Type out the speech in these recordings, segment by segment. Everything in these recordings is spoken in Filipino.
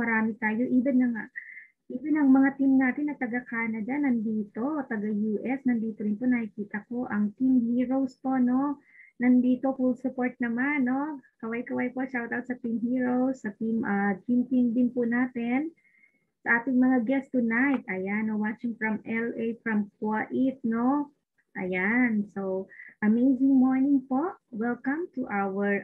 marami tayo. Even ang mga team natin na taga-Canada nandito, taga-US nandito rin po. Nakikita ko ang Team Heroes po, no? Nandito, full support naman, no? Kaway-kaway po, shoutout sa Team Heroes, sa Team din po natin. Sa ating mga guests tonight, ayan, no, watching from LA, from Kuwait, no? Ayan, so amazing morning po. Welcome to our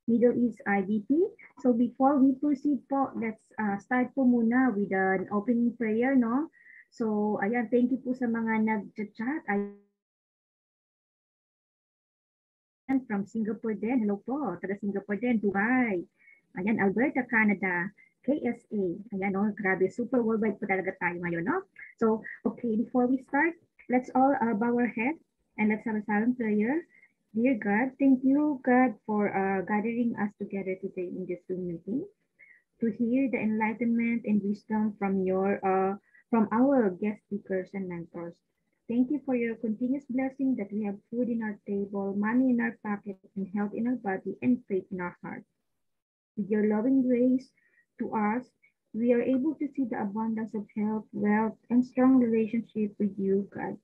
Middle East IDP. So before we proceed po, let's start po muna with an opening prayer, no? So ayan, thank you po sa mga nag-chat. Ayan, from Singapore din. Hello po, taga Singapore din, Dubai. Ayan, Alberta, Canada, KSA. Ayan, no, grabe, super worldwide po talaga tayo ngayon, no? So, okay, before we start, let's all bow our head and let's have a silent prayer. Dear God, thank you, God, for gathering us together today in this Zoom meeting to hear the enlightenment and wisdom from our guest speakers and mentors. Thank you for your continuous blessing that we have food in our table, money in our pocket, and health in our body, and faith in our heart. With your loving grace to us, we are able to see the abundance of health, wealth, and strong relationship with you, God.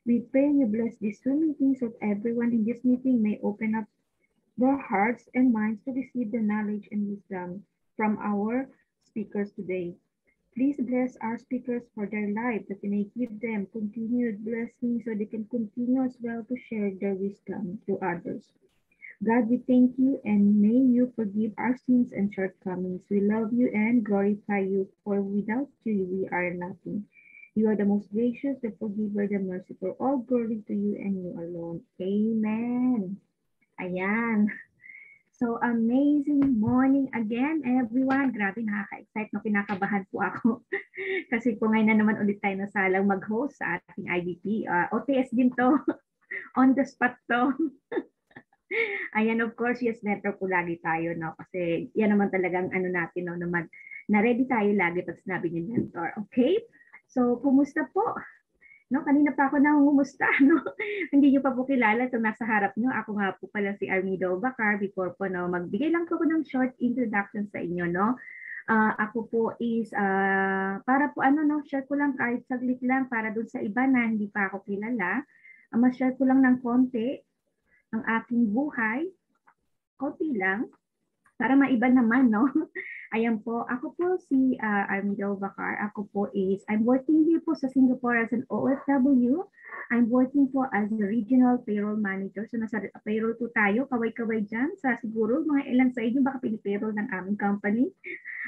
We pray you bless this Zoom meeting so that everyone in this meeting may open up their hearts and minds to receive the knowledge and wisdom from our speakers today. Please bless our speakers for their life, that you may give them continued blessings so they can continue as well to share their wisdom to others. God, we thank you and may you forgive our sins and shortcomings. We love you and glorify you, for without you we are nothing. You are the most gracious, the forgiver, the merciful. All glory to you and you alone. Amen. Ayan. So, amazing morning again, everyone. Grabe, nakaka-excite, no? Kinakabahan po ako. Kasi po ngayon na naman ulit tayo na salang mag-host sa ating IDP. OTS din to. On the spot to. Ayan, of course, yes, mentor po lagi tayo, no? Kasi yan naman talagang ano natin, no? Naman, na-ready tayo lagi pag sinabi ni mentor. Okay? So, kumusta po? No, kanina pa ako nangungumusta, no? Hindi niyo pa po kilala itong nasa harap niyo. Ako nga po pala si Armido Bacar. Before po, no, magbigay lang po ako ng short introduction sa inyo, no? Ako po is, para po ano, no, share ko lang kahit saglit lang para dun sa iba na hindi pa ako kilala. Ma-share ko lang ng konti ang aking buhay. Konti lang. Para maiba naman, no? Ayan po, ako po si Armido Bacar. Ako po is, I'm working here po sa Singapore as an OFW. I'm working po as a regional payroll manager. So nasa payroll po tayo, kaway-kaway dyan. Sa siguro mga ilan sa inyo baka pinipayroll ng aming company.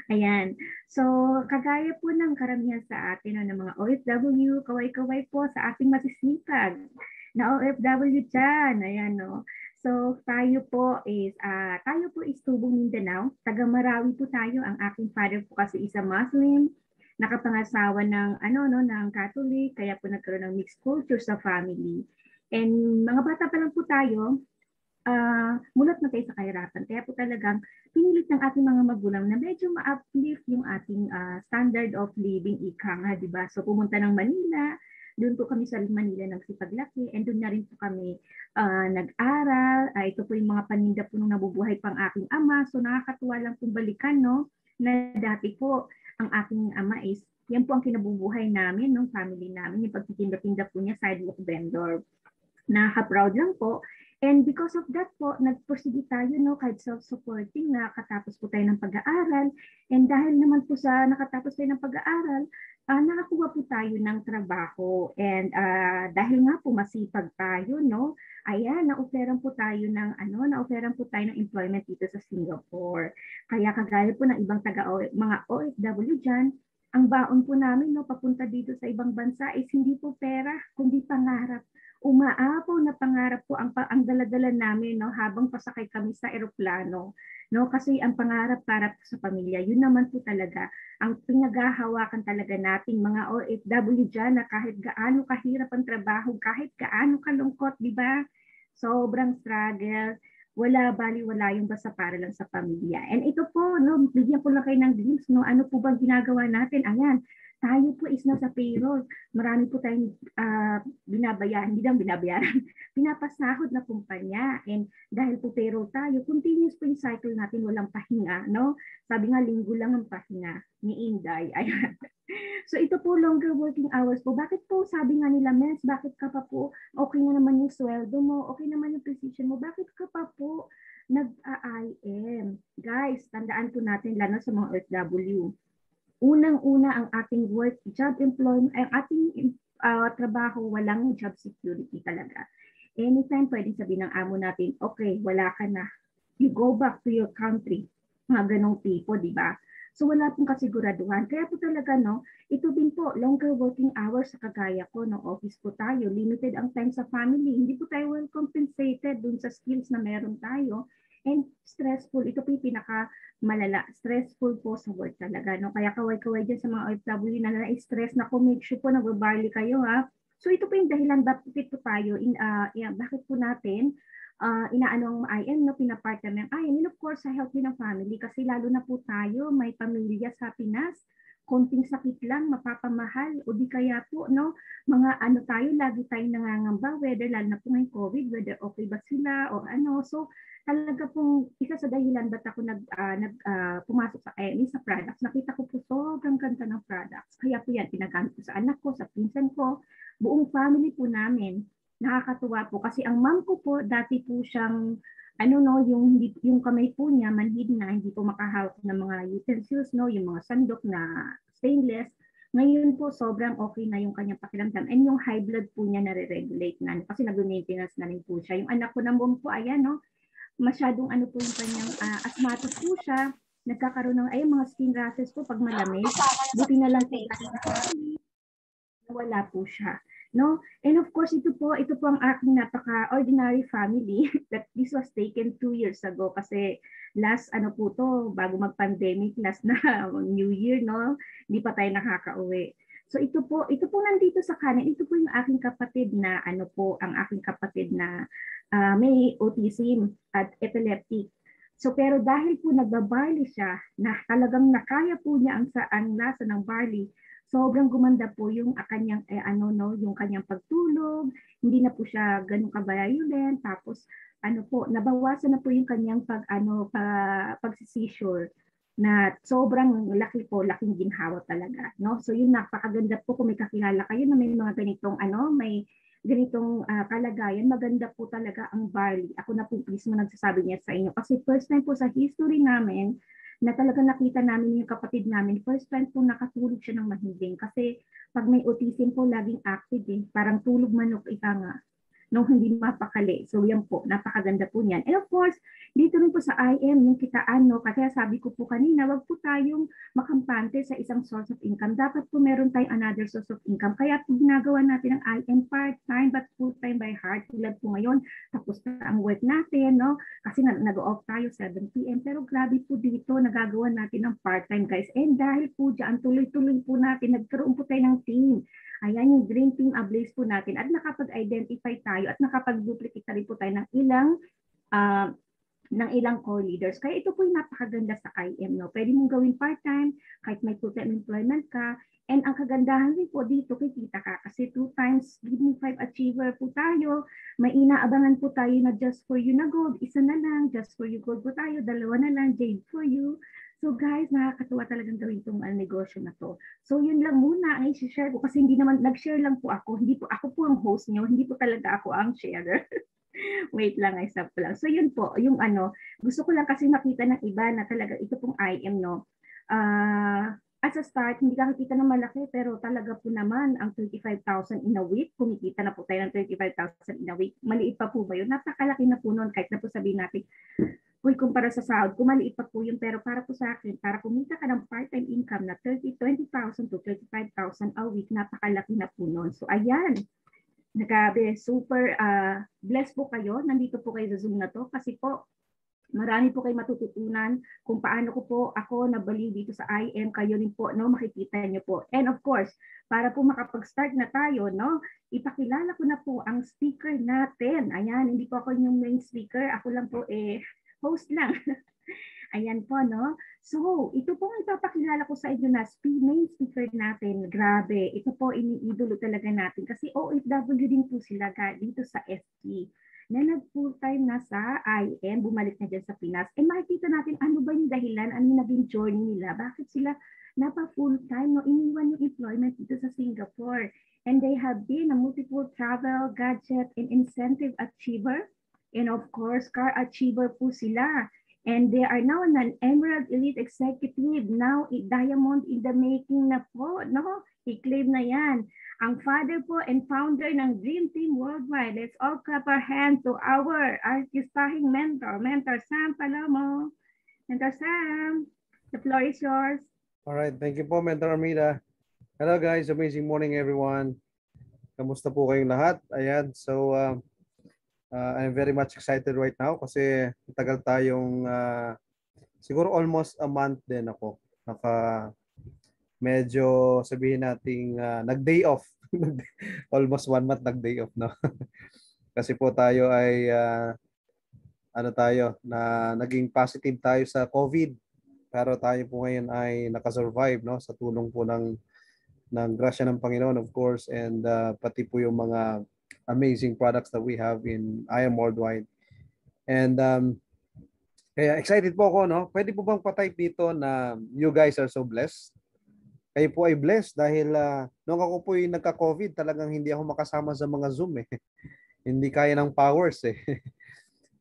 Ayan. So kagaya po ng karamihan sa atin, no, ng mga OFW, kaway-kaway po sa ating masisipag na OFW dyan. Ayan, no. So tayo po is Tubong Mindanao. Taga Marawi po tayo. Ang aking father po kasi isa Muslim, nakapangasawa ng ng Catholic, kaya po nagkaroon ng mixed culture sa family. And mga bata pa lang po tayo, mulat na tayo sa kahirapan. Kaya po talagang pinilit ng ating mga magulang na medyo ma-uplift yung ating standard of living, ika nga, di ba? So pumunta ng Manila. Doon po kami sa Manila nagsipaglaki, and doon na rin po kami nag-aral. Ito po yung mga paninda po nung nabubuhay pang aking ama. So nakakatuwa lang pong balikan, no? Na dati po ang aking ama is, yan po ang kinabubuhay namin, no? Family namin, yung pagtitinda-tinda po niya, sidewalk vendor. Nakaka-proud lang po. And because of that po, nag-proceed tayo, no, kahit self-supporting, nakatapos po tayo ng pag-aaral. And dahil naman po sa nakatapos tayo ng pag-aaral, nakakuha po tayo ng trabaho. And dahil nga po masipag tayo, no, ayan, na-offeran po tayo ng employment dito sa Singapore. Kaya kagaya po ng ibang mga OFW dyan, ang baon po namin, no, papunta dito sa ibang bansa is hindi po pera, kundi pangarap. Umaapaw na pangarap po ang dala-dala namin, no, habang pasakay kami sa eroplano, no, kasi ang pangarap para po sa pamilya, yun naman po talaga ang pinaghahawakan talaga nating mga OFW dyan, na kahit gaano kahirap ang trabaho, kahit gaano kalungkot, di ba? Sobrang struggle, wala yung basta para lang sa pamilya. And ito po, no, bigyan ko lang kayo ng glimpse, no, ano po bang ginagawa natin? Ayan, tayo po is nasa payroll. Marami po tayong binabayaran, hindi lang binabayaran, pinapasahod na kumpanya. And dahil po payroll tayo, continuous po yung cycle natin, walang pahinga. No? Sabi nga, linggo lang ang pahinga ni Inday. Ayan. So ito po longer working hours po. Bakit po sabi nga nila, Mens, bakit ka pa po, okay na naman yung sweldo mo, okay naman yung position mo, bakit ka pa po nag-IM? Guys, tandaan po natin, lalo sa mga OFW, unang-una ang ating work, job employment, ang ating trabaho, walang job security talaga. Anytime pwedeng sabihin ng amo natin, okay, wala ka na. You go back to your country. Mga ganong tipo, di ba? So wala pong kasiguraduhan. Kaya po talaga, no, ito din po, longer working hours sa kagaya ko, no, office po tayo, limited ang time sa family. Hindi po tayo well compensated dun sa skills na meron tayo. And stressful, ito po yung pinaka malala, stressful po sa work talaga. No? Kaya kaway-kaway dyan sa mga OFW na na-stress na ko, make sure po nagbabarley kayo ha. So ito po yung dahilan bakit po tayo, bakit po natin inaano ang IM, no, pinapart kami ang IM. And of course, sa health din ng family kasi lalo na po tayo, may pamilya sa Pinas, konting sakit lang, mapapamahal, o di kaya po, no, mga ano tayo, lagi tayong nangangamba, whether lalo na po ngayong COVID, whether okay ba sila o ano. So, talaga pong isa sa dahilan ba't ako pumasok sa IME sa products, nakita ko po sobrang ganda ng products. Kaya po yan, pinagamit ko sa anak ko, sa pinsan ko, buong family po namin. Nakakatuwa po kasi ang mom ko po, dati po siyang ano no, yung kamay po niya manhid na, hindi po makahawak ng mga utensils, no, yung mga sandok na stainless. Ngayon po, sobrang okay na yung kanyang pakiramdam. And yung high blood po niya nare-regulate na. Kasi nag-maintenance na rin po siya. Yung anak ko naman po, ayan, no, masyadong ano po yung kanyang asthmatic po siya. Nagkakaroon ng mga skin rashes po pag malamig. Buti na lang po wala po siya. No? And of course, ito po ang aking napaka-ordinary family that this was taken 2 years ago kasi last ano po to, bago mag-pandemic, last na New Year, no? Hindi pa tayo nakaka-uwi. So ito po nandito sa kanin, ito po yung aking kapatid na ang aking kapatid na may autism at epileptic. So pero dahil po nagba-barley siya, na talagang nakaya po niya ang lasa ng barley, sobrang gumanda po yung kanyang yung kanyang pagtulog, hindi na po siya ganun ka-violent, tapos nabawasan na po yung kanyang pag-seizure na sobrang laking ginhawa talaga, no? So yun, napakaganda po kung may kakilala kayo na may mga ganitong may ganitong kalagayan, maganda po talaga ang barley. Ako na po mismo nagsasabi niya sa inyo kasi first time po sa history namin na talaga nakita namin yung kapatid namin, first time po nakatulog siya ng mahimbing. Kasi pag may autism po, laging active parang tulog manok ika nga nung hindi mapakali. So yan po, napakaganda po niyan. And of course, dito rin po sa IM, yung kitaan, no, kaya sabi ko po kanina, wag po tayong makampante sa isang source of income. Dapat po meron tayong another source of income. Kaya po ginagawa natin ang IM part-time but full-time by heart. Tulad po ngayon, tapos na ang work natin, no? Kasi nag-off tayo 7 p.m. Pero grabe po dito, nagagawa natin ng part-time, guys. And dahil po dyan, tuloy-tuloy po natin, nagkaroon po tayo ng team. Ayan yung Dream Team Ablaze po natin at nakapag-identify tayo at nakapag-duplicate na rin po tayo ng ilang core leaders. Kaya ito po yung napakaganda sa IM. No? Pwede mong gawin part-time, kahit may full-time employment ka. And ang kagandahan rin po dito, kikita ka. Kasi 2 times, Giving 5 achiever po tayo. May inaabangan po tayo na just for you na gold. Isa na lang, just for you gold po tayo. 2 na lang, jade for you. So guys, nakakatuwa talagang gawin itong negosyo na to. So yun lang muna ang i-share ko kasi hindi naman, nag-share lang po ako. Hindi po ako po ang host niyo, hindi po talaga ako ang sharer. Wait lang, stop lang. So yun po, yung gusto ko lang kasi makita ng iba na talaga ito pong IM, no. As a start, hindi ka nakikita ng malaki pero talaga po naman ang 35,000 in a week, kumikita na po tayo ng 35,000 in a week. Maliit pa po ba yun? Napakalaki na po noon kahit na po sabihin natin, uy, kumpara sa sahod ko, maliit pa po yun. Pero para po sa akin, para kumita ka ng part-time income na 20,000 to 35,000 a week, napakalaki na po nun. So, ayan. Nagabi, super blessed po kayo. Nandito po kayo sa Zoom na to kasi po, marami po kayo matututunan kung paano ko po ako nabaliw dito sa IM. Kayo rin po, no, makikita niyo po. And of course, para po makapag-start na tayo, no, ipakilala ko na po ang speaker natin. Ayan, hindi po ako yung main speaker. Ako lang po host lang. Ayan po, no? So, ito po ang ipapakilala ko sa inyo na main speaker natin. Grabe, ito po iniidolo talaga natin kasi OFW din po sila dito sa SG na nag-full-time na sa IM, bumalik na dyan sa Pinas. And makikita natin ano ba yung dahilan, ano yung naging journey nila, bakit sila napa-full-time, no? Iniwan yung employment dito sa Singapore. And they have been a multiple travel, gadget, and incentive achiever. And of course, car achiever po sila. And they are now an Emerald Elite Executive, now Diamond in the making na po, no? I-claim na yan. Ang father po and founder ng Dream Team Worldwide. Let's all clap our hands to our artistahing Mentor Sam Palomo. Mentor Sam, the floor is yours. All right, thank you po, Mentor Armida. Hello guys, amazing morning everyone. Kamusta po kayong lahat? Ayan, so I'm very much excited right now kasi tagal tayong siguro almost a month din ako. Medyo sabihin nating nag-day off. Almost 1 month nag-day off, no? Kasi po tayo ay naging positive tayo sa COVID. Pero tayo po ngayon ay nakasurvive, no? Sa tulong po ng grasya ng Panginoon, of course, and pati po yung mga amazing products that we have in IM Worldwide. And kaya excited po ako, no? Pwede po bang pa-type dito na you guys are so blessed? Kayo po ay blessed dahil nung ako po yung nagka-COVID, talagang hindi ako makasama sa mga Zoom eh. Hindi kaya ng powers eh.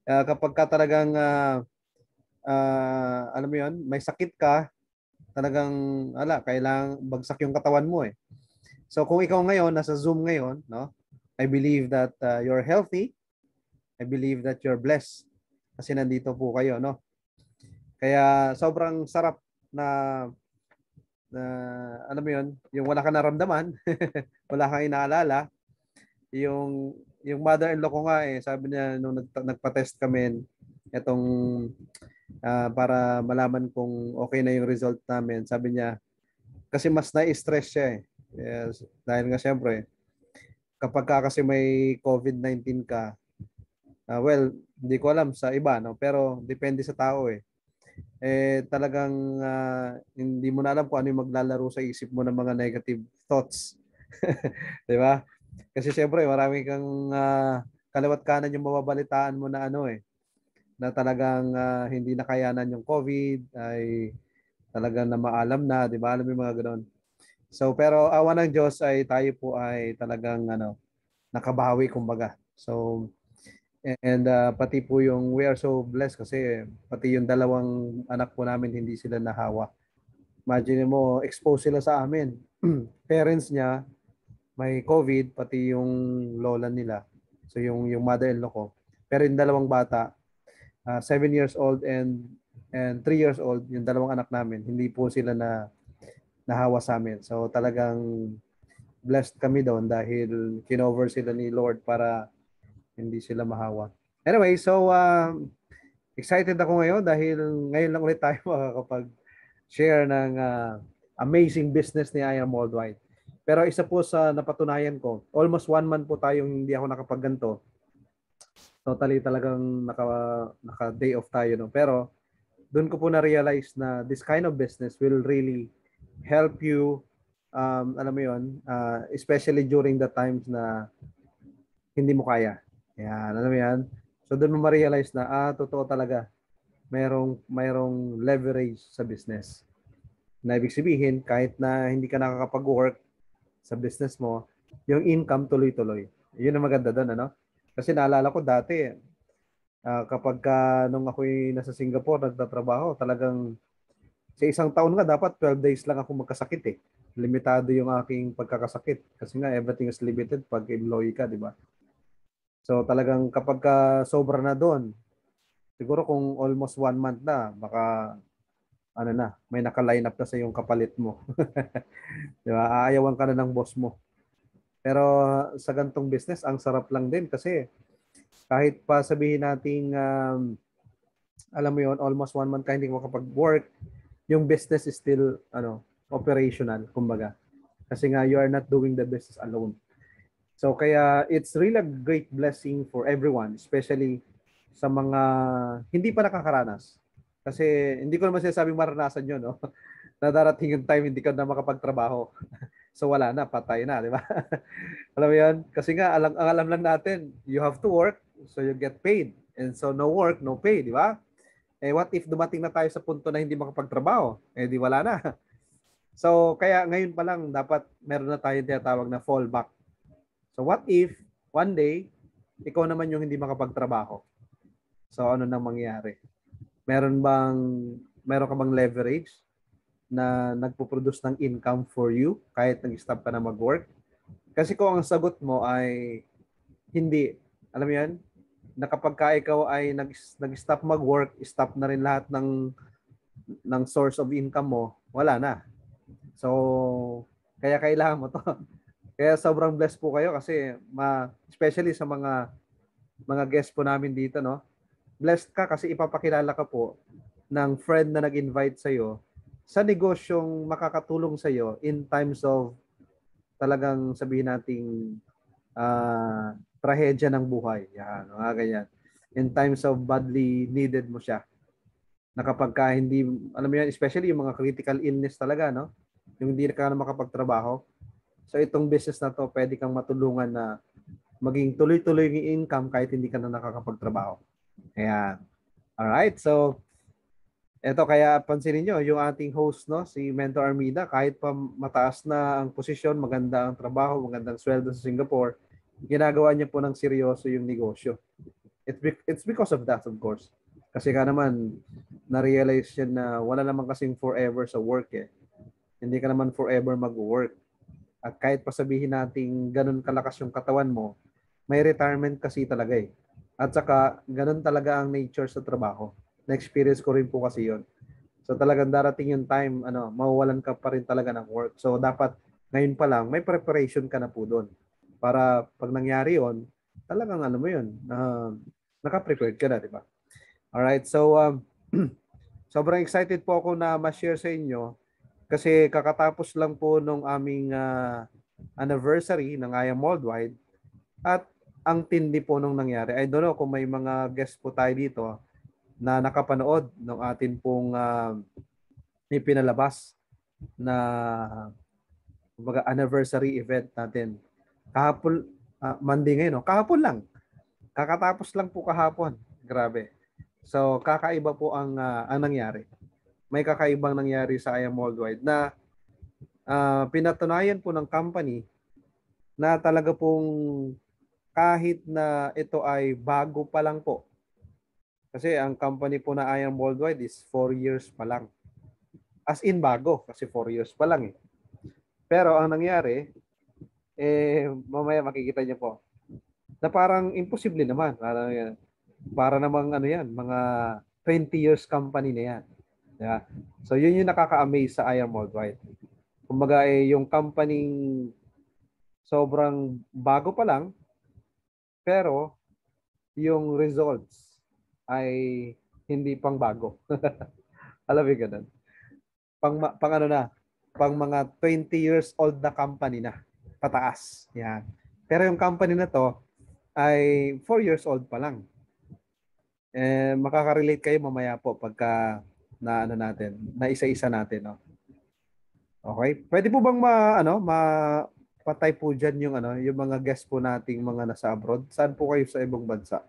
Kapag ka talagang alam mo yun, may sakit ka, talagang kailangang bagsak yung katawan mo eh. So kung ikaw ngayon nasa Zoom ngayon, no? I believe that you're healthy. I believe that you're blessed kasi nandito po kayo, no? Kaya sobrang sarap na alam mo yun, yung wala ka naramdaman, wala kang inaalala. Yung mother-in-law ko nga sabi niya nung nagpa-test kami itong para malaman kung okay na yung result namin. Sabi niya kasi mas na-stress siya eh. Yes, dahil nga syempre kapag kasi may COVID-19 ka, well, hindi ko alam sa iba, no? Pero depende sa tao eh. Talagang hindi mo na alam kung ano yung maglalaro sa isip mo ng mga negative thoughts. 'Di ba? Kasi syempre marami kang kalawat kanan yung mababalitaan mo na na talagang hindi nakayanan yung COVID, ay talagang na maalam na, 'di ba? Alam mo yung mga ganoon. So pero awa ng Diyos ay tayo po ay talagang nakabawi kumbaga. So and pati po yung we are so blessed kasi pati yung dalawang anak po namin hindi sila nahawa. Imagine mo, exposed sila sa amin. Parents niya may COVID, pati yung lola nila. So yung mother-in-law ko. Pero yung dalawang bata, 7 years old and 3 years old, yung dalawang anak namin, hindi po sila nahawa sa amin. So talagang blessed kami doon dahil kinover sila ni Lord para hindi sila mahawa. Anyway, so excited ako ngayon dahil ngayon lang ulit tayo makakapag-share ng amazing business ni IM Worldwide. Pero isa po sa napatunayan ko, almost 1 month po tayong hindi ako nakapagganto. Totally talagang naka-day off tayo. No? Pero doon ko po na-realize na this kind of business will really help you, alam mo yun, especially during the times na hindi mo kaya. Yan, alam mo yan? So doon mo ma-realize na, totoo talaga, mayroong leverage sa business. Na ibig sabihin, kahit na hindi ka nakakapag-work sa business mo, yung income tuloy-tuloy. Yun ang maganda doon, ano? Kasi naalala ko dati, kapag nung ako'y nasa Singapore, nagtatrabaho, talagang sa isang taon nga, dapat 12 days lang ako magkasakit eh. Limitado yung aking pagkakasakit. Kasi nga, everything is limited pag employee ka, di ba? So talagang kapag sobra na doon, siguro kung almost 1 month na, baka may naka-line up na sa yung kapalit mo. Di ba? Aayawan ka na ng boss mo. Pero sa gantong business, ang sarap lang din kasi kahit pa sabihin nating alam mo yon, almost 1 month ka hindi makapag-work, yung business is still operational, kumbaga. Kasi nga you are not doing the business alone. So kaya it's really a great blessing for everyone, especially sa mga hindi pa nakakaranas. Kasi hindi ko naman sinasabing maranasan yun, no? Na darating yung time hindi ka na makapagtrabaho. So wala na, patay na, di ba? Alam mo yan? Kasi nga, ang alam lang natin, you have to work, so you get paid. And so no work, no pay, di ba? Eh what if dumating na tayo sa punto na hindi makapagtrabaho? Eh di wala na. So kaya ngayon pa lang, dapat meron na tayong tinatawag na fallback. So what if, one day, ikaw naman yung hindi makapagtrabaho? So ano nang mangyayari? Meron ka bang leverage na nagpo-produce ng income for you kahit nag-stop ka na mag-work? Kasi kung ang sagot mo ay hindi, alam mo yan, na kapag ka ikaw ay nag-stop mag-work, stop na rin lahat ng source of income mo, wala na. So, kaya kailangan mo to. Kaya sobrang blessed po kayo kasi especially sa mga guests po namin dito, no? Blessed ka kasi ipapakilala ka po ng friend na nag-invite sa'yo sa negosyong makakatulong sa'yo in times of talagang sabihin nating trahedya ng buhay. Yan, mga ganyan. In times of badly needed mo siya. Na kapag ka hindi, alam mo yan, especially yung mga critical illness talaga, no? Yung hindi ka na makapagtrabaho. So itong business na to, pwede kang matulungan na maging tuloy-tuloy yung income kahit hindi ka na nakakapagtrabaho. Ayan. Alright, so eto kaya pansinin nyo, yung ating host, no, si Mentor Armida, kahit pa mataas na ang posisyon, maganda ang trabaho, magandang sweldo sa Singapore, ginagawa niya po ng seryoso yung negosyo. It's because of that, of course. Kasi ka naman, na-realize yan na wala naman kasing forever sa work eh. Hindi ka naman forever mag-work. At kahit pa sabihin natin ganun kalakas yung katawan mo, may retirement kasi talaga eh. At saka, ganun talaga ang nature sa trabaho. Na-experience ko rin po kasi yon. So talagang darating yung time, mawawalan ka pa rin talaga ng work. So dapat ngayon pa lang, may preparation ka na po doon. Para pag nangyari yon, talagang mo yun, naka-prepared ka na, di ba? Alright, so sobrang excited po ako na ma-share sa inyo kasi kakatapos lang po nung aming anniversary ng I Am Worldwide at ang tindi po nung nangyari. I don't know kung may mga guests po tayo dito na nakapanood ng atin pong ipinalabas na anniversary event natin. Kahapon, Monday ngayon, no? Kahapon lang. Kakatapos lang po kahapon. Grabe. So, kakaiba po ang nangyari. May kakaibang nangyari sa I Am Worldwide na pinatunayan po ng company na talaga pong kahit na ito ay bago pa lang po. Kasi ang company po na I Am Worldwide is 4 years pa lang. As in bago, kasi 4 years pa lang eh. Pero ang nangyari, mamaya makikita niyo po, na parang imposible naman. Para namang mga 20 years company na yan. Yeah. So yun yung nakaka-amaze sa I Am Worldwide. Kumbaga yung company sobrang bago pa lang, pero yung results ay hindi pang bago. Alam mo ganun. Pang mga 20 years old na company na, pataas. Yan. Pero yung company na to ay 4 years old pa lang. Makaka-relate kayo mamaya po pagka natin, na isa-isa natin, no. Okay? Pwede po bang patay po diyan yung mga guest po nating mga nasa abroad? Saan po kayo sa ibang bansa?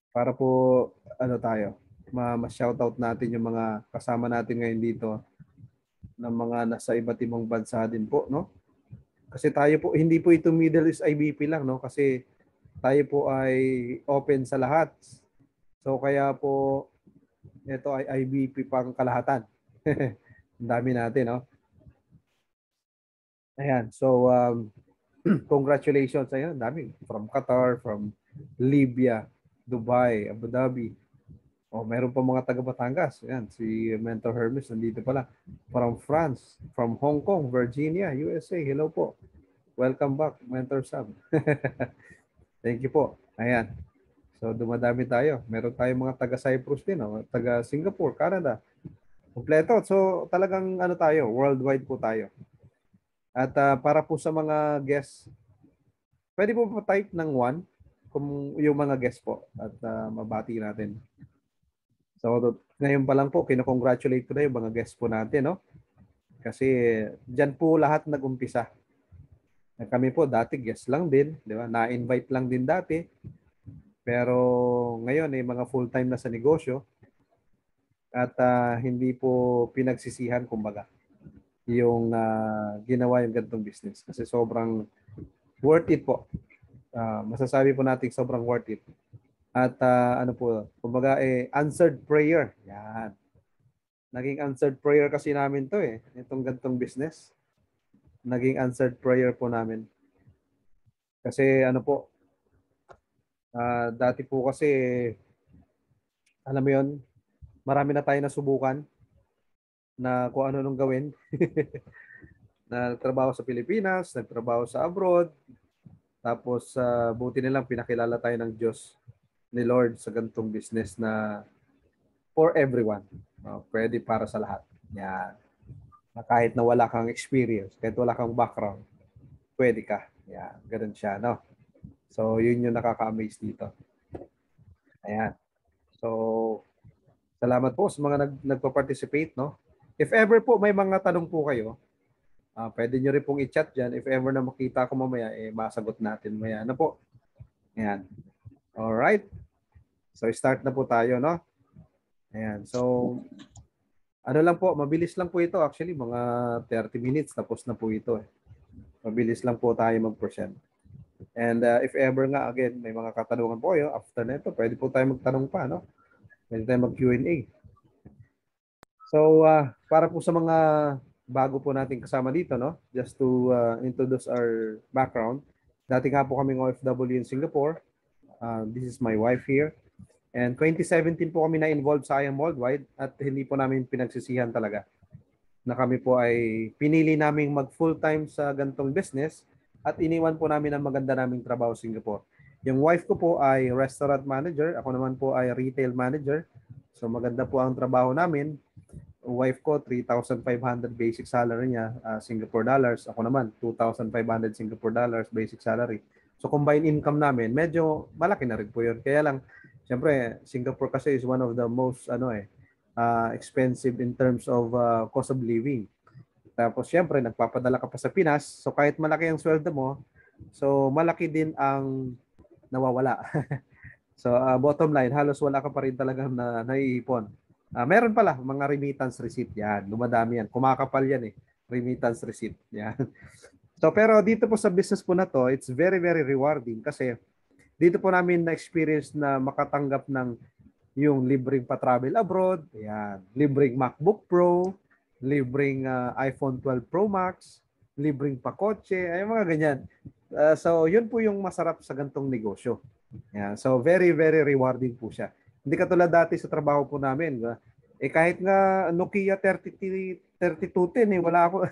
Para po tayo, ma-shoutout natin yung mga kasama natin ngayon dito ng mga nasa iba't ibang bansa din po, no? Kasi tayo po, hindi po ito Middle East IBP lang, no? Kasi tayo po ay open sa lahat. So kaya po ito ay IBP pang kalahatan. Ang dami natin, no? Ayan. So congratulations sa inyo. Dami from Qatar, from Libya, Dubai, Abu Dhabi. Meron pa mga taga Batangas. Ayan, si Mentor Hermes nandito pala. From France, from Hong Kong, Virginia, USA. Hello po. Welcome back, Mentor Sam. Thank you po. Ayan. So dumadami tayo. Meron tayong mga taga Cyprus din, taga Singapore, Canada. Kompleto. So talagang tayo, worldwide po tayo. At para po sa mga guests, pwede po pa type ng 1 kung yung mga guests po at mabati natin. So, ngayon pa lang po, kinocongratulate ko na yung mga guests po natin, no? Kasi dyan po lahat nag-umpisa. Kami po dati guest lang din, di ba? Na-invite lang din dati. Pero ngayon ay mga full-time na sa negosyo at hindi po pinagsisihan kumbaga yung ginawa yung ganitong business kasi sobrang worth it po. Masasabi po natin sobrang worth it. At ano po, kumbaga answered prayer. Yan. Naging answered prayer kasi namin to itong ganitong business. Naging answered prayer po namin. Kasi ano po, dati po kasi, alam mo yun, marami na tayo nasubukan na kung ano nung gawin. Na nagtrabaho sa Pilipinas, nagtrabaho sa abroad, tapos buti nilang pinakilala tayo ng Diyos ni Lord sa ganitong business na for everyone. Pwede para sa lahat. Yan. Na kahit na wala kang experience, kahit wala kang background, pwede ka. Yan. Ganun siya, no? So, yun yung nakaka-amaze dito. Ayan. So, salamat po sa mga nagpa-participate, no? If ever po may mga tanong po kayo, pwede nyo rin pong i-chat dyan. If ever na makita ko mamaya, masagot natin maya. Ano po? Ayan. Alright. So, start na po tayo, no? Ayan. So, ano lang po, mabilis lang po ito. Actually, mga 30 minutes, tapos na po ito. Mabilis lang po tayo mag-present. And if ever nga, again, may mga katanungan po kayo, after na ito, pwede po tayo magtanong pa, no? Pwede tayo mag-Q&A. So, para po sa mga bago po nating kasama dito, no? Just to introduce our background. Dati nga po kaming OFW in Singapore. This is my wife here. And 2017 po kami na-involved sa I Am Worldwide at hindi po namin pinagsisihan talaga na kami po ay pinili naming mag full-time sa gantong business at iniwan po namin ang maganda naming trabaho sa Singapore. Yung wife ko po ay restaurant manager, ako naman po ay retail manager. So maganda po ang trabaho namin. Wife ko 3,500 basic salary niya, Singapore dollars. Ako naman 2,500 Singapore dollars basic salary. So combined income namin, medyo malaki na rin po 'yun. Kaya lang siyempre Singapore kasi is one of the most expensive in terms of cost of living. Tapos siyempre nagpapadala ka pa sa Pinas. So kahit malaki ang sweldo mo, so malaki din ang nawawala. So bottom line, halos wala ka pa rin talagang naiipon. Meron pala mga remittance receipt yan. Dumadami yan. Kumakapal yan remittance receipt. Yan. So pero dito po sa business po na to, it's very very rewarding kasi dito po namin na-experience na makatanggap ng yung libreng pa-travel abroad, yan, libreng MacBook Pro, libreng iPhone 12 Pro Max, libreng pa-kotse, ay mga ganyan. So yun po yung masarap sa gantong negosyo. Yan. So very very rewarding po siya. Hindi katulad dati sa trabaho po namin, kahit nga Nokia 3210 wala ako.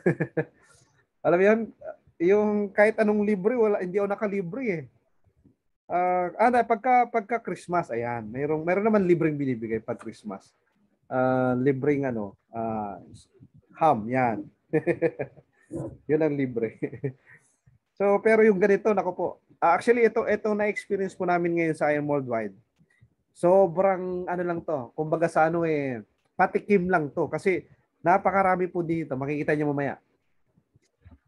Alam mo 'yan, yung kahit anong libre, wala, hindi ako nakalibre pagka Christmas, ayan, meron naman libreng binibigay pag Christmas. Libreng ham, yan. Yun ang libre. So, pero yung ganito, nako po. Actually, ito na-experience po namin ngayon sa I Am Worldwide. Sobrang ano lang to, kumbaga sa patikim lang to. Kasi napakarami po dito, makikita niyo mamaya,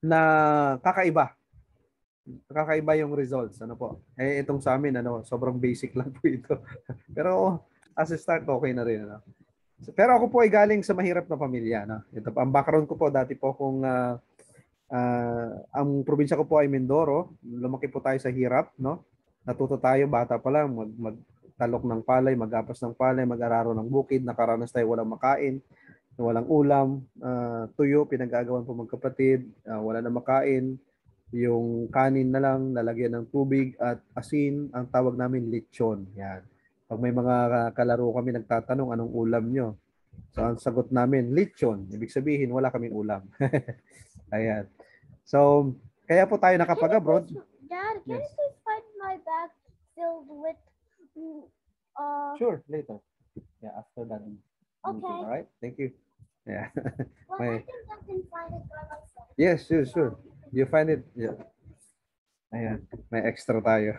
na kakaiba. Kakaiba yung results. Ano po? Itong sa amin, sobrang basic lang po ito. Pero as a start, okay na rin. Pero ako po ay galing sa mahirap na pamilya. Ito po, ang background ko po, dati po kung ang probinsya ko po ay Mindoro. Lumaki po tayo sa hirap. Natuto tayo, bata pa lang, magtalok ng palay, magapas ng palay, mag-araro ng bukid, nakaranas tayo walang makain, walang ulam, tuyo, pinag-agawan po magkapatid, wala na makain. Yung kanin na lang, lalagyan ng tubig at asin, ang tawag namin lechon. Yan. Pag may mga kalaro kami nagtatanong anong ulam nyo. So ang sagot namin, lechon. Ibig sabihin, wala kaming ulam. Ayan. So, kaya po tayo nakapag-abroad. Dad, can you please find my bag filled with Sure, later. Yeah, after that. Okay. All right, thank you. Yeah. Well, I think I can find it by myself. Yes, sure. You find it? Yeah. Ayan, may extra tayo.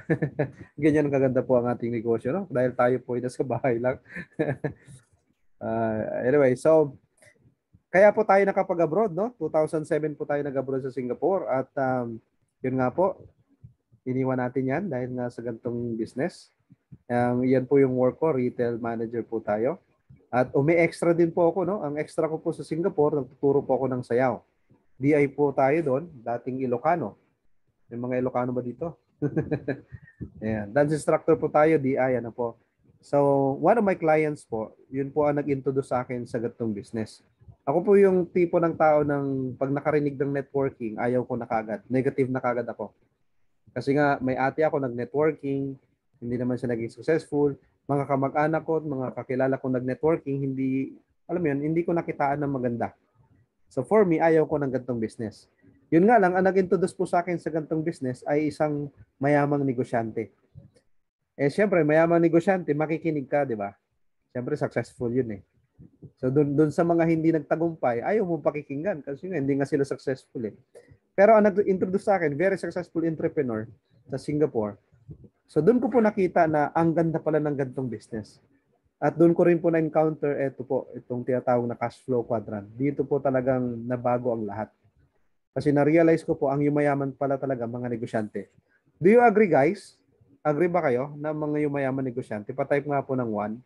Ganyan kaganda po ang ating negosyo, no? Dahil tayo po ay nasa bahay lang. Anyway, so kaya po tayo nakapag-abroad, no? 2007 po tayo nag-abroad sa Singapore at yun nga po, iniwan natin yan dahil nga sa gantong business. Yan po yung work ko, retail manager po tayo. At umi-extra din po ako, no? Ang extra ko po sa Singapore, nagtuturo po ako ng sayaw. DI po tayo doon, dating Ilocano. May mga Ilocano ba dito? Ayan. Dance instructor po tayo, DI, ano po. So, one of my clients po, yun po ang nag-introduce sa akin sa gantong business. Ako po yung tipo ng tao ng pag nakarinig ng networking, ayaw ko na kagad. Negative na kagad ako. Kasi nga, may ate ako nag-networking, hindi naman siya naging successful. Mga kamag-anak ko, mga kakilala ko nag-networking, hindi, alam mo yun, hindi ko nakitaan ng maganda. So for me, ayaw ko ng gantong business. Yun nga lang, ang nag-introduce po sa akin sa gantong business ay isang mayamang negosyante. Eh syempre, mayamang negosyante, makikinig ka, di ba? Syempre, successful yun eh. So doon sa mga hindi nagtagumpay, ayaw mo pakikinggan kasi nga, hindi nga sila successful eh. Pero ang nag-introduce sa akin, very successful entrepreneur sa Singapore. So doon ko po nakita na ang ganda pala ng gantong business. At doon ko rin po na-encounter itong tinatawag na cash flow quadrant. Dito po talagang nabago ang lahat. Kasi na-realize ko po ang yumayaman pala talaga mga negosyante. Do you agree guys? Agree ba kayo na mga yumayaman negosyante? Pa-type nga po ng 1.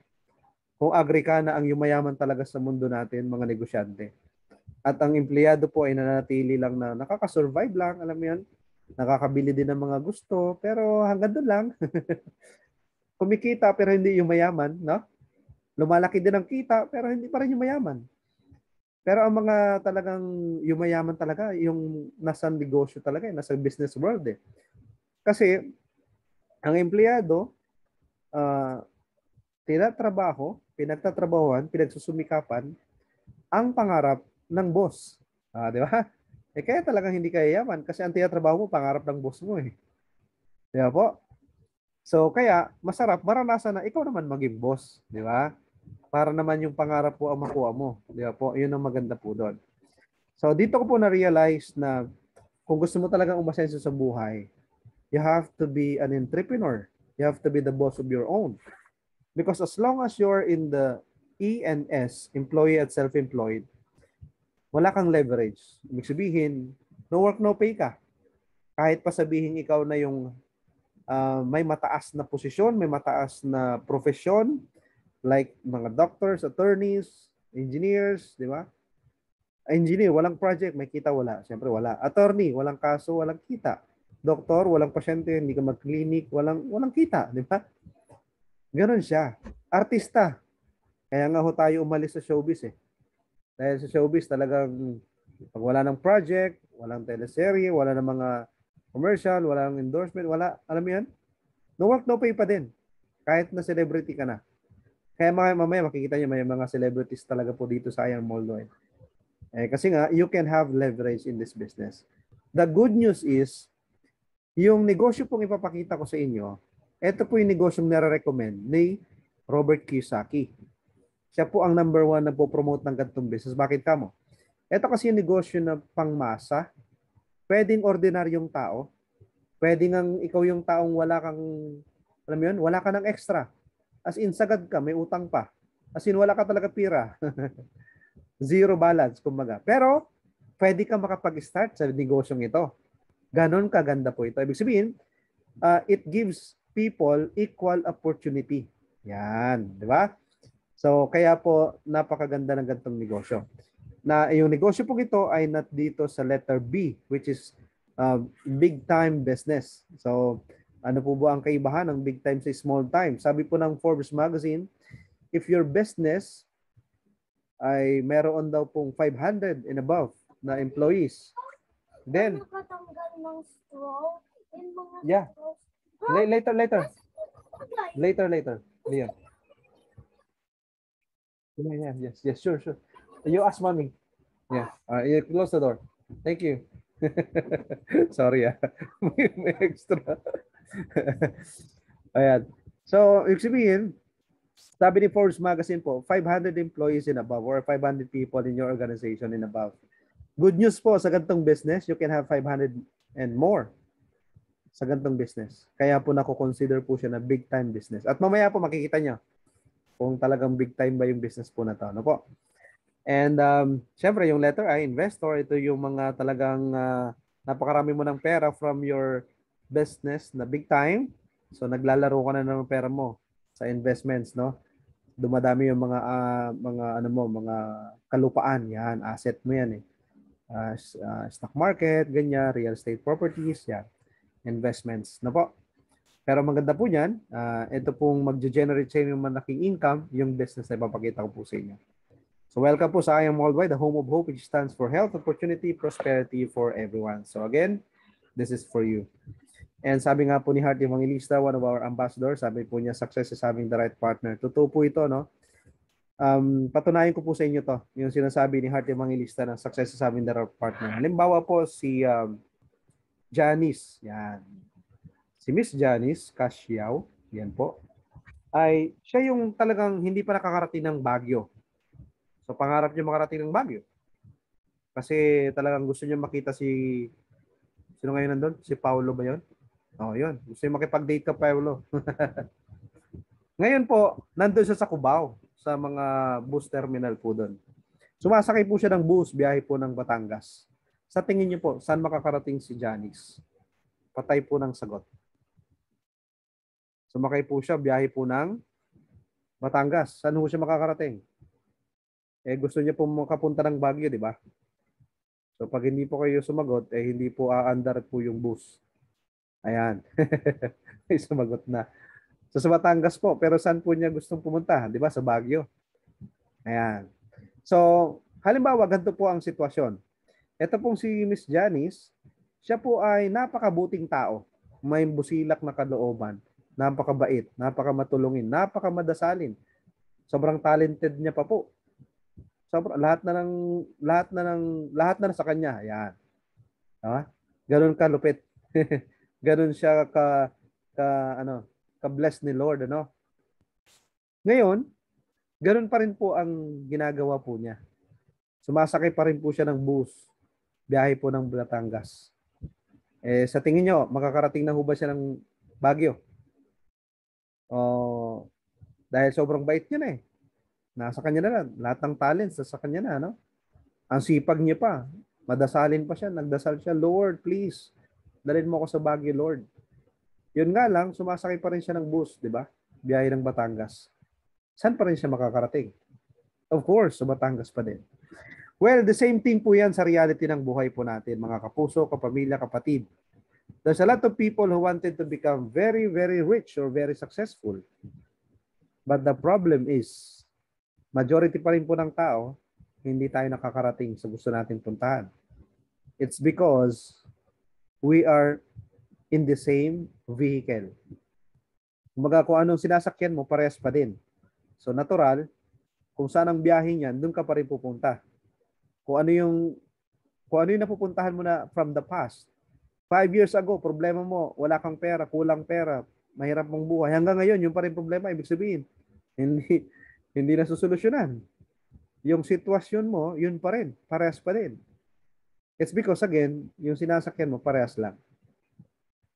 Kung agree ka na ang yumayaman talaga sa mundo natin, mga negosyante. At ang empleyado po ay nanatili lang na nakaka-survive lang, alam mo yan? Nakakabili din ng mga gusto, pero hanggang doon lang. Kumikita pero hindi yumayaman, no? Lumalaki din ang kita pero hindi pa rin yumayaman. Pero ang mga talagang yumayaman talaga, yung nasa negosyo talaga, nasa business world eh. Kasi ang empleyado, tinatrabaho, pinagtatrabahuan, pinagsusumikapan, ang pangarap ng boss. Di ba? Eh kaya talagang hindi kaya yaman kasi ang tinatrabaho mo, pangarap ng boss mo eh. Di ba po? So kaya masarap maranasan na ikaw naman maging boss. Di ba? Para naman yung pangarap po ang makuha mo. Di ba po? Yun ang maganda po doon. So dito ko po na-realize na kung gusto mo talagang umasenso sa buhay, you have to be an entrepreneur. You have to be the boss of your own. Because as long as you're in the E&S, employee at self-employed, wala kang leverage. Ibig sabihin, no work, no pay ka. Kahit pa sabihin ikaw na yung may mataas na posisyon, may mataas na profesyon, like mga doctors, attorneys, engineers, di ba? Engineer, walang project, may kita, wala. Siyempre, wala. Attorney, walang kaso, walang kita. Doktor, walang pasyente, hindi ka mag-clinic, walang kita, di ba? Ganon siya. Artista. Kaya nga ho tayo umalis sa showbiz eh. Dahil sa showbiz talagang pag wala ng project, walang teleserye, wala ng mga commercial, walang endorsement, wala. Alam mo yan? No work, no pay pa din. Kahit na celebrity ka na. Kaya mamaya makikita niyo may mga celebrities talaga po dito sa Iron Moldo. Kasi nga, you can have leverage in this business. The good news is, yung negosyo pong ipapakita ko sa inyo, ito po yung negosyong nare-recommend ni Robert Kiyosaki. Siya po ang number 1 na po-promote ng ganitong business. Bakit kamo? Ito kasi yung negosyo na pangmasa. Pwedeng ordinaryong tao. Pwedeng ang ikaw yung taong wala kang, alam mo yun, wala ka ng extra. As in, sagad ka, may utang pa. As in, wala ka talaga pira. Zero balance, kumbaga. Pero, pwede ka makapag-start sa negosyong ito. Ganon kaganda po ito. Ibig sabihin, it gives people equal opportunity. Yan, di ba? So, kaya po, napakaganda ng ganitong negosyo. Na yung negosyo po ito ay not dito sa letter B, which is big time business. So, ano po ba ang kaibahan ng big time sa small time? Sabi po ng Forbes magazine, if your business ay meron daw pong 500 and above na employees, then Nakatanggal ng straw in mga yeah, straws. later, Leon. Yeah, yes, sure. You ask mommy. Yeah, you close the door. Thank you. Sorry may extra. Ayan. So, ibig sabihin, sabi ni Forbes magazine po, 500 employees and above or 500 people in your organization and above. Good news po sa ganitong business, you can have 500 and more sa ganitong business. Kaya po nako-consider po siya na big time business. At mamaya po makikita nyo kung talagang big time ba yung business po na to. Ano po? And syempre, yung letter I, investor, ito yung mga talagang napakarami mo ng pera from your business na big time. So, naglalaro ka na ng pera mo sa investments, no? Dumadami yung mga ano mo, mga kalupaan, yan, asset mo yan eh. Stock market, ganyan, real estate properties, yan, investments, na po. Pero maganda po niyan, ito pong mag-generate sa inyo ng malaking income, yung business na ipapakita ko po sa inyo. So welcome po sa I Am Worldwide, the home of hope, which stands for health, opportunity, prosperity for everyone. So again, this is for you. And sabi nga po ni Heart Evangelista, one of our ambassadors, sabi po niya, success is having the right partner. Totoo po ito, no? Patunayan ko po sa inyo to, yung sinasabi ni Heart Evangelista na success is having the right partner. Halimbawa po si Janice, yan. Si Miss Janice Cashiao, yan po, ay siya yung talagang hindi pa nakakarating ng Baguio. So pangarap niya makarating ng Baguio. Kasi talagang gusto niya makita sino ngayon nandun? Si Paulo ba yun? Oh, yun. Gusto niya makipag-date ka, Paulo. Ngayon po, nandun siya sa Cubao, sa mga bus terminal po doon. Sumasakay po siya ng bus, biyahe po ng Batangas. Sa tingin niyo po, saan makakarating si Janice? Patay po ng sagot. Sumakay po siya, biyahe po ng Batangas. Saan po siya makakarating? Gusto niya po makapunta ng Baguio, di ba? So pag hindi po kayo sumagot, hindi po aandar po yung bus. Ayan. May sumagot na. So sa Batangas po, pero saan po niya gustong pumunta? Di ba? Sa Baguio. Ayan. So, halimbawa, ganito po ang sitwasyon. Ito pong si Miss Janice, siya po ay napakabuting tao. May busilak na kalooban. Napakabait, napakamatulungin, napakamadasalin. Sobrang talented niya pa po. Lahat na sa kanya. Ayan. Ganun ka lupit. Ganun siya ka-bless ni Lord, ano? Ngayon, ganun pa rin po ang ginagawa po niya. Sumasakay pa rin po siya ng bus. Biyahe po ng Batangas. Sa tingin niyo, makakarating na ho ba siya ng Baguio? Dahil sobrang bait niya na eh. Nasa kanya na lang. Lahat ng talents sa kanya na, no? Ang sipag niya pa. Madasalin pa siya. Nagdasal siya, Lord, please, dalhin mo ako sa Baguio, Lord. Yun nga lang, sumasakay pa rin siya ng bus, di ba? Biyahe ng Batangas. Saan pa rin siya makakarating? Of course, sa Batangas pa din. Well, the same thing po yan sa reality ng buhay po natin, mga kapuso, kapamilya, kapatid. There's a lot of people who wanted to become very, very rich or very successful. But the problem is, majority pa rin po ng tao, hindi tayo nakakarating sa gusto natin puntahan. It's because we are in the same vehicle. Kumaga kung anong sinasakyan mo, parehas pa din. So natural, kung saan ang biyahe niyan, doon ka pa rin pupunta. Kung ano yung napupuntahan mo na from the past. 5 years ago, problema mo, wala kang pera, kulang pera, mahirap mong buhay. Hanggang ngayon, yung pa rin problema, ibig sabihin, hindi na susolusyonan. Yung sitwasyon mo, yun pa rin. Parehas pa rin. It's because, again, yung sinasakyan mo, parehas lang.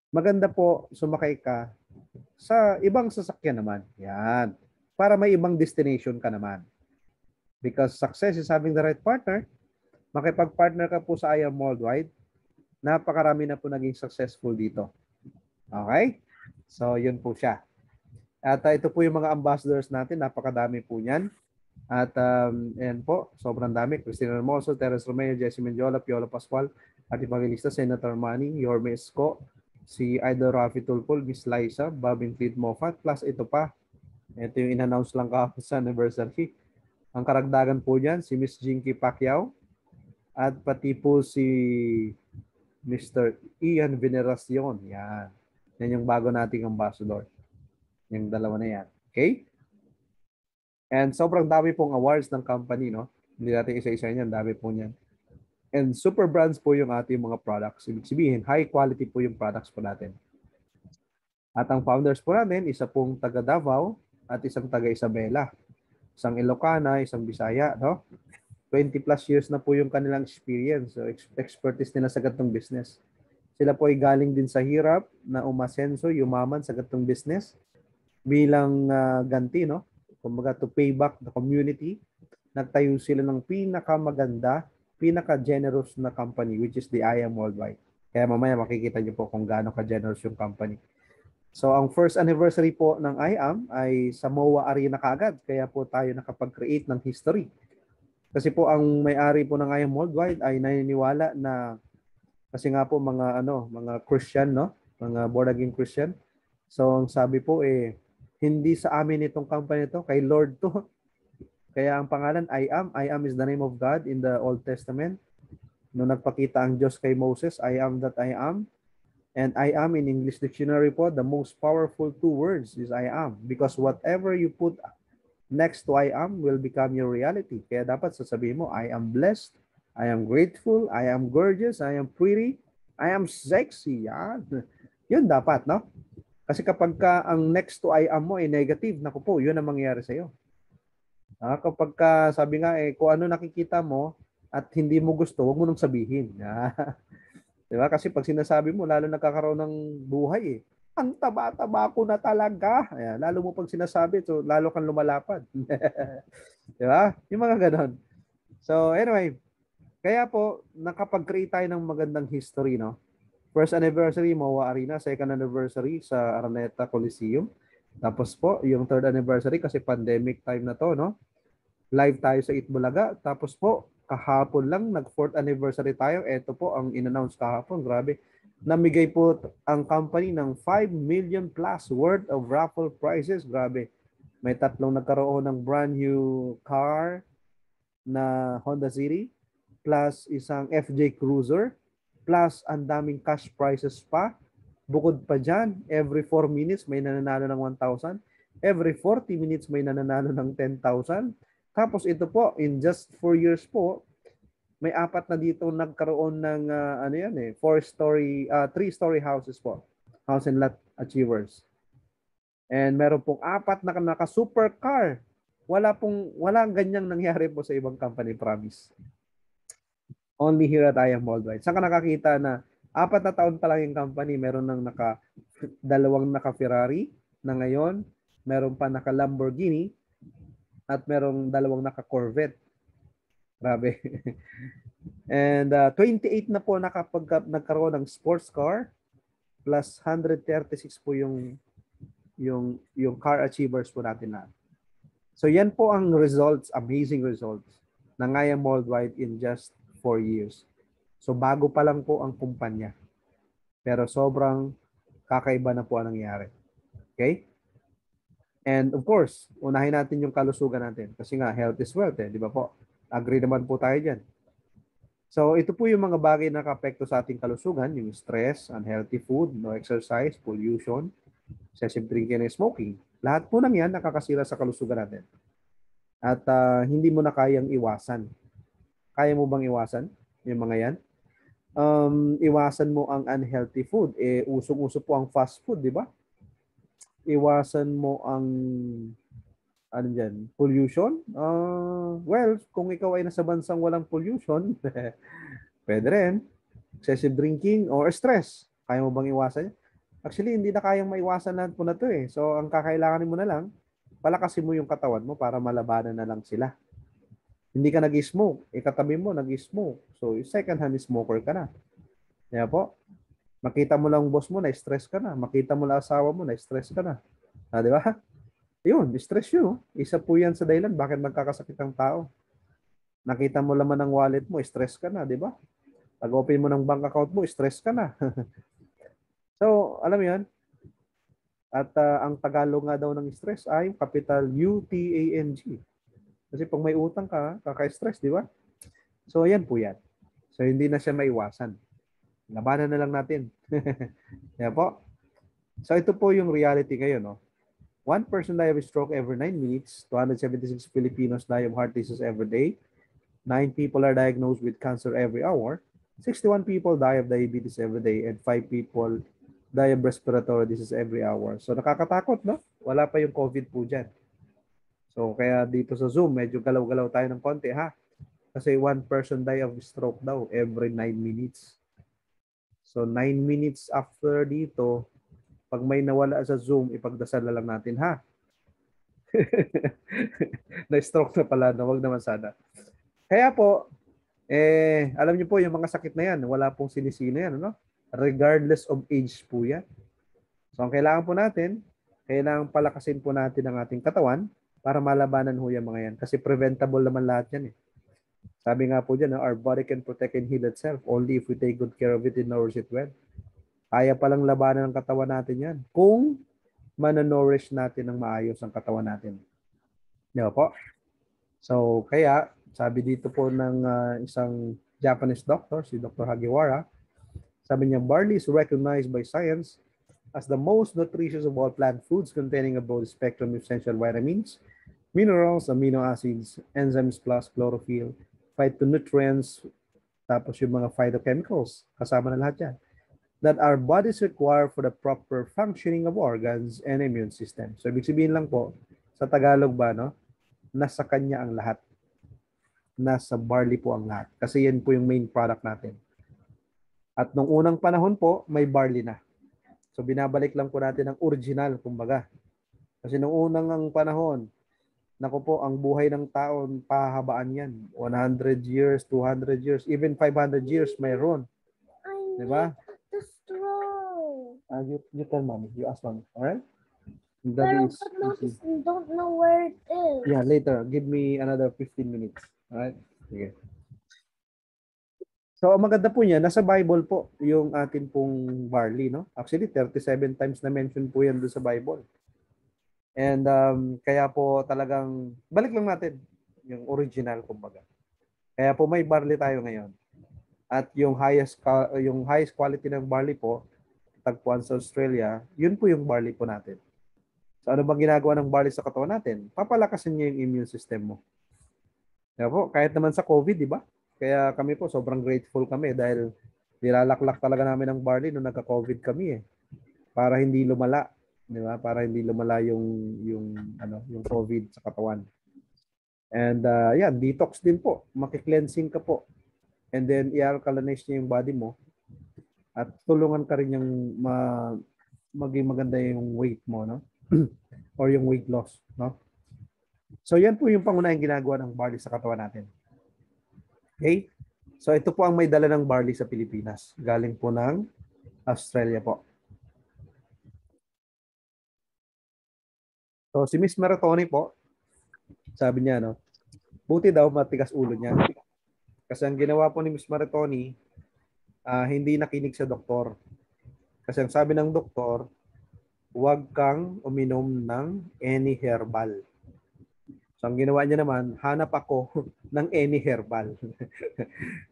Maganda po, sumakay ka sa ibang sasakyan naman. Yan. Para may ibang destination ka naman. Because success is having the right partner. Makipag-partner ka po sa I Am Worldwide. Napakarami na po naging successful dito. Okay? So, yun po siya. At ito po yung mga ambassadors natin. Napakadami po niyan. At yan po, sobrang dami. Cristina Hermoso, Teres Romeo, Jessie Mendiola, Piolo Pascual, Art Evangelista, Senator Manny, Yorme Esco, si Idol Rafi Tulpol, Miss Liza, Bobin Cleet Moffat, plus ito pa. Ito yung in-announce lang kahapon sa anniversary. Ang karagdagan po dyan, si Miss Jinky Pacquiao, at pati po si Mr. Ian Veneracion. Yan. Yan yung bago nating ambassador. Yung dalawa na yan. Okay? And sobrang dami pong awards ng company, no? Hindi natin isa-isa yan. Dami po niyan. And super brands po yung ating mga products. Ibig sabihin, high quality po yung products po natin. At ang founders po natin, isa pong taga Davao at isang taga Isabela. Isang Ilocana, isang Bisaya, no? 20 plus years na po yung kanilang experience. So, expertise nila sa gatong business. Sila po ay galing din sa hirap na umasenso, yumaman sa gatong business bilang ganti, no? kumbaga to pay back the community, nagtayo sila ng pinakamaganda, pinaka-generous na company, which is the I Am Worldwide. Kaya mamaya makikita niyo po kung gaano ka-generous yung company. So ang first anniversary po ng I Am ay sa MOA Arena kaagad. Kaya po tayo nakapag-create ng history. Kasi po ang may-ari po ng I Am Worldwide ay naniniwala na kasi nga po mga Christian, no? Mga born again Christian. So ang sabi po hindi sa amin itong company to, kay Lord to. Kaya ang pangalan I Am is the name of God in the Old Testament. Nung nagpakita ang Diyos kay Moses, I am that I am. And I am in English dictionary po, the most powerful two words is I am. Because whatever you put next to I am will become your reality. Kaya dapat sasabihin mo, I am blessed, I am grateful, I am gorgeous, I am pretty, I am sexy. Yan. Yun dapat, no? Kasi kapag ang next to I am mo ay negative, naku po, yun ang mangyayari sa'yo. Kapag sabi nga, kung ano nakikita mo at hindi mo gusto, huwag mo nang sabihin. Diba? Kasi pag sinasabi mo, lalo nagkakaroon ng buhay Ang taba-taba ko na talaga. Ayan, lalo mo pag sinasabi, so lalo kang lumalapad. Diba? Yung mga ganon. So anyway, kaya po, nakapag-create tayo ng magandang history, no? First anniversary, MOA Arena. Second anniversary sa Araneta Coliseum. Tapos po, yung third anniversary kasi pandemic time na to, no? Live tayo sa Itbulaga. Tapos po, kahapon lang, nag-fourth anniversary tayo. Ito po ang in-announce kahapon. Grabe. Namigay po ang company ng 5 million plus worth of raffle prizes. Grabe. May tatlong nagkaroon ng brand new car na Honda City, plus isang FJ Cruiser, plus ang daming cash prizes pa. Bukod pa dyan, every 4 minutes may nananalo ng 1,000. Every 40 minutes may nananalo ng 10,000. Tapos ito po, in just 4 years po, may apat na dito nagkaroon ng 3-story houses po. House and lot achievers. And meron pong apat na naka-supercar. Walang ganyang nangyari po sa ibang company, promise. Only here at I Am Worldwide. Saan ka nakakita na 4 na taon pa lang yung company, meron ng dalawang naka-Ferrari na ngayon, meron pa naka-Lamborghini, at merong dalawang naka-Corvette. Grabe. And 28 na po nagkaroon ng sports car, plus 136 po yung car achievers po natin na. So yan po ang results, amazing results ng I Am Worldwide in just 4 years. So bago pa lang po ang kumpanya. Pero sobrang kakaiba na po ang nangyari. Okay? And of course, unahin natin yung kalusugan natin. Kasi nga, health is wealth di ba po? Agree naman po tayo dyan. So ito po yung mga bagay na nakapekto sa ating kalusugan, yung stress, unhealthy food, no exercise, pollution, excessive drinking and smoking. Lahat po ng yan nakakasira sa kalusugan natin. At hindi mo na kayang iwasan. Kaya mo bang iwasan yung mga yan? Iwasan mo ang unhealthy food. Usong-uso po ang fast food, di ba? Iwasan mo ang pollution. Well, kung ikaw ay nasa bansang walang pollution, pwede rin. Excessive drinking or stress. Kaya mo bang iwasan? Actually, hindi na kayang maiwasan lahat po na to So, ang kakailanganin mo na lang, palakasin mo yung katawan mo para malabanan na lang sila. Hindi ka nag-smoke. Ikatabi mo, nag-smoke. So, second hand smoker ka na. Kaya po, makita mo lang boss mo, na-stress ka na. Makita mo lang asawa mo, na-stress ka na. Di ba? Yun, stress yun. Isa po yan sa dahilan bakit magkakasakit ang tao. Nakita mo laman ng wallet mo, stress ka na, di ba? Pag-open mo ng bank account mo, stress ka na. So, alam mo yan? At ang Tagalog nga daw ng stress ay capital U-T-A-N-G. Kasi pag may utang ka, kaka-stress, di ba? So, yan po yan. So, hindi na siya maiwasan. Labanan na lang natin. Yan po. So, ito po yung reality ngayon, no? 1 person die of stroke every 9 minutes. 276 Filipinos die of heart disease every day. 9 people are diagnosed with cancer every hour. 61 people die of diabetes every day. And 5 people die of respiratory disease every hour. So nakakatakot, no? Wala pa yung COVID po dyan. So kaya dito sa Zoom, medyo galaw-galaw tayo ng konti, ha? Kasi 1 person die of stroke daw every 9 minutes. So 9 minutes after dito, pag may nawala sa Zoom, ipagdasal na lang natin, ha? Na-stroke na pala, no? Wag naman sana. Kaya po, alam niyo po, yung mga sakit na yan, wala pong sinisino yan, no? Regardless of age po yan. So, ang kailangan po natin, kailangan palakasin po natin ang ating katawan para malabanan ho yung mga yan. Kasi preventable naman lahat yan eh. Sabi nga po dyan, our body can protect and heal itself only if we take good care of it and nourish it well. Kaya palang labanan ng katawan natin yan kung mananourish natin ng maayos ang katawan natin. Di ba po? So, kaya, sabi dito po ng isang Japanese doctor, si Dr. Hagiwara, sabi niya, barley is recognized by science as the most nutritious of all plant foods containing a broad spectrum of essential vitamins, minerals, amino acids, enzymes plus chlorophyll, phytonutrients, tapos yung mga phytochemicals, kasama na lahat yan, that our bodies require for the proper functioning of organs and immune system. So, ibig sabihin lang po, sa Tagalog ba, no? Nasa kanya ang lahat. Nasa barley po ang lahat. Kasi yan po yung main product natin. At nung unang panahon po, may barley na. So, binabalik lang po natin ang original, kumbaga. Kasi nung unang ang panahon, naku po, ang buhay ng tao, pahabaan yan. 100 years, 200 years, even 500 years mayroon. I Diba? need the straw. You tell mommy. You ask mommy. Alright? Pero don't know where it is. Yeah, later. Give me another 15 minutes. Alright? Sige. So, ang maganda po niya, nasa Bible po yung atin pong barley, no? Actually, 37 times na mention po yan doon sa Bible. And kaya po talagang, balik lang natin yung original, kumbaga. Kaya po may barley tayo ngayon. At yung highest quality ng barley po, tagpuan sa Australia, yun po yung barley po natin. So ano bang ginagawa ng barley sa katawan natin? Papalakasin niya yung immune system mo. Kaya po, kahit naman sa COVID, di ba? Kaya kami po, sobrang grateful kami dahil nilalaklak talaga namin ang barley nung nagka-COVID kami eh. Para hindi lumala, di ba? Para hindi lumala yung COVID sa katawan. And yan, detox din po. Maki-cleansing ka po. And then i-alkalinize niya yung body mo. At tulungan ka rin yung maging maganda yung weight mo, no? Or yung weight loss, no? So yan po yung pangunahing ginagawa ng barley sa katawan natin. Okay? So ito po ang may dala ng barley sa Pilipinas. Galing po ng Australia po. So si Miss Maratoni po, sabi niya, no? Buti daw matigas ulo niya. Kasi ang ginawa po ni Miss Maratoni, hindi nakinig sa doktor. Kasi ang sabi ng doktor, huwag kang uminom ng any herbal. So, ang ginawa niya naman, hanap ako ng any herbal.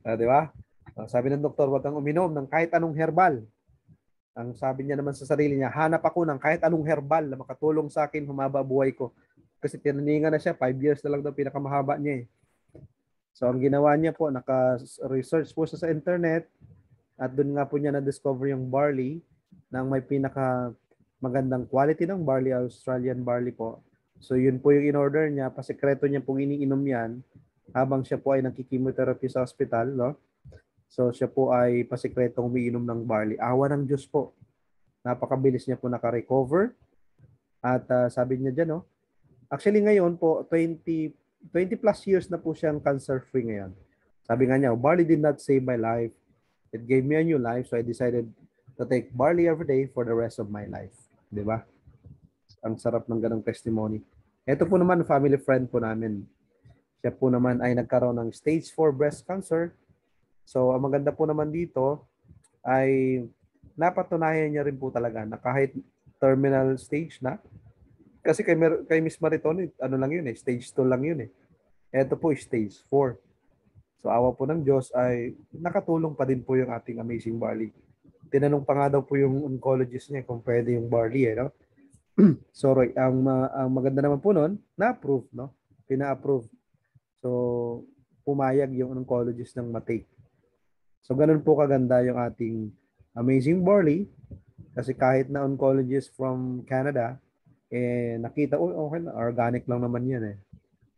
Di ba? Sabi ng doktor, huwag kang uminom ng kahit anong herbal. Ang sabi niya naman sa sarili niya, hanap ako ng kahit anong herbal na makatulong sa akin, humaba buhay ko. Kasi tinaningan na siya, 5 years na lang daw pinakamahaba niya eh. So, ang ginawa niya po, naka-research po siya sa internet at doon nga po niya na-discover yung barley na may pinaka magandang quality ng barley, Australian barley po. So yun po yung in-order niya, pasikreto niya pong iniinom yan habang siya po ay nagki-chemotherapy sa hospital, no? So siya po ay pasikretong umiinom ng barley. Awa ng Diyos po. Napakabilis niya po naka-recover. At sabi niya dyan, no? Actually ngayon po, 20 plus years na po siyang cancer-free ngayon. Sabi nga niya, barley did not save my life. It gave me a new life, so I decided to take barley every day for the rest of my life. Di ba? Ang sarap ng ganong testimony. Ito po naman, family friend po namin. Siya po naman ay nagkaroon ng stage 4 breast cancer. So, ang maganda po naman dito ay napatunayan niya rin po talaga na kahit terminal stage na, kasi kay Miss Maritoni, ano lang yun eh, stage 2 lang yun eh. Ito po stage 4. So, awa po ng Diyos ay nakatulong pa din po yung ating amazing barley. Tinanong pa nga daw po yung oncologist niya kung pwede yung barley eh, no? So, ang maganda naman po nun, na-approve, no? Pina-approve. So, pumayag yung oncologist ng matake. So, ganun po kaganda yung ating amazing barley. Kasi kahit na oncologist from Canada, nakita, okay na, organic lang naman yan eh.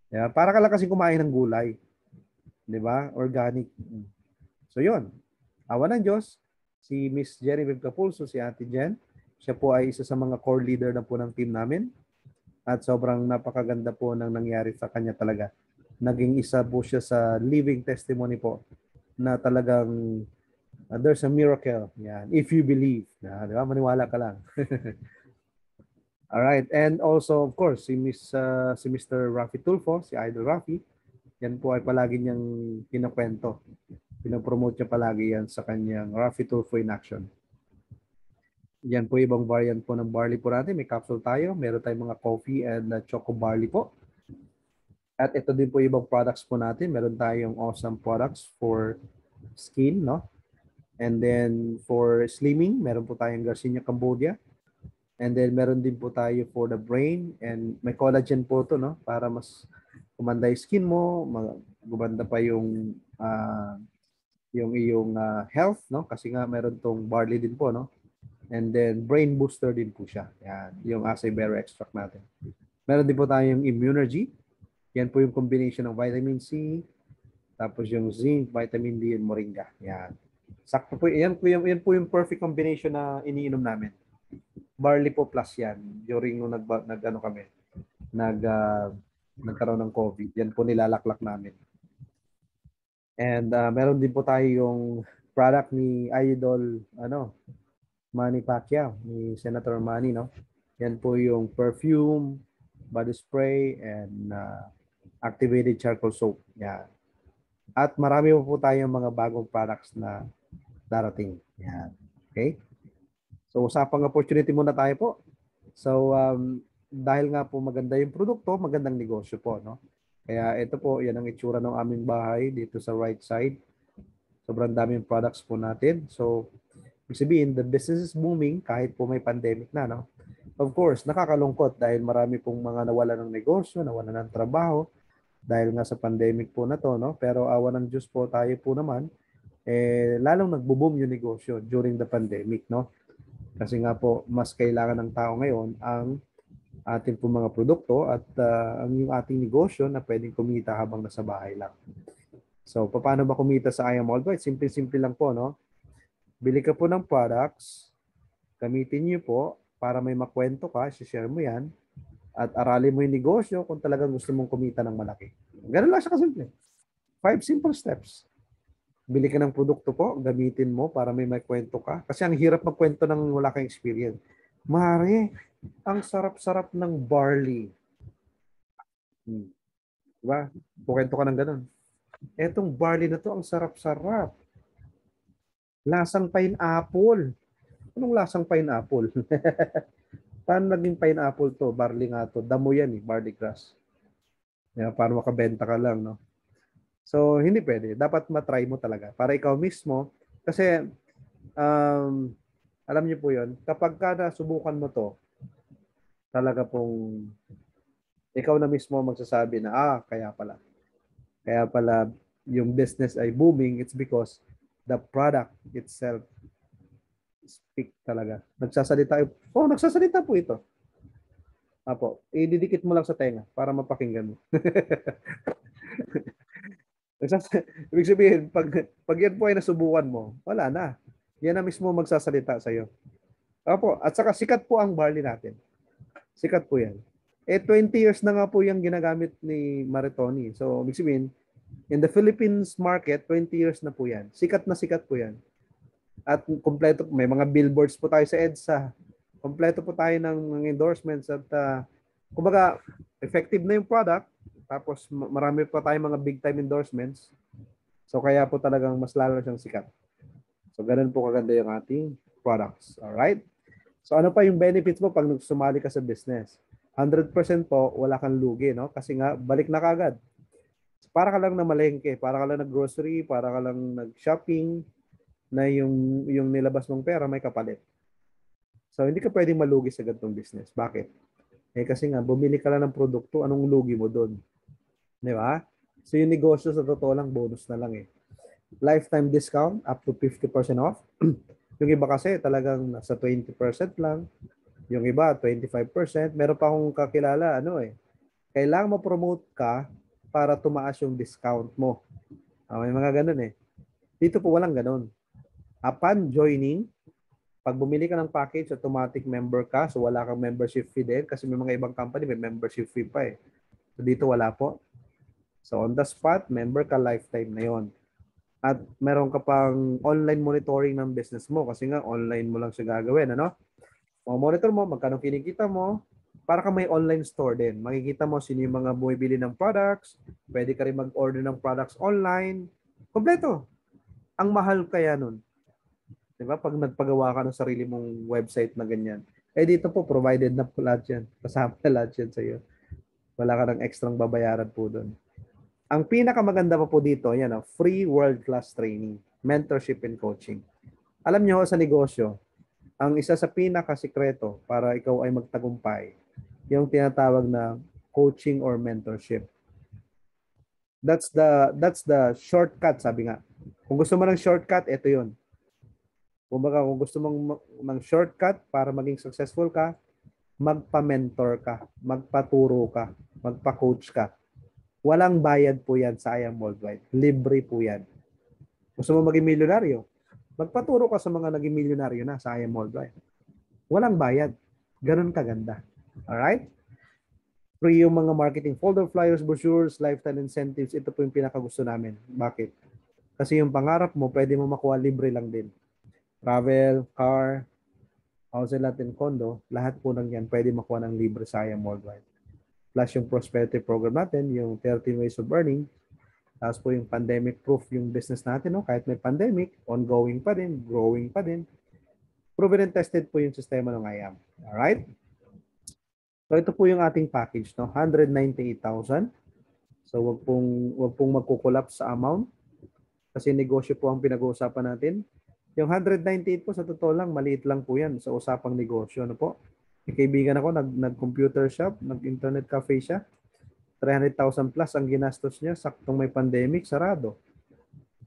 Yeah, para ka lang kasi kumain ng gulay. Di ba? Organic. So, yun. Awa ng Diyos, si Miss Genevieve Capulso, si Ate Jen, siya po ay isa sa mga core leader na po ng team namin. At sobrang napakaganda po ng nangyari sa kanya talaga. Naging isa po siya sa living testimony po na talagang there's a miracle. Yan. If you believe. Di ba? Maniwala ka lang. All right. And also, of course, si Mr. Rafi Tulfo, si Idol Rafi, yan po ay palagi niyang kinakwento. Pinopromote niya palagi yan sa kanyang Rafi Tulfo in Action. Yan po ibang variant po ng barley po natin. May capsule tayo. Meron tayong mga coffee and choco barley po. At ito din po ibang products po natin. Meron tayong awesome products for skin, no? And then for slimming, meron po tayong Garcinia Cambodia. And then meron din po tayo for the brain and may collagen po to, no? Para mas gumanda yung skin mo, gumanda pa yung iyong health, no? Kasi nga meron tong barley din po, no? And then brain booster din po siya. Yan, yung acai berry extract natin. Meron din po tayong Immunergy. Yan po yung combination ng vitamin C, tapos yung zinc, vitamin D, and moringa. Yan. Sakto po, yan po yung perfect combination na iniinom namin. Barley po plus yan during nung nagkaroon ng COVID. Yan po nilalaklak namin. And meron din po tayo yung product ni Idol Manny Pacquiao, ni Senator Manny, no? Yan po yung perfume, body spray, and activated charcoal soap. Yan. At marami po tayong mga bagong products na darating. Yan. Okay? So, usapang opportunity muna tayo po. So, dahil nga po maganda yung produkto, magandang negosyo po, no? Kaya ito po, yan ang itsura ng aming bahay dito sa right side. Sobrang daming products po natin. So, ibig sabihin, the business is booming kahit po may pandemic na, no? Of course, nakakalungkot dahil marami pong mga nawala ng negosyo, nawala ng trabaho dahil nga sa pandemic po na to, no? Pero awa ng Diyos po, tayo po naman, lalong nagbo-boom yung negosyo during the pandemic, no? Kasi nga po, mas kailangan ng tao ngayon ang ating po mga produkto at ang yung ating negosyo na pwedeng kumita habang nasa bahay lang. So, paano ba kumita sa I Am Albright? Simple-simple lang po, no? Bili ka po ng products, gamitin niyo po para may makwento ka, share mo yan, at aralin mo yung negosyo kung talagang gusto mong kumita ng malaki. Ganun lang siya kasimple. 5 simple steps. Bili ka ng produkto po, gamitin mo para may makwento ka. Kasi ang hirap magkwento ng wala kang experience. Mare, ang sarap-sarap ng barley. Diba? Bukwento ka ng ganun. Etong barley na to, ang sarap-sarap. Lasang pineapple. Anong lasang pineapple? Paano naging pineapple to? Barley nga to. Damo yan barley grass. Para makabenta ka lang, no? So, hindi pwede. Dapat matry mo talaga. Para ikaw mismo. Kasi, alam niyo po yun, kapag nasubukan mo to, talaga pong ikaw na mismo magsasabi na, kaya pala. Kaya pala yung business ay booming. It's because the product itself speak talaga. Nagsasalita po ito. Apo, ididikit mo lang sa tenga para mapakinggan mo. Ibig sabihin, pag yan po ay nasubukan mo, wala na. Yan na mismo magsasalita sa iyo. Apo, at saka sikat po ang barley natin. Sikat po yan. 20 years na nga po yung ginagamit ni Maritoni. So, ibig sabihin, in the Philippines market, 20 years na po yan. Sikat na sikat po yan. At kompleto, may mga billboards po tayo sa EDSA. Kompleto po tayo ng mga endorsements at kumbaga, effective na yung product. Tapos marami pa tayong mga big time endorsements. So kaya po talagang mas lalo siyang sikat. So ganun po kaganda yung ating products. Alright? So ano pa yung benefits mo pag sumali ka sa business? 100% po, wala kang lugi, no? Kasi nga, balik na kagad. Para ka lang na malengke, para ka lang nag-grocery, para ka lang nag-shopping, na yung nilabas mong pera may kapalit. So hindi ka pwedeng malugi sa ganitong business. Bakit? Kasi nga, bumili ka lang ng produkto, anong lugi mo doon? Di ba? So yung negosyo sa totoo lang, bonus na lang Lifetime discount up to 50% off. Yung iba kasi talagang nasa 20% lang. Yung iba, 25%. Meron pa akong kakilala, kailangan mo-promote ka para tumaas yung discount mo. May mga ganun Dito po walang ganun. Upon joining, Pag bumili ka ng package, automatic member ka. So wala kang membership fee din kasi may mga ibang company may membership fee pa eh. So dito wala po. So on the spot, member ka lifetime na yon. At meron ka pang online monitoring ng business mo kasi nga online mo lang siya gagawin, ano? Monitor mo, magkano kinikita mo, para ka may online store din. Makikita mo sino yung mga bumibili ng products, pwede ka rin mag-order ng products online. Kompleto. Ang mahal kaya nun. Diba? Pag nagpagawa ka ng sarili mong website na ganyan. Eh dito po, provided na po lahat yan. Kasama na lahat yan sa'yo. Wala ka ng extrang babayaran po doon. Ang pinakamaganda pa po dito, yan, free world-class training, mentorship and coaching. Alam nyo sa negosyo, ang isa sa pinakasikreto para ikaw ay magtagumpay, yung tinatawag na coaching or mentorship. That's the shortcut, sabi nga. Kung gusto mo ng shortcut, ito yun. Kung gusto mong ng shortcut para maging successful ka, magpa-mentor ka, magpaturo ka, magpa-coach ka. Walang bayad po yan sa I Am Worldwide. Libre po yan. Gusto mo maging milyonaryo? Magpaturo ka sa mga naging milyonaryo na sa I Am Worldwide. Walang bayad. Ganun kaganda. Alright? Free yung mga marketing folder, flyers, brochures, lifetime incentives. Ito po yung pinakagusto namin. Bakit? Kasi yung pangarap mo, pwede mo makuha libre lang din. Travel, car, house lot and condo, lahat po ng yan pwede makuha ng libre sa I Am Worldwide. Plus yung prosperity program natin, yung 13 ways of earning. Tapos po yung pandemic proof yung business natin, no? Kahit may pandemic, ongoing pa din, growing pa din. Proven and tested po yung sistema ng IAM. Alright? So ito po yung ating package, no? 198,000. So wag pong magko-collapse sa amount kasi negosyo po ang pinag-uusapan natin. Yung 198 po sa totoo lang, maliit lang po yan sa usapang negosyo, ano po? May kaibigan ako, nag-computer shop, nag-internet cafe siya. 300,000 plus ang ginastos niya, saktong may pandemic, sarado.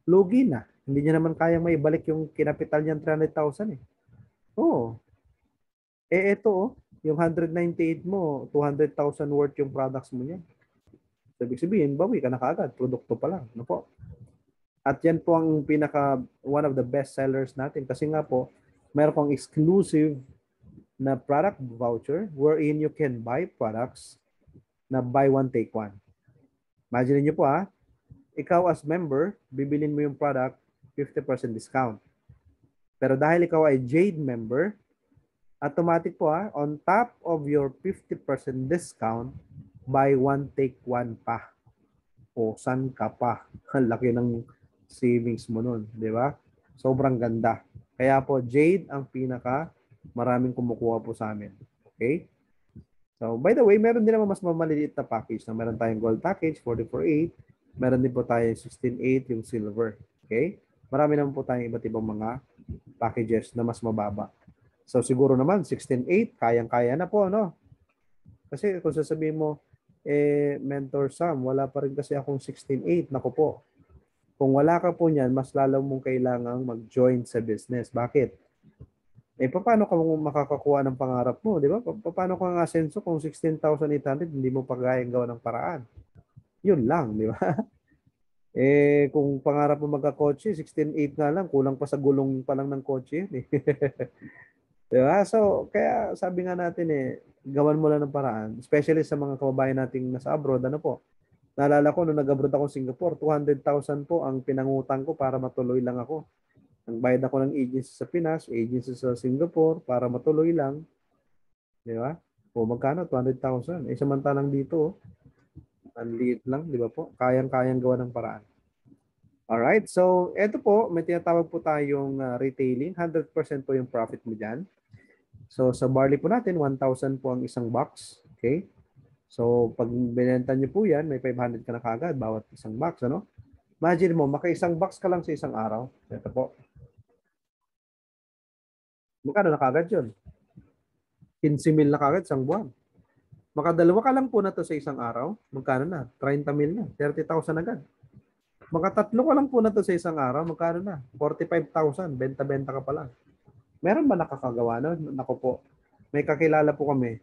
Lugi na. Hindi niya naman kayang maibalik yung kinapital niyang 300,000 eh. Oo. Eh ito, yung 198 mo, 200,000 worth yung products mo niya. So, ibig sabihin, bawi ka na kaagad. Produkto pa lang. Ano po? At yan po ang one of the best sellers natin. Kasi nga po, meron pong exclusive na product voucher wherein you can buy products na buy one, take one. Imagine niyo po ikaw as member, bibilin mo yung product, 50% discount. Pero dahil ikaw ay Jade member, automatic po on top of your 50% discount, buy one, take one pa. O san ka pa. Ang laki ng savings mo nun, di ba? Sobrang ganda. Kaya po, Jade ang pinaka maraming kumukuha po sa amin. Okay? So, by the way, meron din naman mas maliliit na package. Meron tayong gold package, 44.8. Meron din po tayong 16.8, yung silver. Okay? Marami naman po tayong iba't ibang mga packages na mas mababa. So, siguro naman, 16.8, kayang-kaya na po, no? Kasi kung sasabihin mo, Mentor Sam, wala pa rin kasi akong 16.8. Naku po. Kung wala ka po niyan, mas lalo mong kailangang mag-join sa business. Bakit? Paano ka makakakuha ng pangarap mo, di ba? Paano ka ng asenso kung 16,800 hindi mo pa kayang gawa ng paraan? Yun lang, di ba? Kung pangarap mo magka-kotse, 16.8 nga lang, kulang pa sa gulong pa lang ng kotse yun. Di ba? So, kaya sabi nga natin gawan mo lang ng paraan, especially sa mga kababayan nating nasa abroad, ano po? Naalala ko, nung nag-abroad ako sa Singapore, 200,000 po ang pinangutang ko para matuloy lang ako. Nagbayad ako ng agency sa Pinas, agency sa Singapore para matuloy lang. Di ba? O magkano? 200,000. Samantalang dito, ang liit lang, di ba po? Kayang-kayang gawa ng paraan. Alright, so eto po, may tinatawag po tayong retailing. 100% po yung profit mo dyan. So sa barley po natin, 1,000 po ang isang box. Okay? So pag binenta nyo po yan, may 500 ka na kagad bawat isang box. Ano? Imagine mo, maka-isang box ka lang sa isang araw. Ito po. Magkano na kagad yun? 15,000 na kagad isang buwan. Makadalawa ka lang po na to sa isang araw, magkano na? 30,000 na. 30,000 agad. Makatatlo ka lang po na to sa isang araw, magkano na? 45,000. Benta-benta ka pa lang. Meron ba nakakagawa na? Naku po. May kakilala po kami.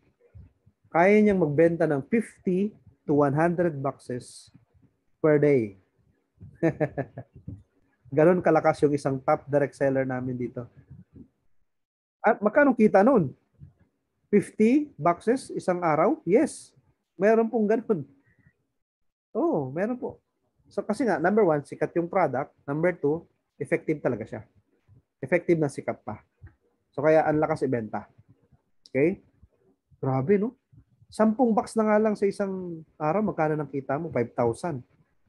Kaya niyang magbenta ng 50 to 100 boxes per day. Ganon kalakas yung isang top direct seller namin dito. At magkano kita noon? 50 boxes isang araw? Yes. Meron pong ganun. Oo, meron po. So kasi nga, number one, sikat yung product. Number two, effective talaga siya. Effective na sikat pa. So kaya ang lakas ibenta. Okay? Grabe, no? 10 box na nga lang sa isang araw, magkano nang kita mo? 5,000.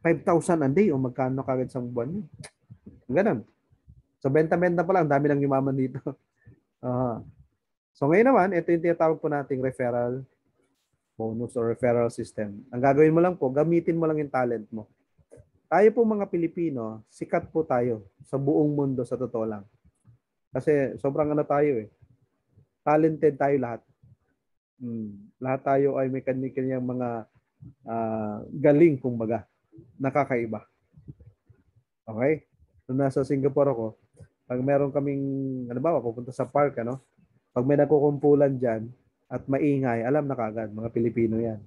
5,000 a day o magkano kagad sa buwan yun? Ganun. So benta-benta pa lang, dami lang yumaman dito. So ngayon naman, ito yung tinatawag po nating referral bonus or referral system. Ang gagawin mo lang po, gamitin mo lang yung talent mo. Tayo po mga Pilipino, sikat po tayo sa buong mundo sa totoo lang. Kasi sobrang ano tayo eh. Talented tayo lahat. Lahat tayo ay may kanya-kanyang mga galing, kumbaga. Nakakaiba. Okay? Nung nasa Singapore ako, pag meron kaming, ano ba, pupunta sa park, ano? Pag may nakukumpulan dyan at maingay, alam na kagad, mga Pilipino yan.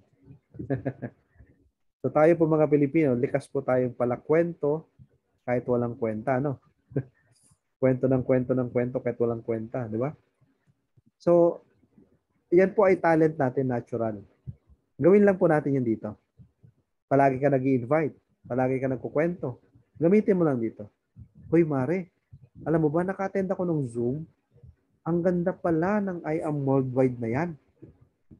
So tayo po mga Pilipino, likas po tayong palakwento kahit walang kwenta, no? Kwento ng kwento ng kwento kahit walang kwenta, di ba? So, yan po ay talent natin, natural. Gawin lang po natin yan dito. Palagi ka nag-i-invite, palagi ka nagkukwento. Gamitin mo lang dito. Hoy Mare, alam mo ba, naka-attend ako ng Zoom? Ang ganda pala ng I am worldwide na yan.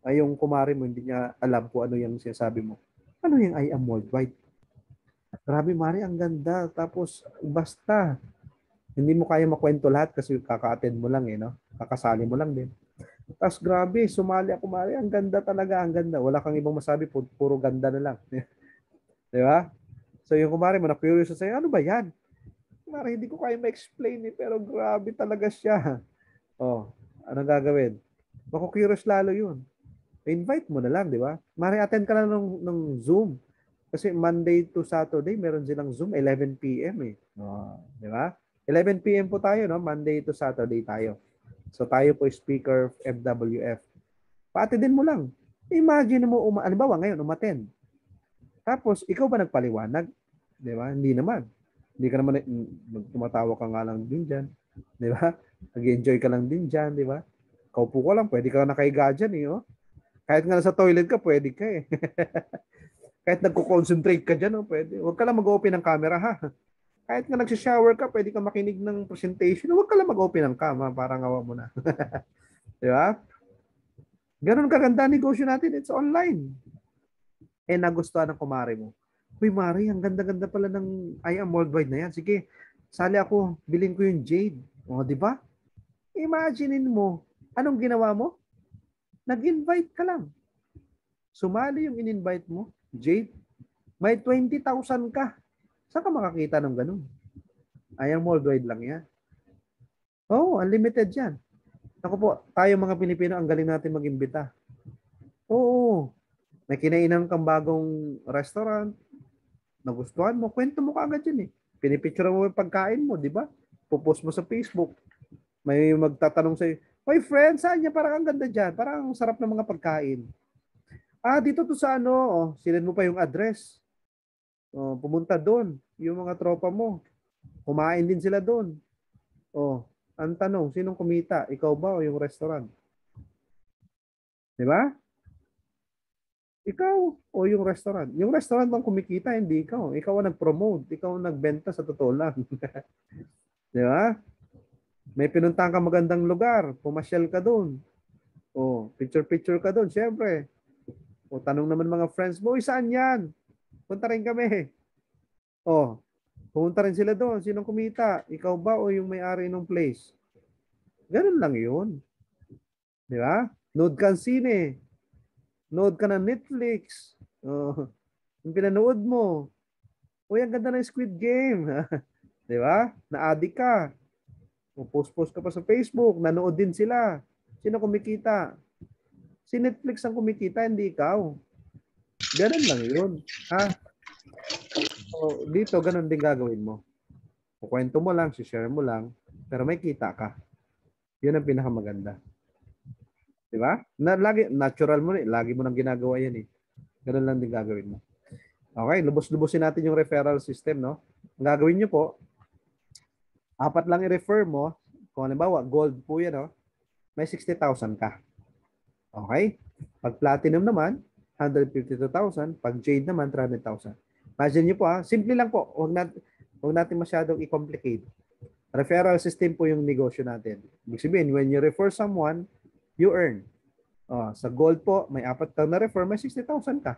Ay, yung kumare mo, hindi niya alam kung ano yung sinasabi mo. Ano yung I am worldwide? Grabe Mare, ang ganda. Tapos, basta, hindi mo kaya makwento lahat kasi kaka-attend mo lang eh, no? Kakasali mo lang din. Tapos grabe, sumali ako Mare, ang ganda talaga, ang ganda. Wala kang ibang masabi, puro ganda na lang. Di ba? So yung kumare mo, na-curious sa'yo, ano ba yan? Mare, hindi ko kaya ma-explain eh, pero grabe talaga siya. Oh, anong gagawin? Maku-curious lalo yun. Invite mo na lang, di ba? Mare, attend ka na ng Zoom. Kasi Monday to Saturday, meron silang Zoom, 11 p.m. eh. Oh, di ba? 11 p.m. po tayo, no? Monday to Saturday tayo. So tayo po speaker FWF. Pa-attendin mo lang. Imagine mo, ano ba ngayon, umattend. Tapos, ikaw ba nagpaliwanag? Di ba? Hindi naman. Hindi ka naman, tumatawa ka nga lang din dyan. Di ba? Nag-enjoy ka lang din dyan, di ba? Kaupo ka lang, pwede ka nakahiga dyan eh, oh. Kahit nga nasa toilet ka, pwede ka eh. Kahit nagko-concentrate ka dyan, oh, pwede. Huwag ka lang mag-open ng camera, ha? Kahit nga nagsishower ka, pwede ka makinig ng presentation. Huwag ka lang mag-open ng cam, parang awa mo na. Di ba? Ganun kaganda negosyo natin. It's online. Eh, nagustuhan ng kumare mo. Uy, Mari, ang ganda-ganda pala ng I am worldwide na yan. Sige, sali ako, bilhin ko yung Jade. O, di ba? Imaginein mo, anong ginawa mo? Nag-invite ka lang. Sumali yung in-invite mo, Jade. May 20,000 ka. Saan ka makakita ng ganun? I am worldwide lang yan. Oh, unlimited yan. Ako po, tayo mga Pilipino, ang galing natin mag-imbita. Oo. May kinainan kang bagong restaurant, nagustuhan mo, kwento mo kaagad yun eh. Pinipicture mo yung pagkain mo, di ba? Pupost mo sa Facebook. May magtatanong sa'yo, "Hoy friend, saan niya? Parang ang ganda dyan. Parang ang sarap ng mga pagkain." Ah, dito to sa ano. Oh, sinend mo pa yung address. Oh, pumunta doon. Yung mga tropa mo. Kumain din sila doon. Oh, ang tanong, sinong kumita? Ikaw ba o yung restaurant? Di ba? Ikaw o yung restaurant? Yung restaurant bang kumikita, hindi ikaw. Ikaw ang nag-promote. Ikaw ang nagbenta sa totoo lang. Di ba? May pinuntahan ka magandang lugar. Pumasyal ka doon. O, picture-picture ka doon. Siyempre. O, tanong naman mga friends mo, saan yan? Punta rin kami. O, pumunta rin sila doon. Sinong kumita? Ikaw ba o yung may-ari ng place? Ganun lang yun. Di ba? Nood ka ng sine. Nood ka ng Netflix. Oh, yung pinanood mo. Uy, ang ganda ng Squid Game. Di ba? Na-addict ka. Post-post ka pa sa Facebook. Nanood din sila. Sino kumikita? Si Netflix ang kumikita, hindi ikaw. Ganun lang yun. Ha? So, dito, ganun din gagawin mo. Kukwento mo lang, share mo lang, pero may kita ka. Yun ang pinakamaganda. Di ba? Lagi, natural mo, lagi mo nang ginagawa yan eh. Ganun lang din gagawin mo. Okay, lubos-lubosin natin yung referral system, no? Ang gagawin nyo po, 4 lang i-refer mo. Kung halimbawa, gold po yan, no? may 60,000 ka. Okay? Pag platinum naman, 152,000. Pag jade naman, 300,000. Imagine nyo po simple lang po. Huwag natin masyadong i-complicate. Referral system po yung negosyo natin. Ibig sabihin, when you refer someone, you earn. Sa gold po, may 4 ka na refer, may 60,000 ka.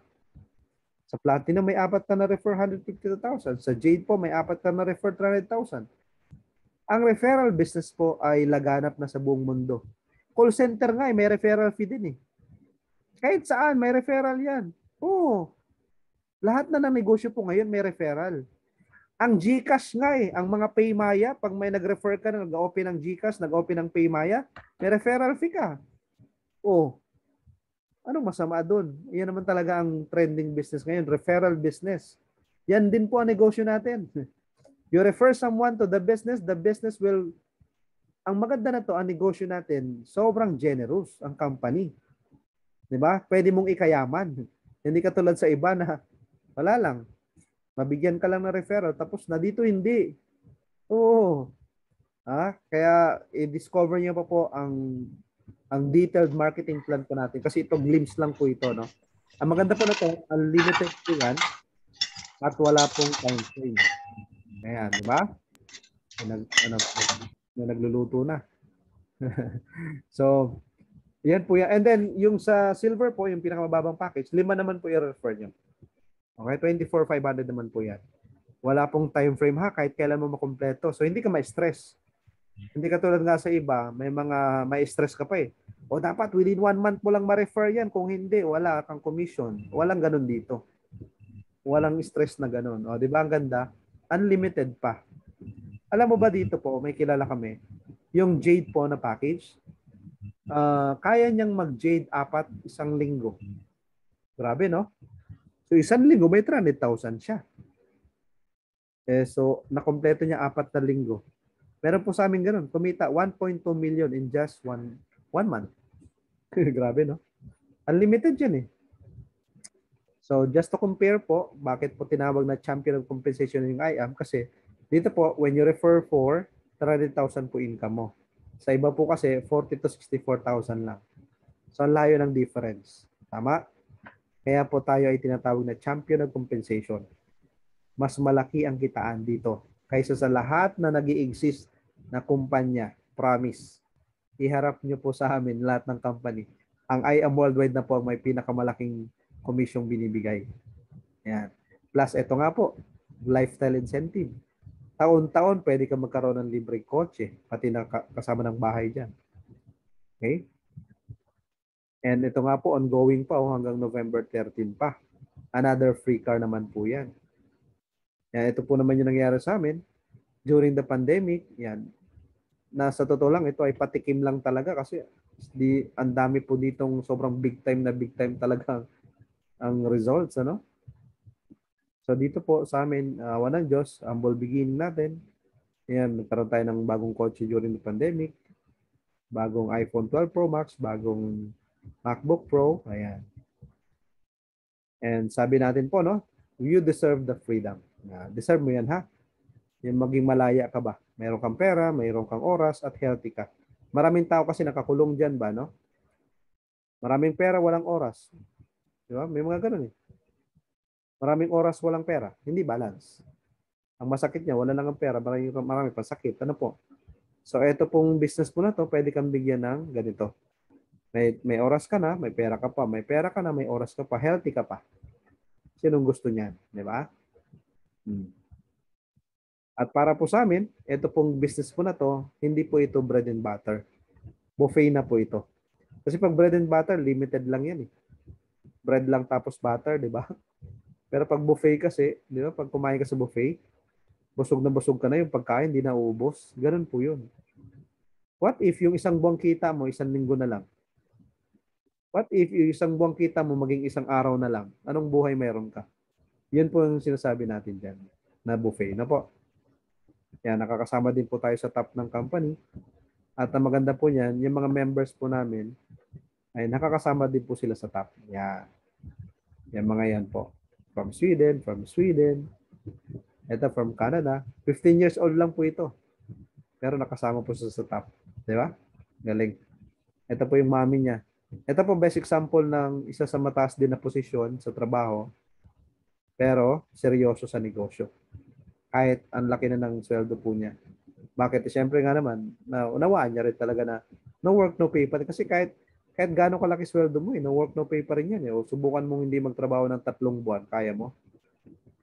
Sa platinum, may 4 ka na refer, 152,000. Sa jade po, may 4 ka na refer, 300,000. Ang referral business po ay laganap na sa buong mundo. Call center nga, may referral fee din eh. Kahit saan, may referral yan. Oo. Lahat na ng negosyo po ngayon may referral. Ang GCash nga ang mga Paymaya, pag may nag-refer ka na nag-open ng GCash, nag-open ng Paymaya, may referral fee ka. Oh, anong masama doon? Yan naman talaga ang trending business ngayon, referral business. Yan din po ang negosyo natin. You refer someone to the business will, ang maganda na to, ang negosyo natin, sobrang generous ang company. Diba? Pwede mong ikayaman. Hindi katulad sa iba na wala lang. Mabigyan ka lang ng referral tapos na dito hindi. Oo. Kaya i-discover niyo pa po ang detailed marketing plan po natin kasi ito glimpse lang po ito, no. Ang maganda po na to, unlimited po yan at wala pong time frame. Ayan, di ba? Nagluluto na. So, yan po yan. And then, yung sa silver po, yung pinakamababang package, 5 naman po i-refer nyo. Okay, 24,500 naman po yan. Wala pong time frame kahit kailan mo makumpleto. So, hindi ka ma-stress. Hindi ka tulad nga sa iba, may stress ka pa eh. O dapat within 1 month mo lang ma-refer yan. Kung hindi, wala kang commission. Walang ganun dito. Walang stress na ganun. O, di ba ang ganda? Unlimited pa. Alam mo ba dito po, may kilala kami, yung Jade po na package, kaya niyang mag-Jade 4 isang linggo. Grabe, no? So, isang linggo, may 300,000 siya. So, nakompleto niya 4 na linggo. Meron po sa amin ganun. Kumita 1.2 million in just one month. Grabe, no? Unlimited yan eh. So, just to compare po, bakit po tinawag na champion of compensation yung IAM? Kasi dito po, when you refer for, 300,000 po income mo. Sa iba po kasi, 40 to 64,000 lang. So, ang layo ng difference. Tama? Kaya po tayo ay tinatawag na champion of compensation. Mas malaki ang kitaan dito kaysa sa lahat na nag-i-exist na kumpanya. Promise. Iharap nyo po sa amin lahat ng company. Ang IAM Worldwide na po may pinakamalaking komisyong binibigay. Yan. Plus, ito nga po, lifestyle incentive. Taon-taon, pwede ka magkaroon ng libreng kotse, pati na kasama ng bahay dyan. Okay? And ito nga po, ongoing pa hanggang November 13 pa. Another free car naman po yan. Yan, ito po naman yung nangyari sa amin. During the pandemic, yan. Nasa totoo lang, ito ay patikim lang talaga kasi ang dami po ditong sobrang big time talaga ang results, ano? So dito po sa amin, awa ng Diyos, humble beginning natin. Yan, nagkaroon tayo ng bagong kotse during the pandemic. Bagong iPhone 12 Pro Max, bagong MacBook Pro, ayan. And sabi natin po, no, you deserve the freedom. Deserve mo yan, ha? Yung maging malaya ka ba? Mayroon kang pera, mayroon kang oras, at healthy ka. Maraming tao kasi nakakulong dyan ba, no? Maraming pera, walang oras. Di ba? May mga ganun eh. Maraming oras, walang pera. Hindi balance. Ang masakit niya, wala lang ang pera, marami pa sakit. Ano po? So, ito pong business mo na to, pwede kang bigyan ng ganito. May oras ka na, may pera ka pa. May pera ka na, may oras ka pa. Healthy ka pa. Sinong gusto niyan? Di ba? At para po sa amin, ito pong business po na to, hindi po ito bread and butter. Buffet na po ito. Kasi pag bread and butter, limited lang yan eh. Bread lang tapos butter, di ba? Pero pag buffet kasi, di ba? Pag kumain ka sa buffet, busog ka na yung pagkain, hindi na uubos. Ganun po yun. What if yung isang buwang kita mo, 1 linggo na lang? What if yung isang buwang kita mo maging 1 araw na lang? Anong buhay meron ka? Yun po yung sinasabi natin dyan na buffet. Na po. Yan, nakakasama din po tayo sa top ng company. At ang maganda po niyan, yung mga members po namin, ay nakakasama din po sila sa top. Yan. Yan mga yan po. From Sweden. Ito from Canada. 15 years old lang po ito. Pero nakasama po sa top. Di ba? Galing. Ito po yung mami niya. Ito po best example ng isa sa mataas din na posisyon sa trabaho, pero seryoso sa negosyo. Kahit ang laki na ng sweldo po niya. Bakit? Siyempre nga naman, unawaan niya rin talaga na no work, no pay pa rin. Kasi kahit gaano kalaki sweldo mo, no work, no pay pa rin yan. O subukan mong hindi magtrabaho ng 3 buwan, kaya mo.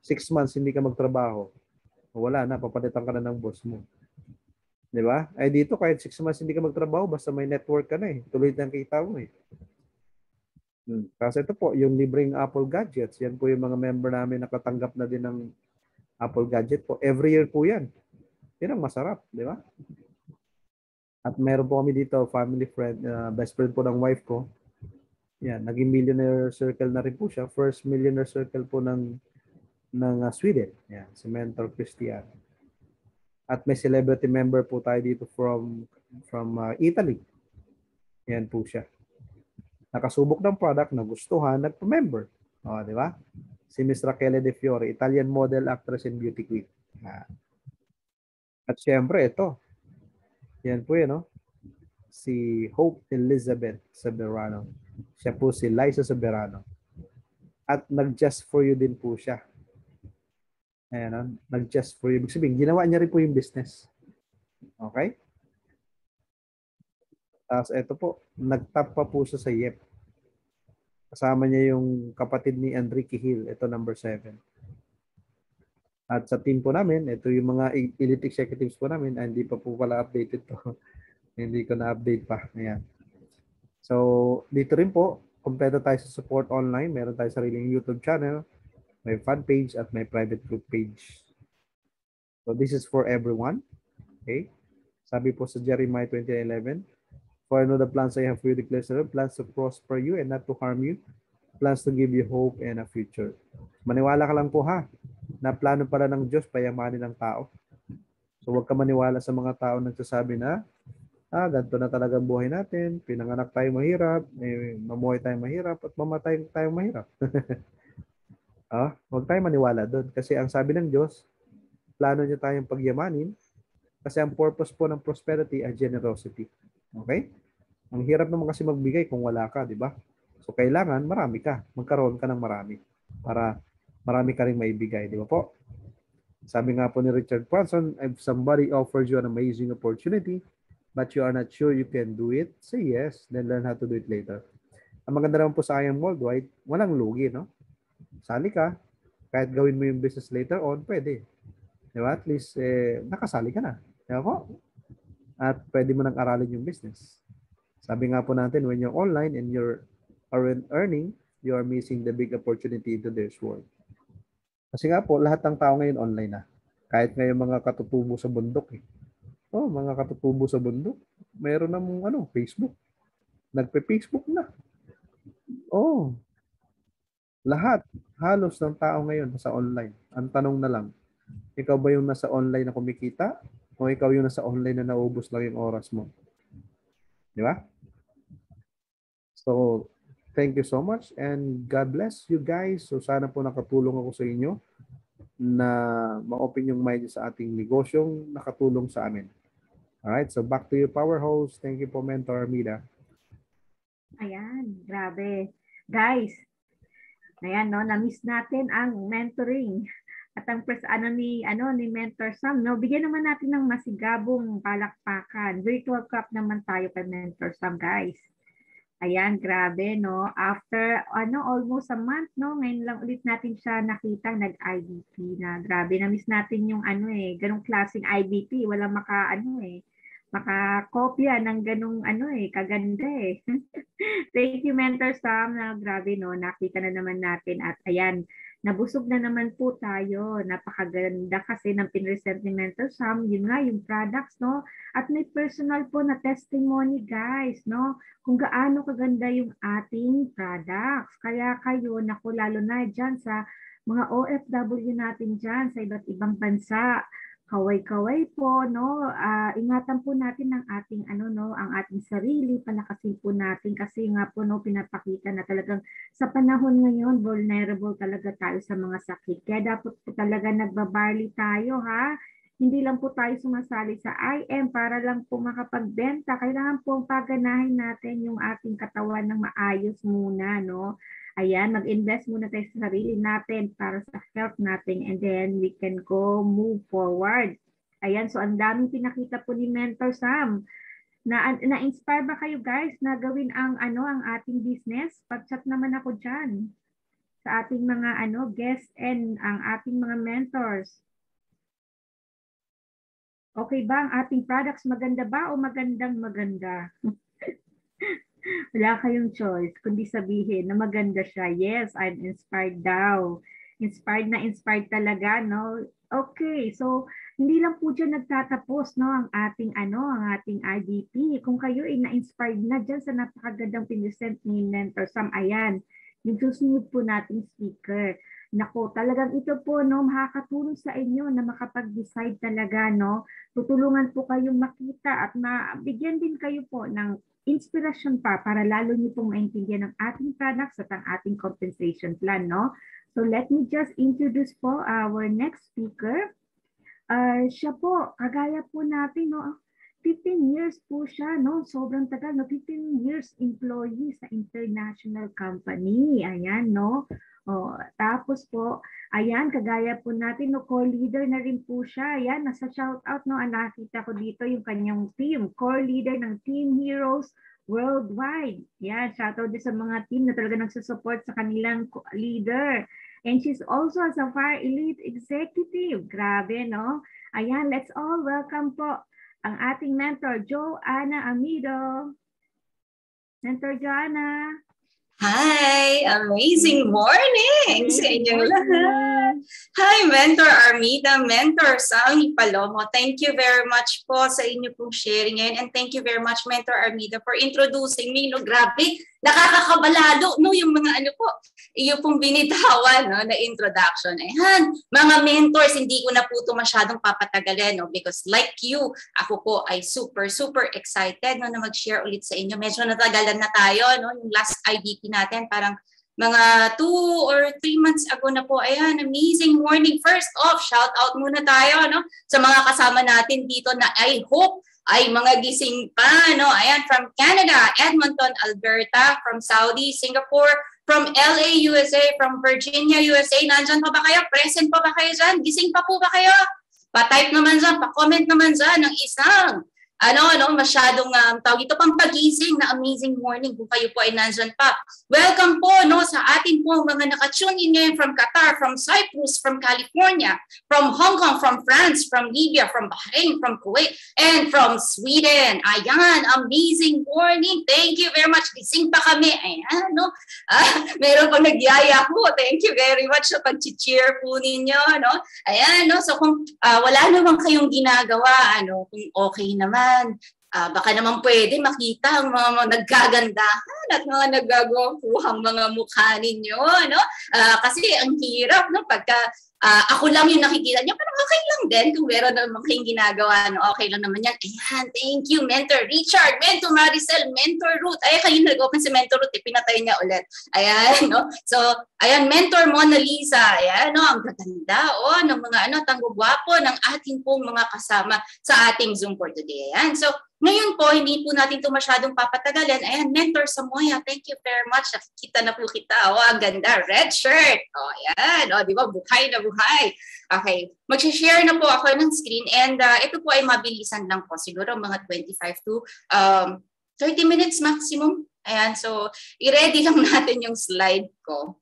6 months hindi ka magtrabaho, wala na, papalitan ka na ng boss mo. Di ba? Ay dito, kahit 6 months hindi ka magtrabaho, basta may network ka na eh. Tuloy na kita mo eh. Kasi ito po, yung libreng Apple gadgets, yan po yung mga member namin nakatanggap na din ng Apple gadget po. Every year po yan. Yan ang masarap, di ba? At meron po kami dito, family friend, best friend po ng wife ko. Yan, naging millionaire circle na rin po siya. First millionaire circle po ng Sweden. Yan, si Mentor Christian. At may celebrity member po tayo dito from Italy. Yan po siya. Nakasubok ng product, nagustuhan, nagpa-member. O, di ba? Si Miss Rachele De Fiore, Italian model, actress, and beauty queen. At syempre, ito. Yan po yun, no? Si Hope Elizabeth Soberano. Siya po si Liza Soberano. At nag-just for you din po siya. Ayan, nag-just for you. Ibig sabihin, ginawa niya rin po yung business. Okay? Tapos ito po, nag-top pa po siya sa YEP. Kasama niya yung kapatid ni Enrique Hill. Ito number 7. At sa team po namin, ito yung mga elite executives po namin. Hindi pa po pala updated to. Hindi ko na-update pa. Ayan. So, dito rin po, kompleto tayo sa support online. Meron tayo sariling YouTube channel. May fan page at may private group page. So, this is for everyone. Okay? Sabi po sa Jeremiah 20:11, for I know the plans I have for you, declares the Lord, plans to prosper you and not to harm you, plans to give you hope and a future. Maniwala ka lang po ha, na plano pala ng Diyos payamanin ng tao. So huwag ka maniwala sa mga tao nagsasabi na, ganito na talaga ang buhay natin, pinanganak tayo mahirap, mamuhay tayo mahirap, at mamatay tayo mahirap. Huwag tayo maniwala doon. Kasi ang sabi ng Diyos, plano niya tayong pagyamanin, kasi ang purpose po ng prosperity ay generosity. Okay? Ang hirap naman kasi magbigay kung wala ka, di ba? So, kailangan marami ka. Magkaroon ka ng marami para marami ka rin maibigay, di ba po? Sabi nga po ni Richard Branson, if somebody offers you an amazing opportunity, but you are not sure you can do it, say yes, then learn how to do it later. Ang maganda naman po sa IM Worldwide, walang lugi, no? Sali ka, kahit gawin mo yung business later on, pwede. Di ba? At least, nakasali ka na. Di ba po? At pwede mo nang aralin yung business. Sabi nga po natin, when you're online and you're earning, you are missing the big opportunity into this world. Kasi nga po, lahat ng tao ngayon online na. Kahit ngayon mga katutubo sa bundok. Mga katutubo sa bundok. Mayroon ng Facebook. Nagpe-Facebook na. Lahat. Halos ng tao ngayon nasa online. Ang tanong na lang, ikaw ba yung nasa online na kumikita? O ikaw yung nasa online na naubos lang yung oras mo? Di ba? So, thank you so much and God bless you guys. So, sana po nakatulong ako sa inyo na ma-open yung mind sa ating negosyong nakatulong sa amin. Alright, so back to you, Power Host. Thank you po, Mentor Armida. Ayan, grabe. Guys, ayan, no, na-miss natin ang mentoring. At ang ni Mentor Sam, no, bigyan naman natin ng masigabong palakpakan. Virtual cup naman tayo kay Mentor Sam, guys. Ayan, grabe, no? After, almost a month, no? Ngayon lang ulit natin siya nakita nag-IBP na. Grabe, na-miss natin yung ganong klaseng IBP. Walang makakopya ng ganong kaganda eh. Thank you, Mentor Sam. Na grabe, no? Nakita na naman natin. At ayan, nabusog na naman po tayo. Napakaganda kasi ng pinresent ni Mentor Sam. Yun nga, yung products, no? At may personal po na testimony, guys, no? Kung gaano kaganda yung ating products. Kaya kayo, naku, lalo na dyan sa mga OFW natin dyan sa iba't ibang bansa, kaway-kaway po, no? Ingatan po natin ang ating ang ating sarili, palakasin po natin kasi nga po no pinapakita na talagang sa panahon ngayon vulnerable talaga tayo sa mga sakit. Kaya dapat po talaga nagbabarley tayo ha. hindi lang po tayo sumasali sa IM para lang po makapagbenta. Kailangan po paganahin natin yung ating katawan ng maayos muna, no? Ayan, mag-invest muna tayo sa sarili natin para sa health natin and then we can go move forward. Ayan, so ang daming pinakita po ni Mentor Sam. Na-inspire ba kayo guys na gawin ang ating business? Pag-chat naman ako diyan sa ating mga guests and ang ating mga mentors. Okay ba ang ating products? Maganda ba o magandang maganda? Wala kayong choice kundi sabihin na maganda siya. Yes, I'm inspired daw. Inspired talaga, no? Okay, so hindi lang po dyan nagtatapos, no, ang ating IDP. Kung kayo ay na-inspired na dyan sa napakagandang pinisent ni Mentor Sam, ayan, yung susunod po nating speaker. Nako, talagang ito po, no, makakatulong sa inyo na makapag-decide talaga, no. Tutulungan po kayong makita at mabigyan din kayo po ng inspiration pa para lalo niyo pong maintindihan ang ating products at ang ating compensation plan, no. So let me just introduce po our next speaker. Siya po, kagaya po natin, no, 15 years po siya, no, sobrang tagal, no, 15 years employee sa international company. Ayan, no. Tapos po, ayan, kagaya po natin, no, core leader na rin po siya. Ayan, nasa shout out, no, nakita ko dito yung kanyang team, core leader ng Team Heroes Worldwide. Ayan, shout out din sa mga team na talaga nagsusupport sa kanilang leader. And she's also a Sapphire Elite Executive. Grabe, no? Ayan, let's all welcome po ang ating mentor, Joanna Amido. Mentor Joanna. Hi! Amazing morning sa inyong lahat! Hi, Mentor Armida, Mentor Sally Palomo. Thank you very much po sa inyo pong sharing ngayon. And thank you very much, Mentor Armida, for introducing me. No, grabe, nakakakabalado, no, yung mga iyo pong binitawan, no, na introduction. Ayan, mga mentors, hindi ko na po ito masyadong papatagalin, no, because like you, ako po ay super excited, no, na mag-share ulit sa inyo. Medyo natagalan na tayo, no, yung last IDP natin, parang mga 2 or 3 months ago na po. Ayan, amazing morning. First off, shout out muna tayo, no, sa mga kasama natin dito na I hope ay mga gising pa, no. Ayan, from Canada, Edmonton, Alberta, from Saudi, Singapore, from LA, USA, from Virginia, USA. Nandyan pa ba kayo? Present pa ba kayo dyan? Gising pa po ba kayo? Pa-type naman dyan, pa-comment naman dyan ng isang masyadong tawag ito pang pagising na amazing morning kung kayo po ay nandyan pa. Welcome po, no, sa atin po mga naka-tune in ngayon from Qatar, from Cyprus, from California, from Hong Kong, from France, from Libya, from Bahrain, from Kuwait, and from Sweden. Ayan, amazing morning. Thank you very much. Gising pa kami. Ayan, no. Meron pang nagyaya po. Thank you very much sa pag-cheer po ninyo, no. Ayan, no. So kung wala naman kayong ginagawa, kung okay naman, baka naman pwede makita ang mga nagkagandahan at mga nagagwapuhang mga mukha ninyo, no? Kasi ang hirap, no? Pagka ako lang yung nakikita niyo, pero okay lang din kung meron naman kayong ginagawa, no? Okay lang naman yan. Ayan, thank you, Mentor Richard, Mentor Maricel, Mentor Ruth. Ay, kayo nag-open si Mentor Ruth, pinatay niya ulit. Ayan, no? So, ayan, Mentor Mona Lisa. Ayan, no? Ang gaganda, ng mga tanggugwapo ng ating pong mga kasama sa ating Zoom for today. Ayan, so, ngayon po, hindi po natin ito masyadong papatagalin. Ayan, Mentor Samoya, thank you very much. Nakikita na po kita. Ang ganda. Red shirt. Ayan. Di ba? Buhay na buhay. Okay. Mag-share na po ako ng screen. And ito po ay mabilisan lang po. Siguro mga 25 to 30 minutes maximum. Ayan. So, i-ready lang natin yung slide ko.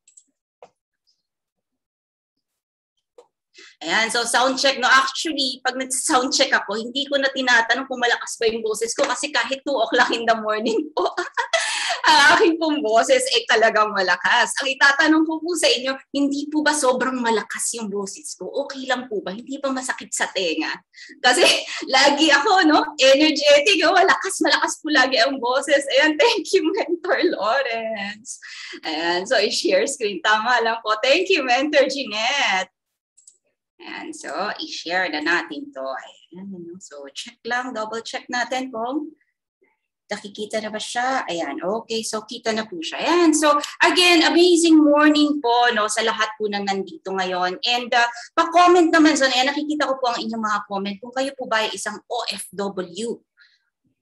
Ayan, so sound check. No, actually, pag nag-sound check ako, hindi ko na tinatanong kung malakas ba yung boses ko kasi kahit 2 o'clock in the morning po, ang aking pong boses ay talagang malakas. Ang itatanong ko po sa inyo, hindi po ba sobrang malakas yung boses ko? Okay lang po ba? Hindi ba masakit sa tenga? Kasi lagi ako, no, energetic, malakas po lagi ang boses. Ayan, thank you, Mentor Lawrence. Ayan, so i-share screen. Tama lang po. Thank you, Mentor Jeanette. Ayan, so i-share na natin to. Ayan, so check lang, double check natin kung Nakikita na ba siya? Ayan, okay. So, kita na po siya. Ayan. So, again, amazing morning po no, sa lahat po nang nandito ngayon. And pa-comment naman. So, ayan, nakikita ko po ang inyong mga comment. Kung kayo po ba ay isang OFW.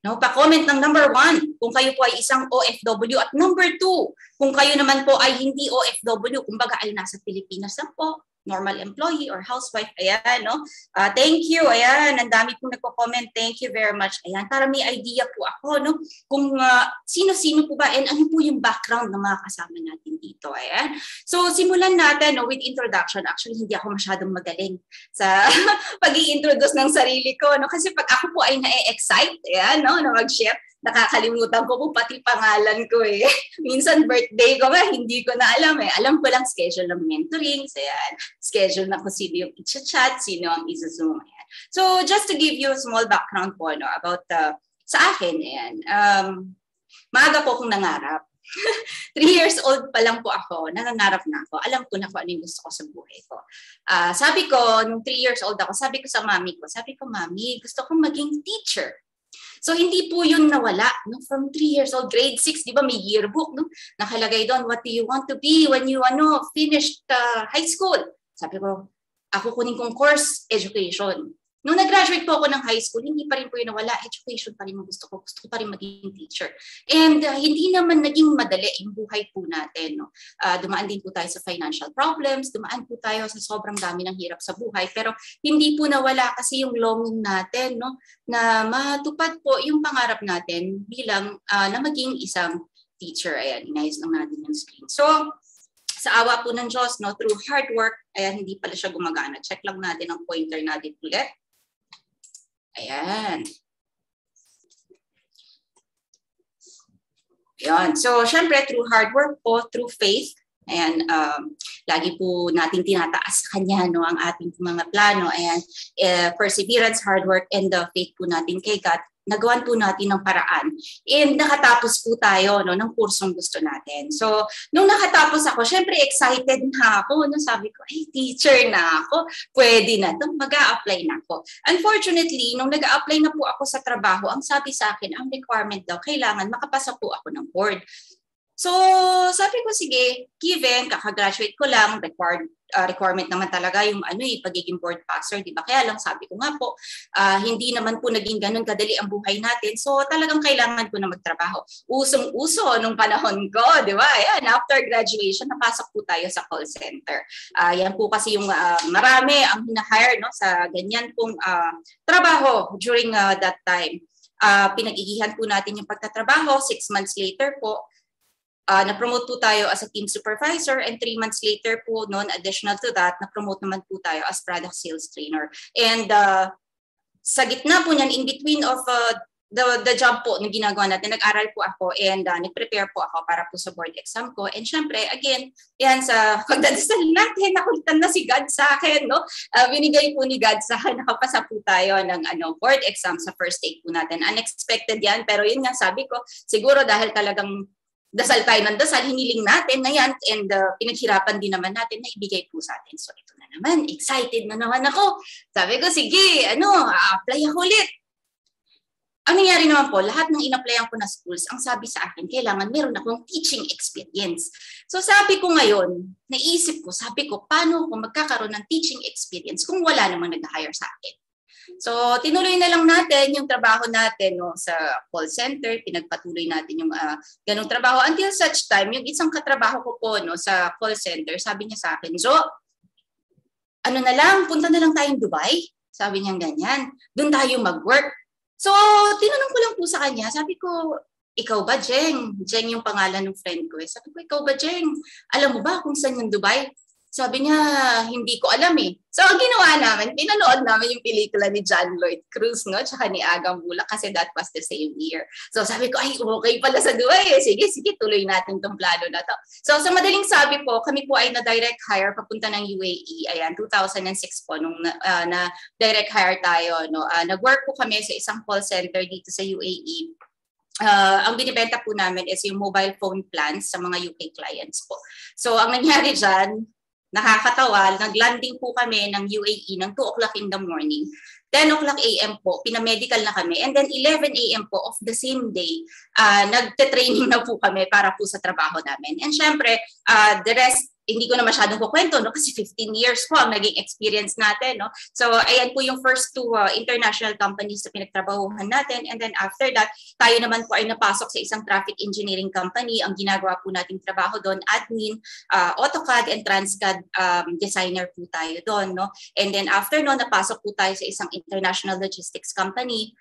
No, pa-comment ng number 1 kung kayo po ay isang OFW. At number 2, kung kayo naman po ay hindi OFW, kumbaga ay nasa Pilipinas lang po, normal employee or housewife. Ayan, no? Thank you. Ayan, ang dami pong nagko-comment. Thank you very much. Ayan, para may idea po ako, no? Kung sino-sino po ba and ano po yung background ng mga kasama natin dito. Ayan. So, simulan natin no, with introduction. Actually, hindi ako masyadong magaling sa pag-i-introduce ng sarili ko, no? Kasi pag ako po ay na-excite, ayan, no, na mag-share, nakakalimutan ko po pati pangalan ko eh. Minsan birthday ko nga, hindi ko na alam eh. Alam ko lang schedule ng mentoring, so yan. Schedule na kung sino yung i-chat, sino ang i-zoom. Ayan. So just to give you a small background po no, about sa akin, ayan. Maaga po akong nangarap. 3 years old pa lang po ako, nangangarap na ako. Alam ko na kung ano yung gusto ko sa buhay ko. Sabi ko, nung 3 years old ako, sabi ko sa mami ko, Mami, gusto kong maging teacher. So, hindi po yun nawala. No? From 3 years old, grade 6, di ba may yearbook, no? Nakalagay doon, what do you want to be when you finished high school? Sabi ko, ako kunin kong course, education. Nung nag-graduate po ako ng high school, hindi pa rin po yun nawala. Education pa rin ang gusto ko. Gusto ko pa rin maging teacher. And hindi naman naging madali yung buhay po natin. No? Dumaan din po tayo sa financial problems. Dumaan po tayo sa sobrang dami ng hirap sa buhay. Pero hindi po nawala kasi yung longing natin no? Na matupad po yung pangarap natin bilang na maging isang teacher. Ayan, inayos lang natin yung screen. So, sa awa po ng Diyos, no, through hard work, ayan, hindi pala siya gumagana. Check lang natin ang pointer natin ulit. Ayan. Ayan. So, syempre, through hard work po, through faith, ayan, lagi po natin tinataas sa Kanya no, ang ating mga plano. Ayan, perseverance, hard work, and the faith po natin kay God. Nagawan po natin ng paraan. And nakatapos po tayo no, ng kursong gusto natin. So, nung nakatapos ako, syempre excited na ako. No, sabi ko, ay, teacher na ako. Pwede na ito. Mag-a-apply na ako. Unfortunately, nung nag-a-apply na po ako sa trabaho, ang sabi sa akin, ang requirement daw, kailangan makapasa po ako ng board. So, sabi ko, sige, given, kakagraduate ko lang, requirement naman talaga yung pagiging board passer, di ba? Kaya lang sabi ko nga po, hindi naman po naging ganun kadali ang buhay natin. So, talagang kailangan ko na magtrabaho. Usong-uso nung panahon ko, di ba? Ayan, after graduation, napasok po tayo sa call center. Yan po kasi yung marami ang hina-hire no, sa ganyan pong trabaho during that time. Pinag-igihan po natin yung pagtatrabaho. 6 months later po, na-promote po tayo as a team supervisor and 3 months later po, additional to that, na-promote naman po tayo as product sales trainer. And sa gitna po niyan, in between of the job po na ginagawa natin, nag-aral po ako and nag-prepare po ako para po sa board exam ko. And syempre, again, yan sa pagdadasal natin, nakulitan na si God sa akin, no? Binigay po ni God sa akin, nakapasa po tayo ng board exam sa first take po natin. Unexpected yan, pero yun nga sabi ko, siguro dahil talagang dasal tayo ng dasal, hiniling natin na yan and pinaghirapan din naman natin na ibigay po sa atin. So ito na naman, excited na naman ako. Sabi ko, sige, apply ako ulit. Ang nangyari naman po, lahat ng in-applyan ko na schools, ang sabi sa akin, kailangan meron akong teaching experience. So sabi ko ngayon, naisip ko, sabi ko, paano ako magkakaroon ng teaching experience kung wala namang nag-hire sa akin? So, tinuloy na lang natin yung trabaho natin no, sa call center. Pinagpatuloy natin yung ganong trabaho. Until such time, yung isang katrabaho ko po no, sa call center, sabi niya sa akin, So, punta na lang tayong Dubai. Sabi niya ganyan. Doon tayo mag-work. So, tinanong ko lang po sa kanya. Sabi ko, ikaw ba, Jeng? Jeng yung pangalan ng friend ko. Sabi ko, ikaw ba, Jeng? Alam mo ba kung saan yung Dubai? Sabi niya, hindi ko alam eh. So, ang ginawa namin, pinanood namin yung pelikula ni John Lloyd Cruz, no? Tsaka ni Agang Bulak kasi that was the same year. So, sabi ko, ay, okay pala sa Dubai eh. Sige, tuloy natin tong plano na to. So, sa madaling sabi po, kami po ay na-direct hire papunta ng UAE. Ayan, 2006 po, nung na-direct hire tayo. No? Nag-work po kami sa isang call center dito sa UAE. Ang binibenta po namin is yung mobile phone plans sa mga UK clients po. So, ang nangyari dyan, nakakatawa, nag-landing po kami ng UAE ng 2 o'clock in the morning. 10 o'clock a.m. po, pinamedical na kami. And then 11 a.m. po of the same day, nagte-training na po kami para po sa trabaho namin. And syempre, the rest, hindi ko na masyadong kukwento, no? Kasi 15 years po ang naging experience natin. No? So, ayan po yung first two international companies na pinagtrabahuhan natin. And then after that, tayo naman po ay napasok sa isang traffic engineering company. Ang ginagawa po nating trabaho doon, admin, AutoCAD and TransCAD designer po tayo doon. No? And then after no, napasok po tayo sa isang international logistics company.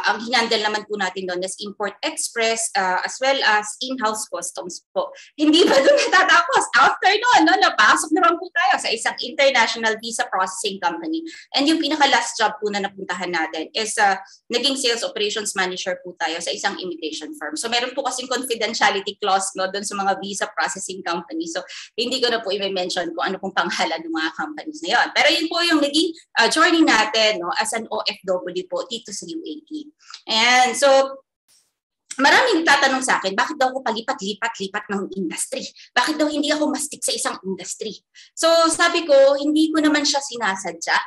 Ang hinandle naman po natin doon is import-express as well as in-house customs po. Hindi ba doon natatapos? After noon, no, napasok naman po tayo sa isang international visa processing company. And yung pinaka-last job po na napuntahan natin is naging sales operations manager po tayo sa isang immigration firm. So meron po kasing confidentiality clause no, doon sa mga visa processing company. So hindi ko na po i-mention kung ano pong panghalan ng mga companies na yun. Pero yun po yung naging journey natin no, as an OFW po dito sa UAE. And so, maraming tatanong sa akin, bakit daw ako palipat-lipat ng industry? Bakit daw hindi ako mastik sa isang industry? So, sabi ko, hindi ko naman siya sinasadya.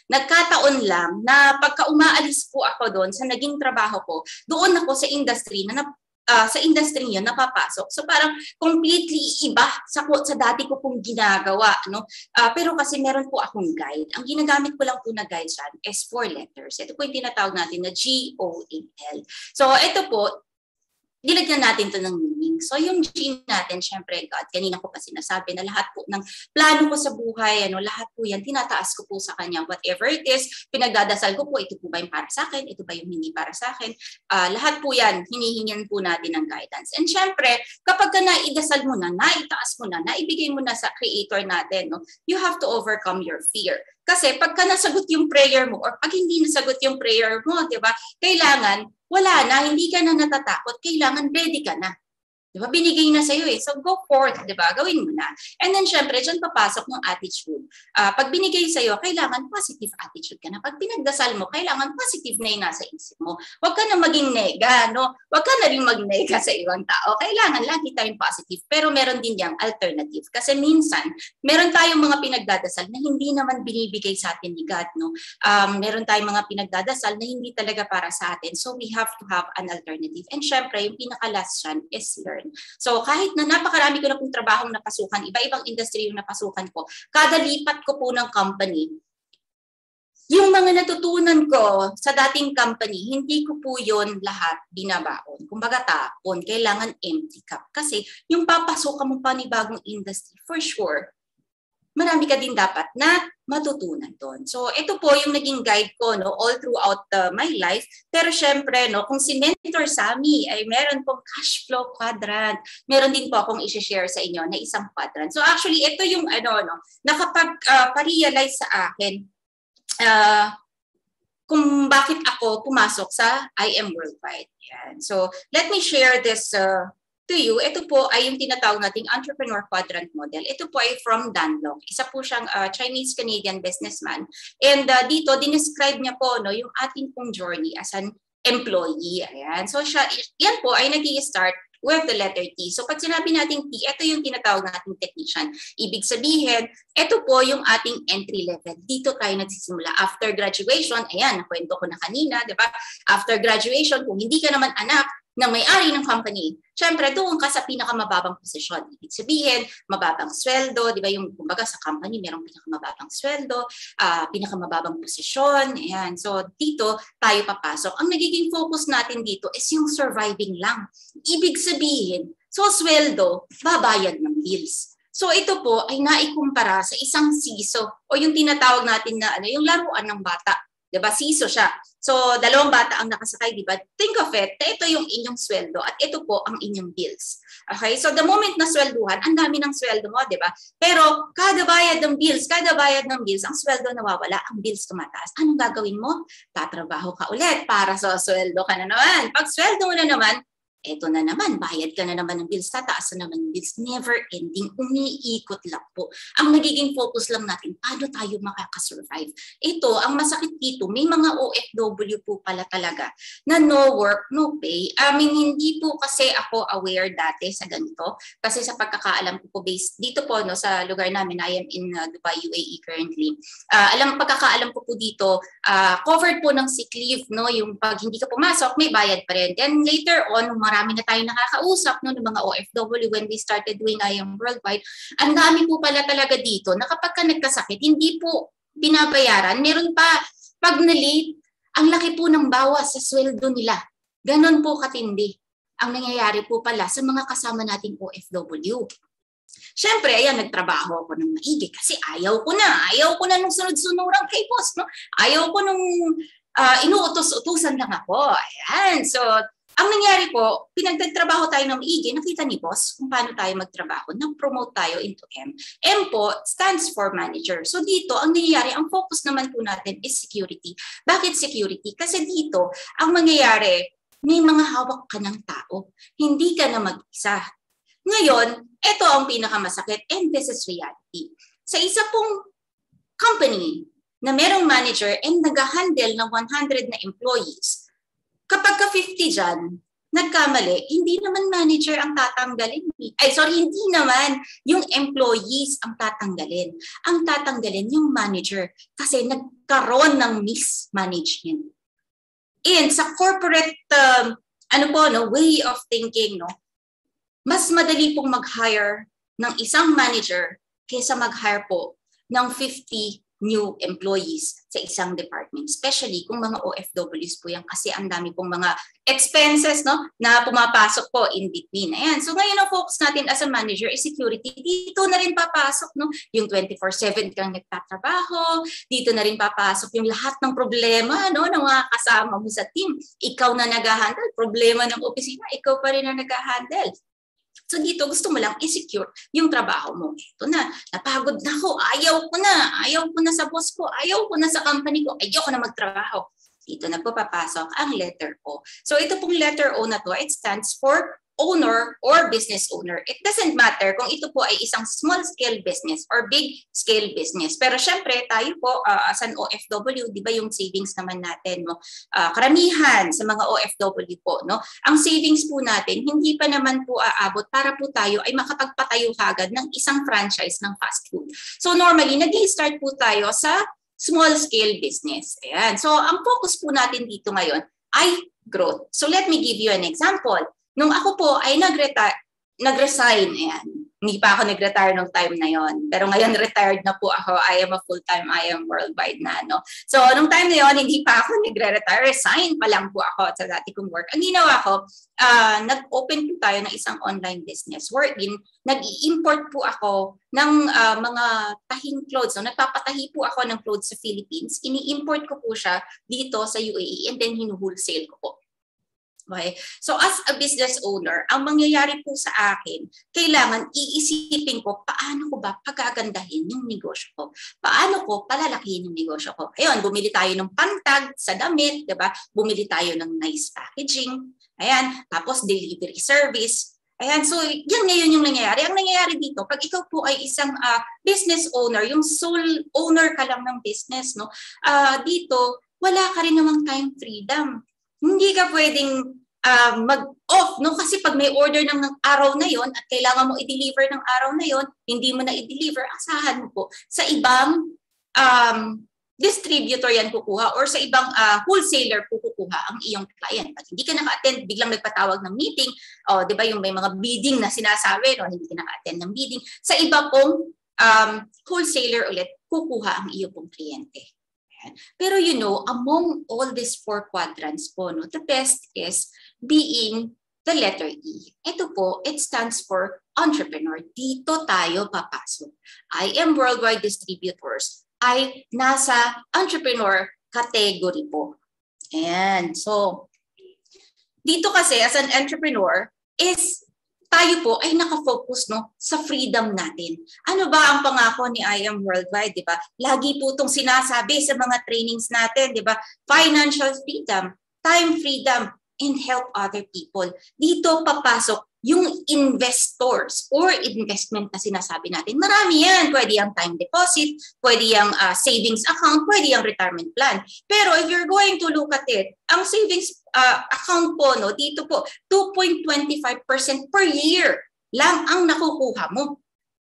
Nagkataon lang na pagka umaalis po ako doon sa naging trabaho ko, doon ako sa industry na sa industry yun napapasok. So parang completely iba sa dati ko pong ginagawa. No? Pero kasi meron po akong guide. Ang ginagamit ko lang po na guide dyan is 4 letters. Ito po yung tinatawag natin na GOAL. So ito po, dilagyan natin to ng meaning. So yung G natin, syempre God, kanina ko pa sinasabi na lahat po ng plano ko sa buhay, lahat po yan, tinataas ko po sa Kanya. Whatever it is, pinagdadasal ko po, ito po ba yung para sa akin, ito ba yung hindi para sa akin. Lahat po yan, hinihingan po natin ng guidance. And syempre, kapag ka naidasal mo na, naitaas mo na, naibigay mo na sa Creator natin, no, you have to overcome your fear. Kasi pagka nasagot yung prayer mo or pag hindi nasagot yung prayer mo, di ba, kailangan wala na, hindi ka na natatakot, kailangan ready ka na. Diba? Binigay na sa'yo eh. So go forth, diba? Gawin mo na. And then syempre, dyan papasok ng attitude. Pag binigay sa'yo, kailangan positive attitude ka na. Pag pinagdasal mo, kailangan positive na yung nasa isip mo. Huwag ka na maging nega, no? Huwag ka na rin mag-nega sa ibang tao. Kailangan lagi tayong positive. Pero meron din yung alternative. Kasi minsan, meron tayong mga pinagdadasal na hindi naman binibigay sa atin ni God, no? Meron tayong mga pinagdadasal na hindi talaga para sa atin. So we have to have an alternative. And syempre, yung pinaka-last dyan is learn. So kahit na napakarami ko na pong trabahong napasukan, iba-ibang industry yung napasukan ko, kada lipat ko po ng company, yung mga natutunan ko sa dating company, hindi ko po yun lahat binabaon. Kumbaga tapon, kailangan empty cup. Kasi yung papasukan mo pa ni bagong industry, for sure, marami ka din dapat na matutunan doon. So ito po yung naging guide ko no, all throughout my life. Pero syempre, no, kung si Mentor Sammy ay meron pong cash flow quadrant, meron din po akong i-share sa inyo na isang quadrant. So actually, ito yung nakapag-realize sa akin kung bakit ako pumasok sa IM Worldwide. Yan. So let me share this to you. Ito po ay yung tinatawag nating Entrepreneur Quadrant Model. Ito po ay from Dan Lok. Isa po siyang Chinese-Canadian businessman. And dito, dinescribe niya po no, yung ating pong journey as an employee. Ayan. So yan po ay nag-i-start with the letter T. So pag sinabi natin T, ito yung tinatawag nating technician. Ibig sabihin, ito po yung ating entry level. Dito tayo nagsisimula. After graduation, ayan, nakwento ko na kanina, di ba? After graduation, kung hindi ka naman anak ng may-ari ng company, syempre doon ka sa pinakamababang posisyon. Ibig sabihin, mababang sweldo, di ba yung kumbaga sa company merong pinakamababang sweldo, pinakamababang posisyon, ayan. So dito tayo papasok. Ang nagiging focus natin dito is yung surviving lang. Ibig sabihin, so sweldo, babayad ng bills. So ito po ay naikumpara sa isang siso o yung tinatawag natin na yung laruan ng bata. Diba? Siso siya. So, dalawang bata ang nakasakay, diba? Think of it, ito yung inyong sweldo at ito po ang inyong bills. Okay? So, the moment na swelduhan, ang dami ng sweldo mo, diba? Pero, kada bayad ng bills, ang sweldo nawawala, ang bills tumataas. Anong gagawin mo? Tatrabaho ka ulit para sa sweldo ka na naman. Pag sweldo mo na naman, Eto na naman, bayad ka na naman ng bills, tataas na naman ng bills, never ending, umiikot lang po. Ang nagiging focus lang natin, paano tayo makakasurvive? Ito, ang masakit dito, may mga OFW po pala talaga na no work, no pay. Hindi po kasi ako aware dati sa ganito, kasi sa pagkakaalam ko po, based dito po no, sa lugar namin, I am in Dubai, UAE currently. Pagkakaalam ko po dito, covered po ng sick leave, no, yung pag hindi ka pumasok, may bayad pa rin. Then later on, marami na tayong nakakausap no, ng mga OFW when we started doing I Am Worldwide. Ang dami po pala talaga dito na kapag ka nagkasakit, hindi po binabayaran. Meron pa, pag na-late, ang laki po ng bawas sa sweldo nila. Ganon po katindi ang nangyayari po pala sa mga kasama nating OFW. Siyempre, ayan, nagtrabaho ako ng maigi kasi ayaw ko na nung sunod-sunurang kay boss. No? Ayaw ko nung inuutos-utusan lang ako. Ayan, so ang nangyari po, pinagtatrabaho tayo ng maigi, nakita ni boss kung paano tayo magtrabaho, nag-promote tayo into M. M po stands for manager. So dito, ang nangyayari, ang focus naman po natin is security. Bakit security? Kasi dito, ang mangyayari, may mga hawak ka ng tao. Hindi ka na mag-isa. Ngayon, ito ang pinakamasakit and this is reality. Sa isa pong company na merong manager and nag-handle ng 100 na employees, kapag ka 50 dyan, nagkamali, hindi naman manager ang tatanggalin. Hindi naman yung employees ang tatanggalin. Ang tatanggalin yung manager kasi nagkaroon ng mismanagement. And sa corporate way of thinking, no, mas madali pong mag-hire ng isang manager kaysa mag-hire po ng 50 new employees sa isang department, especially kung mga OFWs po yan kasi ang dami pong mga expenses no, na pumapasok po in between. Ayan. So ngayon ang focus natin as a manager is security. Dito na rin papasok no, yung 24/7 kang nagtatrabaho, dito na rin papasok yung lahat ng problema no, ng mga kasama mo sa team. Ikaw na nag-handle, problema ng opisina, ikaw pa rin na nag-handle. So dito gusto mo lang i-secure yung trabaho mo. Ito na, napagod na ako, ayaw ko na sa boss ko, ayaw ko na sa company ko, ayaw ko na magtrabaho. Dito na po papasok ang letter O. So ito pong letter O na to, it stands for owner or business owner. It doesn't matter kung ito po ay isang small scale business or big scale business. Pero syempre tayo po as an OFW, di ba yung savings naman natin, no? Karamihan sa mga OFW po, no? Ang savings po natin hindi pa naman po aabot para po tayo ay makapagpatayo kagad ng isang franchise ng fast food. So normally, nag-i-start po tayo sa small scale business. Ayan. So ang focus po natin dito ngayon ay growth. So let me give you an example. Nung ako po ay nag-resign, ayan. Hindi pa ako nag-retire nung time na yon. Pero ngayon retired na po ako. I am a full-time, I am worldwide na. No? So nung time na yon, hindi pa ako nagre-retire. Resign pa lang po ako sa dati kong work. Ang ginawa ko, nag-open po tayo ng isang online business wherein nag-i-import po ako ng mga tahing clothes. So, nagpapatahi po ako ng clothes sa Philippines. Ini-import ko po siya dito sa UAE and then hinuwholesale ko po. Okay. So as a business owner, ang mangyayari po sa akin, kailangan iisipin ko paano ko ba pagagandahin yung negosyo ko? Paano ko palalakihin yung negosyo ko? Ayun, bumili tayo ng pantag sa damit, 'di ba? Bumili tayo ng nice packaging. Ayan, tapos delivery service. Ayan, so yan ngayon yung nangyayari. Ang nangyayari dito, pag ikaw po ay isang business owner, yung sole owner ka lang ng business, no? Dito, wala ka rin namang time freedom. Hindi ka pwedeng mag-off, no? Kasi pag may order ng araw na yon at kailangan mo i-deliver ng araw na yon, hindi mo na i-deliver, asahan mo po sa ibang distributor yan kukuha or sa ibang wholesaler po kukuha ang iyong client. Pag hindi ka naka-attend, biglang nagpatawag ng meeting, di ba yung may mga bidding na sinasabi, no? Hindi ka naka-attend ng bidding, sa iba pong wholesaler ulit kukuha ang iyong pong kliyente. Pero you know, among all these 4 quadrants po, no, the best is being the letter E. Ito po, it stands for entrepreneur. Dito tayo papasok. I Am Worldwide Distributors ay nasa entrepreneur category po. And so, dito kasi as an entrepreneur is tayo po ay nakafocus no, sa freedom natin. Ano ba ang pangako ni I Am Worldwide, di ba? Lagi po itong sinasabi sa mga trainings natin, di ba? Financial freedom, time freedom, and help other people. Dito papasok yung investors or investment na sinasabi natin. Marami yan. Pwede yung time deposit, pwede yung savings account, pwede yung retirement plan. Pero if you're going to look at it, ang savings account po, no, dito po, 2.25% per year lang ang nakukuha mo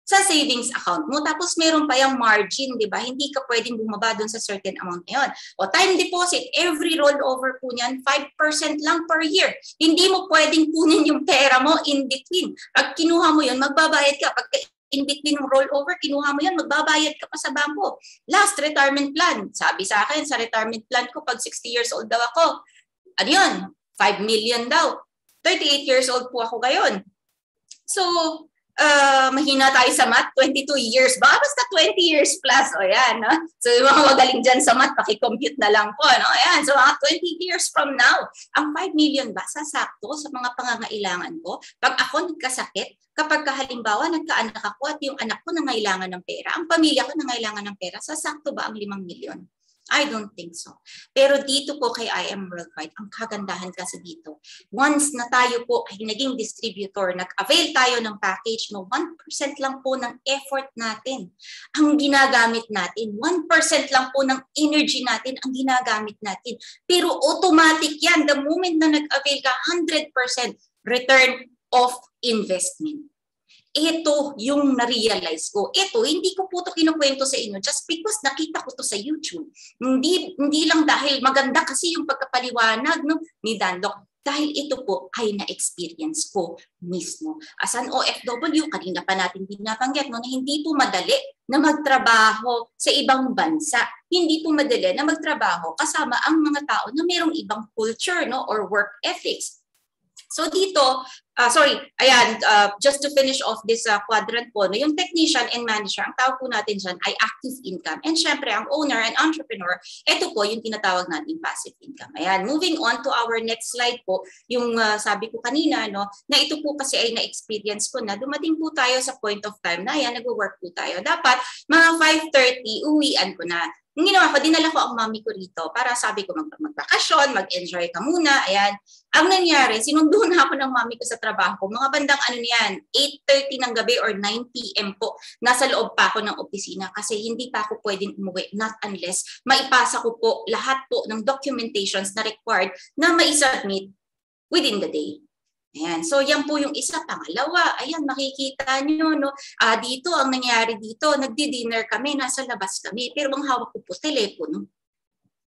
sa savings account mo. Tapos meron pa yung margin, di ba? Hindi ka pwedeng bumaba doon sa certain amount na yun. O time deposit, every rollover po niyan, 5% lang per year. Hindi mo pwedeng kunin yung pera mo in between. Pag kinuha mo yun, magbabayad ka. Pag in between yung rollover, kinuha mo yun, magbabayad ka pa sa bangko. Last, retirement plan. Sabi sa akin, sa retirement plan ko, pag 60 years old daw ako, ano yun? 5 million daw. 38 years old po ako ngayon. So, mahina tayo sa math, 22 years. Baka basta 20 years plus. O yan, no? So yung mga magaling dyan sa math, pakicompute na lang po. No? Ayan, so mga 20 years from now, ang 5 million ba sasakto sa mga pangangailangan ko? Pag ako nagkasakit, kapag halimbawa nagkaanak ako at yung anak ko nangailangan ng pera, ang pamilya ko nangailangan ng pera, sasakto ba ang 5 million? I don't think so. Pero dito po kay I Am Worldwide, ang kagandahan kasi dito, once na tayo po ay naging distributor, nag-avail tayo ng package, no, 1% lang po ng effort natin ang ginagamit natin. 1% lang po ng energy natin ang ginagamit natin. Pero automatic yan. The moment na nag-avail ka, 100% return of investment. Ito yung na-realize ko. Ito, hindi ko po ito kinukwento sa inyo just because nakita ko to sa YouTube. Hindi lang dahil maganda kasi yung pagkapaliwanag, no, ni Dan Doc. Dahil ito po ay na-experience ko mismo. As an OFW, kanina pa natin binabanggit, no, na hindi po madali na magtrabaho sa ibang bansa. Hindi po madali na magtrabaho kasama ang mga tao na mayroong ibang culture, no, or work ethics. So dito, just to finish off this quadrant po, no, yung technician and manager, ang tawag po natin dyan ay active income. And syempre, ang owner and entrepreneur, ito po yung tinatawag natin passive income. Ayan, moving on to our next slide po, yung sabi ko kanina, no, na ito po kasi ay na-experience ko na dumating po tayo sa point of time na ayan, nag-work po tayo. Dapat mga 5:30, uwian ko na. Yung ginawa ko, dinala ko ang mami ko rito para sabi ko magbakasyon, mag-enjoy ka muna. Ayan. Ang nangyari, sinundo na ako ng mami ko sa trabaho. Mga bandang ano niyan, 8:30 ng gabi or 9 p.m. po. Nasa loob pa ako ng opisina kasi hindi pa ako pwedeng umuwi, not unless maipasa ko po lahat po ng documentations na required na ma-submit within the day. Ayan. So, yan po yung isa. Pangalawa, ayan, makikita nyo, no? Dito, ang nangyari dito, nagdi-dinner kami, nasa labas kami, pero ang hawak ko po, telepono.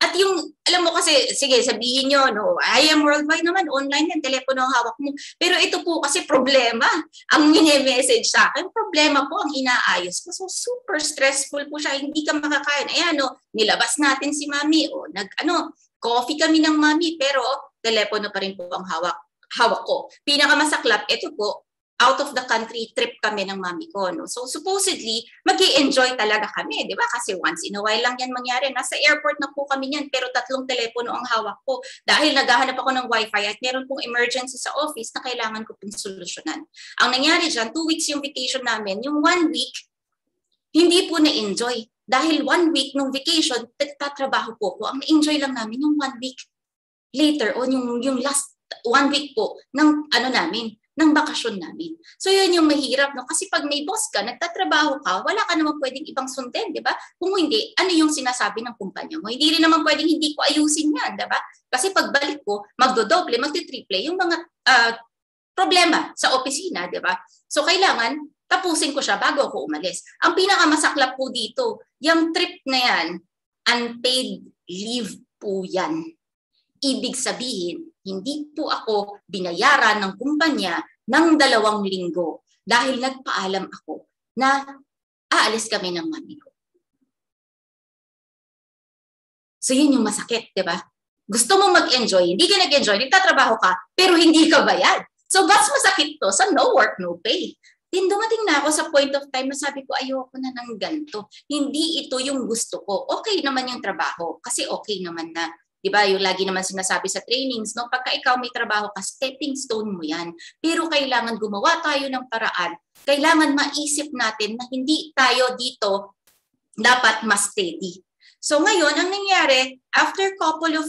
At yung, alam mo kasi, sige, sabihin nyo, no, I Am Worldwide naman, online yan, telepono ang hawak mo. Pero ito po kasi problema. Ang mini-message sa akin, problema po ang inaayos ko. So, super stressful po siya, hindi ka makakain. Ayan, no, nilabas natin si mami, o coffee kami ng mami, pero telepono pa rin po ang hawak ko. Pinakamasaklap, ito po, out of the country trip kami ng mami ko. No? So supposedly, mag-i-enjoy talaga kami, di ba? Kasi once in a while lang yan mangyari. Nasa airport na po kami niyan, pero 3 telepono ang hawak ko. Dahil naghahanap ako ng wifi at meron pong emergency sa office na kailangan ko pong solusyonan. Ang nangyari dyan, 2 weeks yung vacation namin. Yung 1 week, hindi po na-enjoy. Dahil 1 week nung vacation, tatrabaho po ko. Ang na-enjoy lang namin yung 1 week later, o yung last 1 week po ng ng bakasyon namin. So yun yung mahirap, no? Kasi pag may boss ka, nagtatrabaho ka, wala ka naman pwedeng ibang sundin, di ba? Kung hindi, ano yung sinasabi ng kumpanya mo? Hindi rin naman pwedeng hindi ko ayusin yan, di ba? Kasi pagbalik ko, magdodoble, magtitriple yung mga problema sa opisina, di ba? So kailangan tapusin ko siya bago ako umalis. Ang pinakamasaklap po dito, yung trip na yan, unpaid leave po yan. Ibig sabihin, hindi po ako binayaran ng kumpanya ng 2 linggo dahil nagpaalam ako na aalis kami ng mami ko. So yun yung masakit, di ba? Gusto mo mag-enjoy, hindi ka nag-enjoy, nagtatrabaho ka, pero hindi ka bayad. So mas masakit to sa no work, no pay. Then dumating na ako sa point of time na sabi ko, ayoko na ng ganito. Hindi ito yung gusto ko. Okay naman yung trabaho kasi okay naman na. Diba, yung lagi naman sinasabi sa trainings, no? Pagka ikaw may trabaho ka, stepping stone mo yan. Pero kailangan gumawa tayo ng paraan. Kailangan maisip natin na hindi tayo dito dapat mas steady. So ngayon, ang nangyari, after couple of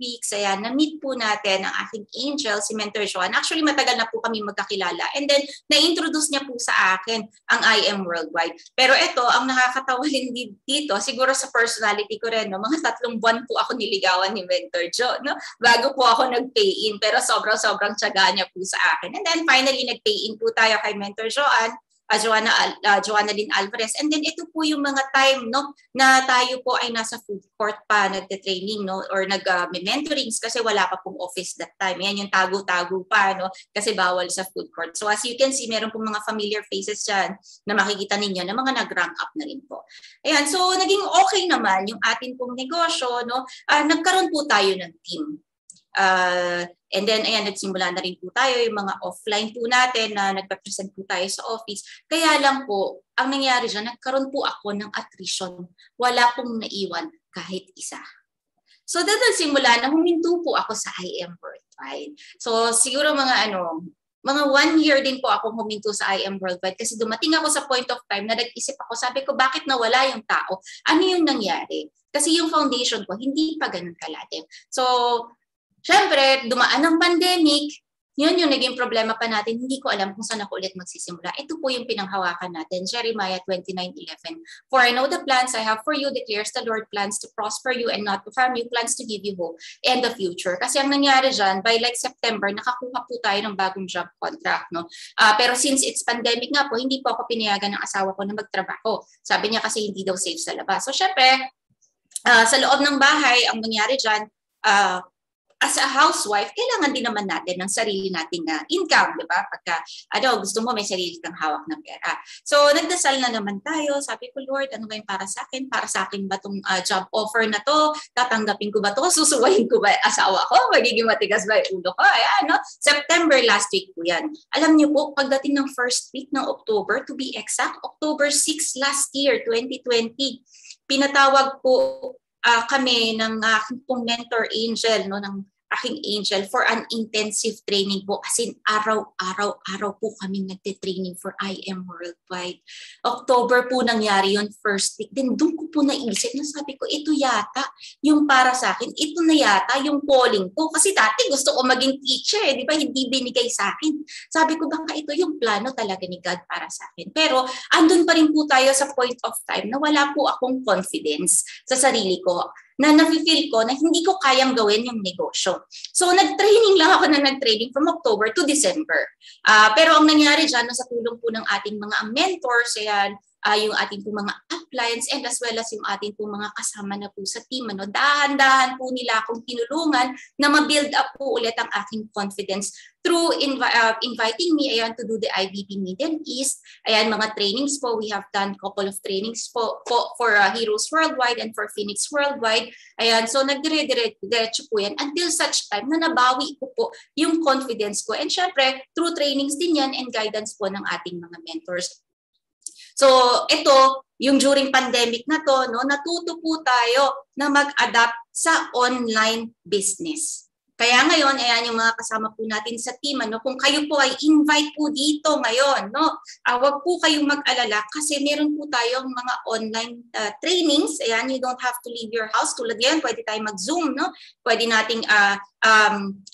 weeks, ayan, na-meet po natin ang aking angel, si Mentor Joan. Actually, matagal na po kami magkakilala. And then, na-introduce niya po sa akin ang I Am Worldwide. Pero ito, ang nakakatawa din dito, siguro sa personality ko rin, no, mga 3 buwan po ako niligawan ni Mentor Jo, no, bago po ako nag-pay-in. Pero sobrang tiyaga niya po sa akin. And then, finally, nag-pay-in po tayo kay Mentor Joan. Joanna Lynn Alvarez. And then ito po yung mga time, no, na tayo po ay nasa food court pa, nagte-training, no, or nag-mentorings kasi wala pa pong office that time. Yan yung tago-tago pa, no, kasi bawal sa food court. So as you can see, meron pong mga familiar faces dyan na makikita ninyo na mga nag-rank up na rin po. Ayan, so naging okay naman yung atin pong negosyo, no. Nagkaroon po tayo ng team. And then, ayan, nagsimula na rin po tayo yung mga offline po natin na nagpa-present po tayo sa office. Kaya lang po, ang nangyari dyan, nagkaroon po ako ng attrition. Wala pong naiwan kahit isa. So, dahil simula na huminto po ako sa I Am Worldwide. So, siguro mga 1 year din po ako huminto sa I Am Worldwide kasi dumating ako sa point of time na nag-isip ako, sabi ko, bakit nawala yung tao? Ano yung nangyari? Kasi yung foundation ko, hindi pa ganun kalalim. So, syempre, dumaan ng pandemic, yun yung naging problema pa natin. Hindi ko alam kung saan ako ulit magsisimula. Ito po yung pinanghawakan natin, Jeremiah 29:11. For I know the plans I have for you, declares the Lord, plans to prosper you and not to harm you, plans to give you hope and the future. Kasi ang nangyari dyan, by like September, nakakuha po tayo ng bagong job contract. No? Pero since it's pandemic nga po, hindi po ako pinayagan ng asawa ko na magtrabaho. Sabi niya kasi hindi daw safe sa labas. So syempre, sa loob ng bahay, ang nangyari dyan, as a housewife, kailangan din naman natin ng sarili nating income, di ba? Pagka, gusto mo may sarili kang hawak na pera. So, nagdasal na naman tayo. Sabi ko, Lord, ano ba yung para sa akin? Para sa akin ba itong job offer na to? Tatanggapin ko ba to? Susuwayin ko ba asawa ko? Magiging matigas ba yung ulo ko? Ayan, no? September last week po yan. Alam niyo po, pagdating ng first week ng October, to be exact, October 6 last year, 2020, pinatawag po kami ng aking pong mentor angel, no, ng aking angel for an intensive training po. As in, araw-araw po kami nagte-training for I Am Worldwide. October po nangyari yun, first week. Then doon ko po naisip na sabi ko, ito yata yung para sa akin. Ito na yata yung calling ko. Kasi dati gusto ko maging teacher, di ba? Hindi binigay sa akin. Sabi ko, baka ito yung plano talaga ni God para sa akin. Pero andun pa rin po tayo sa point of time na wala po akong confidence sa sarili ko, na nafe-feel ko na hindi ko kayang gawin yung negosyo. So, nag-training lang ako from October to December. Pero ang nangyari dyan, sa tulong po ng ating mga mentors, ayan, yung ating po mga uplines and as well as yung ating po mga kasama na po sa team. Dahan-dahan po nila akong tinulungan na ma-build up po ulit ang aking confidence through inviting me to do the IBP Middle East. Ayan, mga trainings po. We have done couple of trainings for Heroes Worldwide and for Phoenix Worldwide. Ayan, so nagdire-diretso po yan until such time na nabawi ko po yung confidence ko. And syempre, through trainings din yan and guidance po ng ating mga mentors. So, ito, yung during pandemic na to, no, natuto po tayo na mag-adapt sa online business. Kaya ngayon, ayan yung mga kasama po natin sa team, kung kayo po ay invite po dito ngayon, no, wag po kayong mag-alala kasi meron po tayong mga online trainings. Ayan, you don't have to leave your house. Tulad yan, pwede tayo mag-Zoom, no? Pwede nating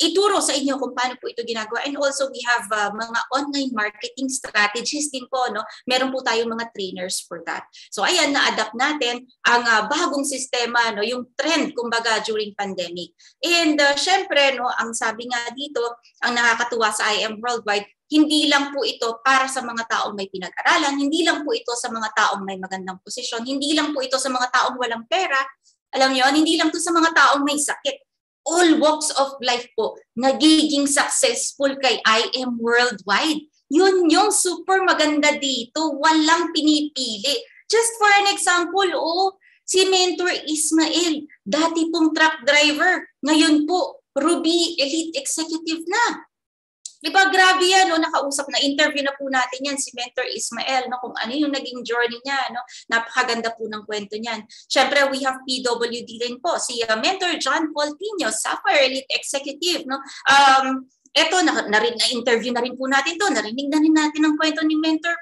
ituro sa inyo kung paano po ito ginagawa. And also, we have mga online marketing strategies din po, no? Meron po tayong mga trainers for that. So, ayan, na-adapt natin ang bagong sistema, no? Yung trend, kumbaga, during pandemic. And syempre, no, ang sabi nga dito, ang nakakatuwa sa I Am Worldwide, hindi lang po ito para sa mga taong may pinag-aralan, hindi lang po ito sa mga taong may magandang posisyon, hindi lang po ito sa mga taong walang pera, alam niyo, hindi lang to sa mga taong may sakit. All walks of life po nagiging successful kay I Am Worldwide. Yun yung super maganda dito, walang pinipili. Just for an example, si Mentor Ismael, dati pong truck driver, ngayon po Ruby Elite Executive na. Diba, grabe yan, no? Nakausap na, interview na po natin yan, si Mentor Ismael, no? Kung ano yung naging journey niya, no? Napakaganda po ng kwento niyan. Siyempre, we have PWD din po, si Mentor John Paul Pino, Sapphire Elite Executive, no? Eto, na-interview na rin po natin to. Narinig na rin natin ang kwento ni Mentor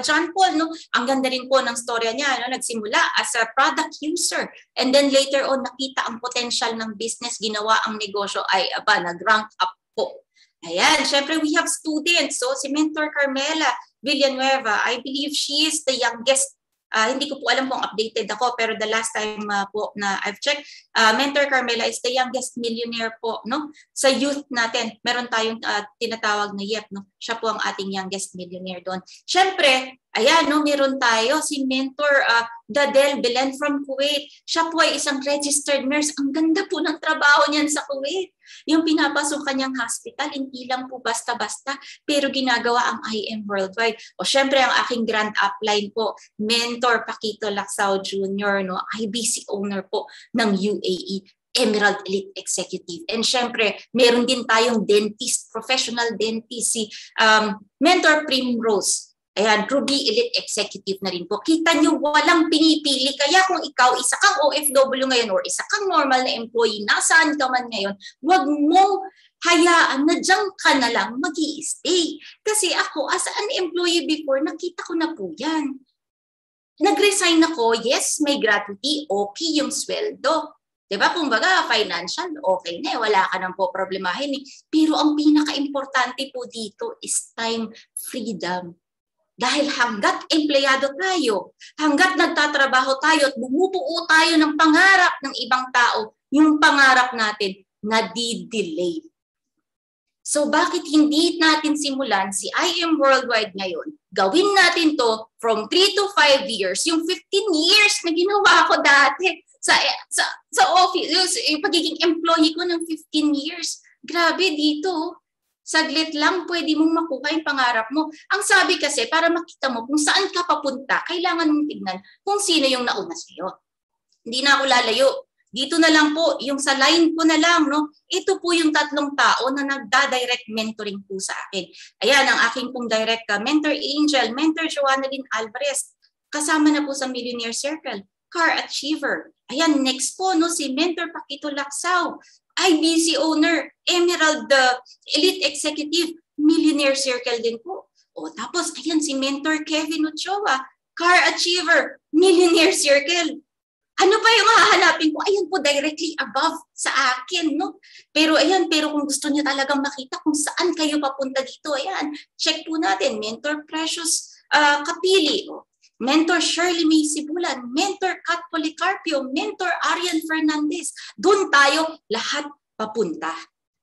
John Paul. No? Ang ganda rin po ng storya niya. No? Nagsimula as a product user. And then later on, nakita ang potential ng business. Ginawa ang negosyo ay nag-rank up po. Ayan, syempre we have students. So si Mentor Carmela Villanueva, I believe she is the youngest. Hindi ko po alam kung updated ako, pero the last time po na I've checked, Mentor Carmela is the youngest millionaire po, no? Sa youth natin, meron tayong tinatawag na YEP, no? Siya po ang ating youngest millionaire doon. Siyempre, ayan, no, meron tayo si Mentor Dadel Belen from Kuwait. Siya po ay isang registered nurse. Ang ganda po ng trabaho niyan sa Kuwait. Yung pinapasok kanyang hospital, hindi lang po basta-basta, pero ginagawa ang IM Worldwide. O syempre, ang aking grand upline po, Mentor Paquito Lacsao Jr., no, IBC owner po ng UAE, Emerald Elite Executive. And syempre, meron din tayong dentist, professional dentist, si Mentor Primrose. Ayan, Ruby Elite Executive na rin po. Kita nyo, walang pinipili. Kaya kung ikaw, isa kang OFW ngayon or isa kang normal na employee, nasaan ka man ngayon, huwag mong hayaan na dyan ka na lang mag-i-stay. Kasi ako, as an employee before, nakita ko na po yan. Nag-resign ako, yes, may gratuity, okay yung sweldo. Diba? Kung baga, financial, okay na, wala ka nang po problemahin. Pero ang pinaka-importante po dito is time freedom. Dahil hanggat empleyado tayo, hanggat nagtatrabaho tayo at bumubuo tayo ng pangarap ng ibang tao, yung pangarap natin nadi-delay. So bakit hindi natin simulan si IM Worldwide ngayon? Gawin natin to from 3 to 5 years, yung 15 years na ginawa ko dati sa office, yung pagiging employee ko ng 15 years. Grabe dito. Saglit lang, pwede mong makuha yung pangarap mo. Ang sabi kasi, para makita mo kung saan ka papunta, kailangan mong tignan kung sino yung nauna sa'yo. Hindi na ako lalayo. Dito na lang po, yung sa line ko na lang, no? Ito po yung 3 tao na nagda-direct mentoring po sa akin. Ayan, ang aking pong direct Mentor Angel, Mentor Joanna Lynn Alvarez. Kasama na po sa Millionaire Circle. Car Achiever. Ayan, next po, no, si Mentor Paquito Lacsao. IBC owner, Emerald Elite Executive, Millionaire Circle din po. O tapos, ayan si Mentor Kevin Ochoa, Car Achiever, Millionaire Circle. Ano pa yung hahanapin ko? Ayan po, directly above sa akin, no? Pero ayan, pero kung gusto niyo talagang makita kung saan kayo papunta dito, ayan, check po natin, Mentor Precious Kapili, Mentor Shirley May Sibulan, Mentor Kat Policarpio, Mentor Arian Fernandez. Doon tayo lahat papunta.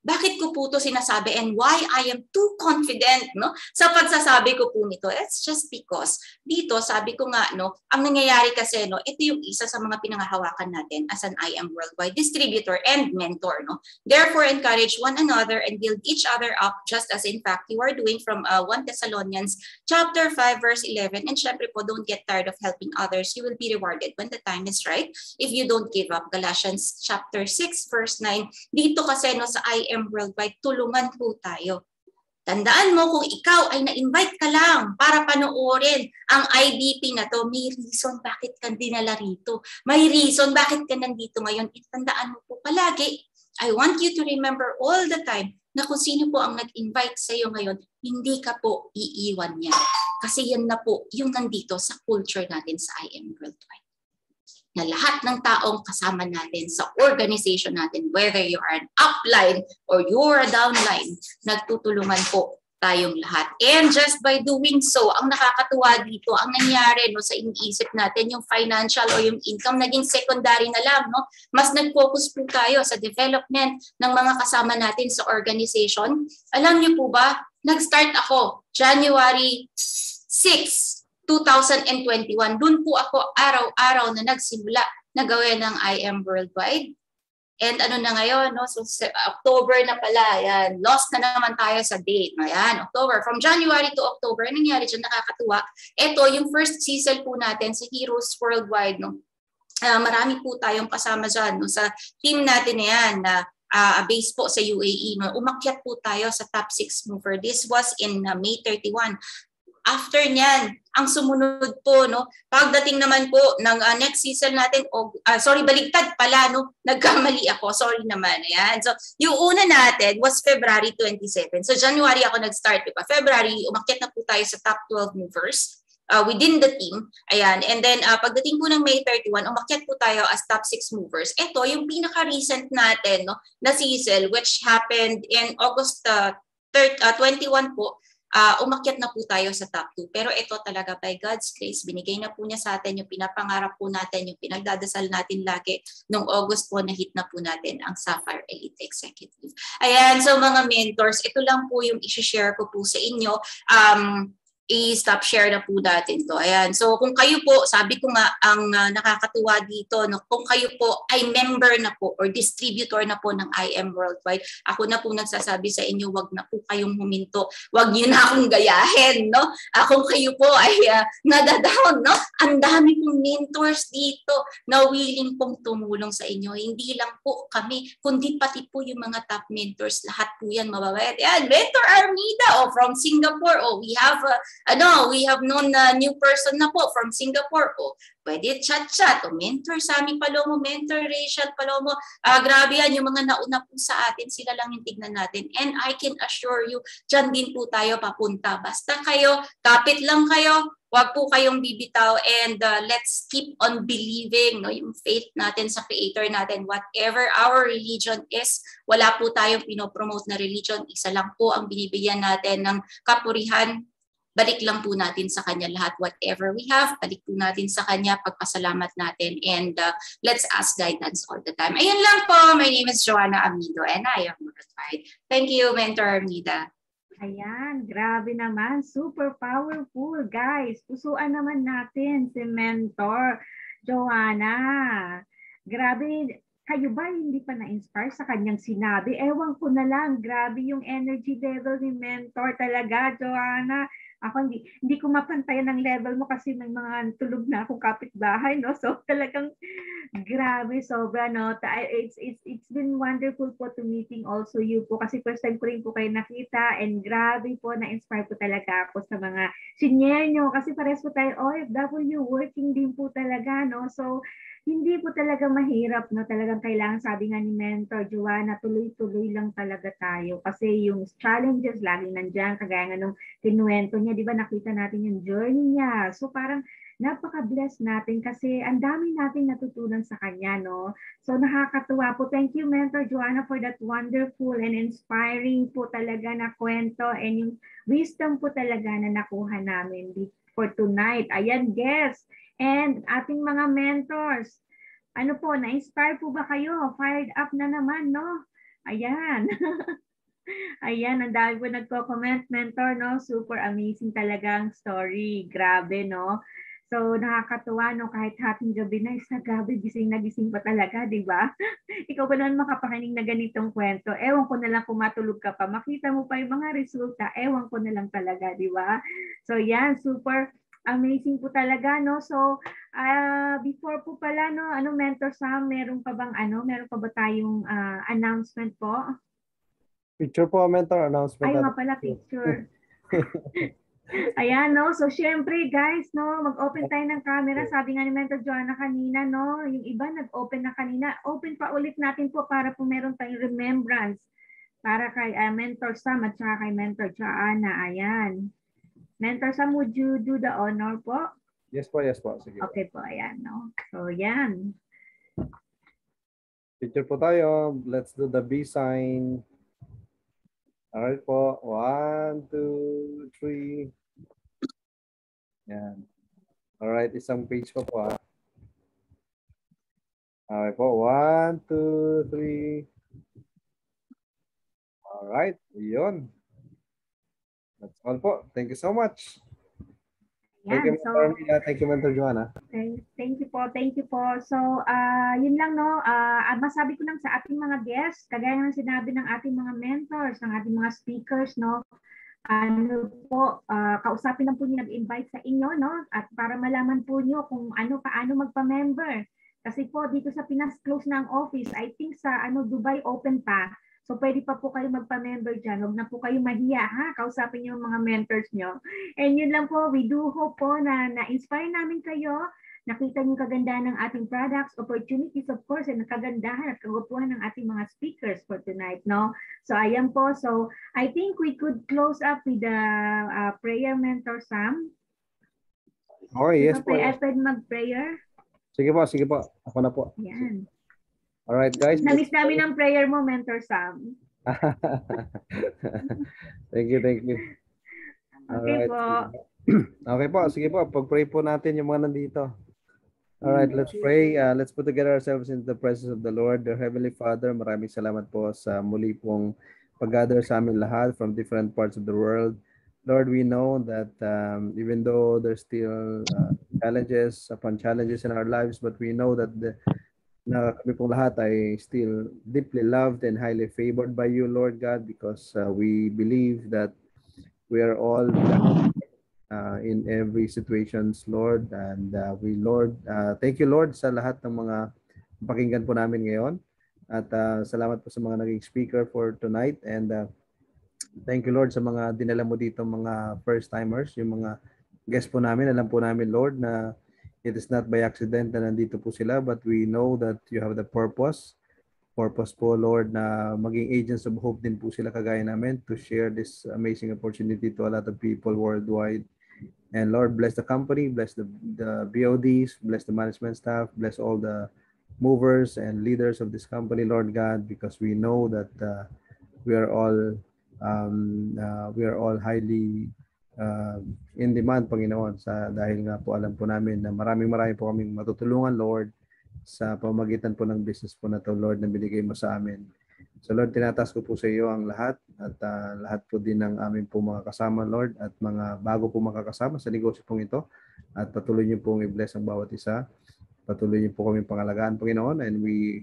Bakit ko po ito sinasabi and why I am too confident, no, sa pagsasabi ko po nito? It's just because dito, sabi ko nga, no, ang nangyayari kasi, no, ito yung isa sa mga pinangahawakan natin as an IM Worldwide distributor and mentor. No? Therefore, encourage one another and build each other up just as in fact you are doing from 1 Thessalonians chapter 5 verse 11. And syempre po, don't get tired of helping others. You will be rewarded when the time is right if you don't give up. Galatians chapter 6 verse 9. Dito kasi, no, sa IM Worldwide, tulungan po tayo. Tandaan mo, kung ikaw ay na-invite ka lang para panoorin ang IDP na to, may reason bakit ka dinala rito. May reason bakit ka nandito ngayon. Tandaan mo po palagi, I want you to remember all the time na kung sino po ang nag-invite sa iyo ngayon, hindi ka po iiwan niya. Kasi yan na po yung nandito sa culture natin sa IM Worldwide. Na lahat ng taong kasama natin sa organization natin, whether you are an upline or you are a downline, nagtutulungan po tayong lahat. And just by doing so, ang nakakatuwa dito, ang nangyari, no, sa iniisip natin, yung financial o yung income, naging secondary na lang. No? Mas nag-focus po tayo sa development ng mga kasama natin sa organization. Alam niyo po ba, nag-start ako January 6, 2021. Doon po ako araw-araw na nagsimula na gawin ng IM Worldwide. And ano na ngayon, no? So October na pala, yan. Lost na naman tayo sa date. Ayan, October. From January to October, anong nangyari dyan, nakakatuwa. Ito, yung first season po natin sa Heroes Worldwide. No? Marami po tayong kasama dyan. No? Sa team natin na yan, na base po sa UAE. No? Umakyat po tayo sa top 6 mover. This was in May 31. After niyan, ang sumunod po, no, pagdating naman po ng next season natin, baligtad pala, no, nagkamali ako, sorry naman, ayan. So, yung una natin was February 27. So, January ako nag-start, diba? February, umakyat na po tayo sa top 12 movers within the team, ayan. And then, pagdating po ng May 31, umakyat po tayo as top 6 movers. Ito, yung pinaka-recent natin, no, na season, which happened in August 21 po, umakyat na po tayo sa top 2. Pero ito talaga, by God's grace, binigay na po niya sa atin yung pinapangarap po natin, yung pinagdadasal natin lagi. Noong August po, na-hit na po natin ang Sapphire Elite Executive. Ayan, so mga mentors, ito lang po yung isi-share ko po sa inyo. I-stop share na po natin to. Ayan. So kung kayo po, sabi ko nga, ang nakakatuwa dito, no, kung kayo po ay member na po or distributor na po ng IM Worldwide, ako na po nagsasabi sa inyo, wag na po kayong huminto. Wag niyo na akong gayahin, no? Kung kayo po ay nadadown, no? Ang dami pong mentors dito na willing pong tumulong sa inyo. Hindi lang po kami, kundi pati po yung mga top mentors. Lahat po yan mababayad. Ayan, Mentor Armida, from Singapore. We have we have known a new person na po from Singapore. Pwede chat-chat. Mentor Sammy Palomo, Mentor Rachel Palomo. Grabe yan, yung mga nauna po sa atin, sila lang yung tignan natin. And I can assure you, dyan din po tayo papunta. Basta kayo, kapit lang kayo, wag po kayong bibitaw, and let's keep on believing, no, yung faith natin sa Creator natin. Whatever our religion is, wala po tayong pinopromote na religion. Isa lang po ang binibigyan natin ng kapurihan. Balik lang po natin sa Kanya lahat. Whatever we have, balik po natin sa Kanya, pagpasalamat natin, and let's ask guidance all the time. Ayun lang po. My name is Joanna Amido and I am Worldwide. Thank you, Mentor Armida. Ayan, grabe naman. Super powerful, guys. Pusuan naman natin si Mentor Joanna. Grabe. Kayo ba hindi pa na-inspire sa kanyang sinabi? Ewan ko na lang. Grabe yung energy level ni Mentor talaga, Joanna. Ako hindi ko mapantayan ng level mo kasi may mga tulog na akong kapitbahay, no? So talagang grabe, sobra, no? It's been wonderful po to meeting also you po kasi first time ko rin po kayo nakita, and grabe po, na-inspire po talaga ako sa mga senior nyo kasi pares po tayo OFW, working din po talaga, no? So hindi po talaga mahirap, no? Talagang kailangan, sabi nga ni Mentor Joanna, tuloy-tuloy lang talaga tayo kasi yung challenges laging nandiyan, kagaya nga nung kinuwento niya, di ba, nakita natin yung journey niya. So parang napaka-bless natin kasi ang dami natin natutunan sa kanya, no? So nakakatuwa po. Thank you, Mentor Joanna, for that wonderful and inspiring po talaga na kwento and yung wisdom po talaga na nakuha namin for tonight. Ayan, guys. And ating mga mentors, ano po, na-inspire po ba kayo? Fired up na naman, no? Ayan. Ayan, ang dami po nagko-comment, Mentor, no? Super amazing talagang story. Grabe, no? So, nakakatuwa, no? Kahit hating gabi na, sa gabi, gising na gising pa talaga, di ba? Ikaw ba naman makapakinig na ganitong kwento? Ewan ko na lang kung matulog ka pa. Makita mo pa yung mga resulta. Ewan ko na lang talaga, di ba? So, yan, super amazing po talaga, no? So, before po pala, no, Mentor Sam, meron pa ba tayong announcement po? Picture po, Mentor, announcement. Ay, nga pala, picture. Ayan, no? So, syempre, guys, no, mag-open tayo ng camera. Sabi nga ni Mentor Joanna kanina, no, yung iba nag-open na kanina. Open pa ulit natin po para po meron tayong remembrance para kay Mentor Sam at saka kay Mentor Joanna. Ayan. Mentor Sam, would you do the honor po? Yes po, yes po. Sige. Okay po, ayan, no? So, yan. Picture po tayo. Let's do the B sign. Alright po. 1, 2, 3. Yan. Alright, isang page po po. Alright po. 1, 2, 3. Alright. Yun. That's all po. Thank you so much. Thank you, Mentor Armida. Thank you, Mentor Joanna. Okay. Thank you po. Thank you po. So, yun lang, no. Masabi ko lang sa ating mga guests, kagaya ng sinabi ng ating mga mentors, ng ating mga speakers, no. Kausapin lang po niyo nag-invite sa inyo, no. At para malaman po niyo kung paano magpa-member. Kasi po dito sa Pinas close na ang office. I think sa Dubai open pa. So pwede pa po kayo magpa-member dyan. Huwag na po kayo mahiya, ha? Kausapin niyo yung mga mentors nyo. And yun lang po, we do hope po na na-inspire namin kayo. Nakita niyo kagandahan ng ating products, opportunities, of course, and kagandahan at kagupuhan ng ating mga speakers for tonight, no? So ayan po. So I think we could close up with the prayer, Mentor Sam. Okay, yes po. Yes. Pwede mag-prayer? Sige po. Ako na po. Ayan. Alright, guys. Namiss namin ang prayer mo, Mentor Sam. Thank you. Okay Alright. po. Okay po, sige po. Pag-pray po natin yung mga nandito. Alright, let's pray. Let's put together ourselves in the presence of the Lord. Dear Heavenly Father, maraming salamat po sa muli pong pag-gather sa amin lahat from different parts of the world. Lord, we know that even though there's still challenges upon challenges in our lives, but we know that na kami pong lahat ay still deeply loved and highly favored by you, Lord God, because we believe that we are all in every situations, Lord. And thank you, Lord, sa lahat ng mga pakinggan po namin ngayon. At salamat po sa mga naging speaker for tonight. And thank you, Lord, sa mga dinala mo dito, mga first-timers, yung mga guests po namin. Alam po namin, Lord, na it is not by accident na nandito po sila, but we know that you have the purpose po, Lord, na maging agents of hope din po sila kagaya namin to share this amazing opportunity to a lot of people worldwide. And Lord, bless the company, bless the BODs, bless the management staff, bless all the movers and leaders of this company, Lord God, because we know that we are all highly in demand, Panginoon, dahil nga po alam po namin na marami po kaming matutulungan, Lord, sa pamagitan po ng business po na to, Lord, na binigay mo sa amin. So Lord, tinataas ko po sa iyo ang lahat at lahat po din ng aming po mga kasama, Lord, at mga bago po makakasama sa negosyo pong ito. At patuloy niyo pong i-bless ang bawat isa. Patuloy niyo po kami pangalagaan, Panginoon, and we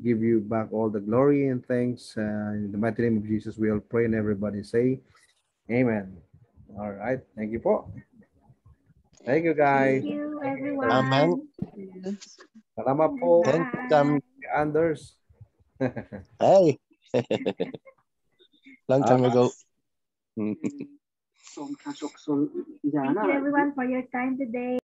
give you back all the glory and thanks. In the mighty name of Jesus, we all pray and everybody say, Amen. All right. Thank you po. Thank you, guys. Thank you, everyone. Amen. Salamat po. Thank you, Anders. Hey. Long time ago. Thank you, everyone, for your time today.